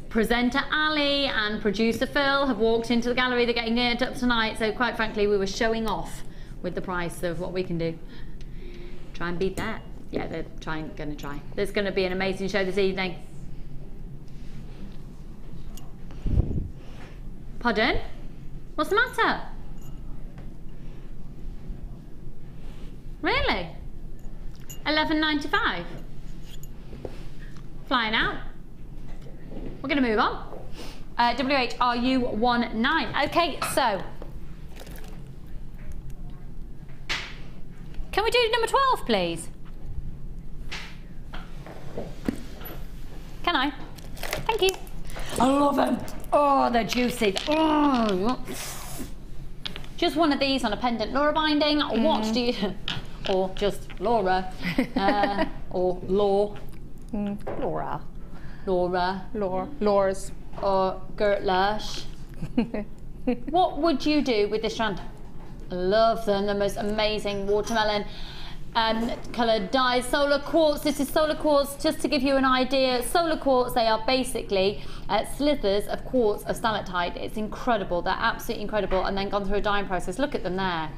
presenter Ali and producer Phil have walked into the gallery. They're getting neared up tonight, so quite frankly we were showing off with the price of what we can do. Try and beat that. Yeah, they're going to try. There's going to be an amazing show this evening. Pardon? What's the matter? Really? £11.95? Flying out. We're going to move on. WHRU19. Okay, so. Can we do number 12, please? Can I? Thank you. I love them. Oh, they're juicy. Oh. Just one of these on a pendant Laura binding. What do you... Or just Laura. Or Law. Laura. Laura. Laura's. Or Gert Lush. What would you do with this strand? I love them. The most amazing watermelon coloured dyes. Solar quartz. This is solar quartz. Just to give you an idea, solar quartz, they are basically slithers of quartz of stalactite. It's incredible. They're absolutely incredible, and then gone through a dyeing process. Look at them there.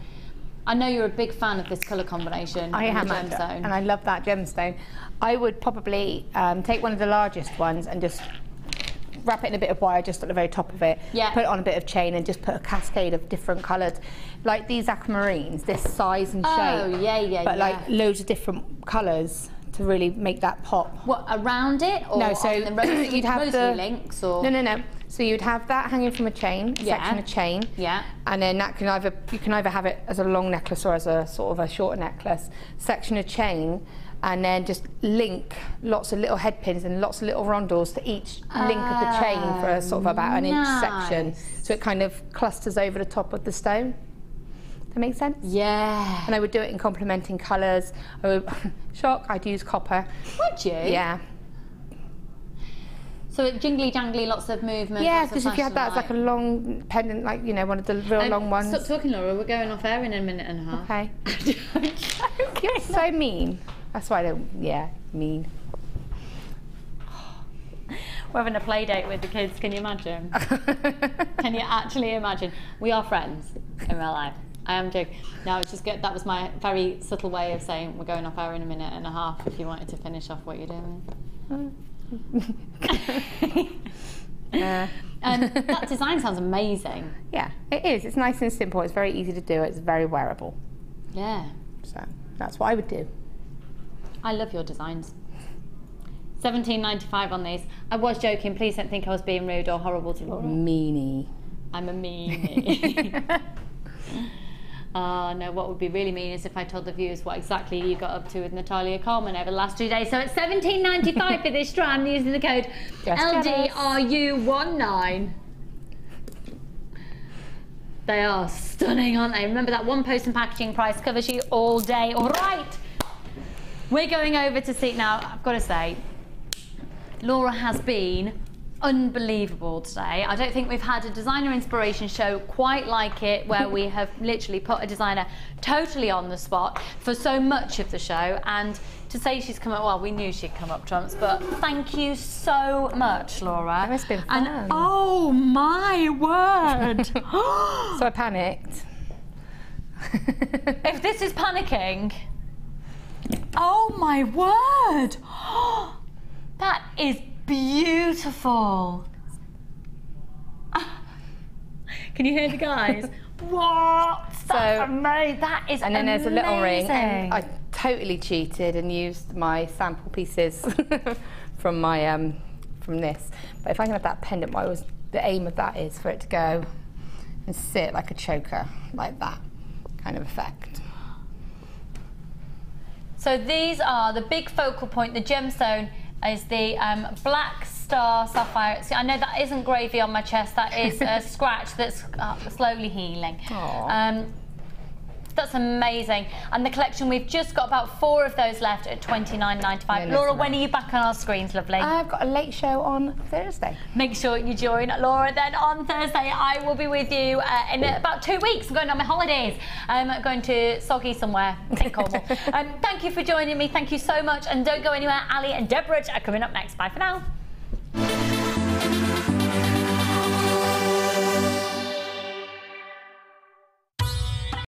I know you're a big fan of this colour combination. I am, gemstone, and I love that gemstone. I would probably take one of the largest ones and just wrap it in a bit of wire just at the very top of it. Yeah. Put it on a bit of chain and just put a cascade of different coloured, like these aquamarines, this size and shape. Oh, yeah. But like loads of different colours to really make that pop. What, around it? Or no, so on the you'd have the links or no. So you'd have that hanging from a chain, a section of chain. Yeah. And then that can you can either have it as a long necklace or as a sort of a shorter necklace. Section of chain, and then just link lots of little head pins and lots of little rondelles to each link of the chain for a sort of about an inch section. So it kind of clusters over the top of the stone. That makes sense? Yeah. And I would do it in complementing colours. I would, shock, I'd use copper. Would you? Yeah. So it jingly jangly, lots of movement. Yeah, because if you had that as like a long pendant, like, you know, one of the real long ones. Stop talking, Laura. We're going off air in a minute and a half. Okay. You're so mean. That's why I don't. Yeah, mean. We're having a play date with the kids. Can you imagine? Can you actually imagine? We are friends in real life. I am joking. No, it's just good. That was my very subtle way of saying we're going off air in a minute and a half. If you wanted to finish off what you're doing. That design sounds amazing. Yeah, it is. It's nice and simple. It's very easy to do. It's very wearable. Yeah. So that's what I would do. I love your designs. £17.95 on these. I was joking. Please don't think I was being rude or horrible to Laura. Meanie. I'm a meanie. No, what would be really mean is if I told the viewers what exactly you got up to with Natalia Coleman over the last 2 days. So it's £17.95 for this strand using the code LDRU19. They are stunning, aren't they? Remember that one post and packaging price covers you all day. All right, we're going over to see now. I've got to say, Laura has been unbelievable today. I don't think we've had a designer inspiration show quite like it, where we have literally put a designer totally on the spot for so much of the show. And to say she's come up, well, we knew she'd come up trumps, but thank you so much, Laura. It's been fun. And oh my word. So I panicked. If this is panicking, oh my word. That is beautiful. Can you hear the guys? What? That's amazing. That is And then there's a little ring, and I totally cheated and used my sample pieces from my from this. But if I can have that pendant, the aim of that is for it to go and sit like a choker, like that kind of effect. So these are the big focal point. The gemstone is the black star sapphire. See, I know that isn't gravy on my chest. That is a scratch that's slowly healing. That's amazing. And the collection, we've just got about 4 of those left at £29.95. Laura, when are you back on our screens, lovely? I've got a late show on Thursday. Make sure you join Laura then on Thursday. I will be with you in about 2 weeks. I'm going on my holidays. I'm going to Soggy somewhere in Cornwall. Thank you for joining me. Thank you so much. And don't go anywhere. Ali and Deborah are coming up next. Bye for now.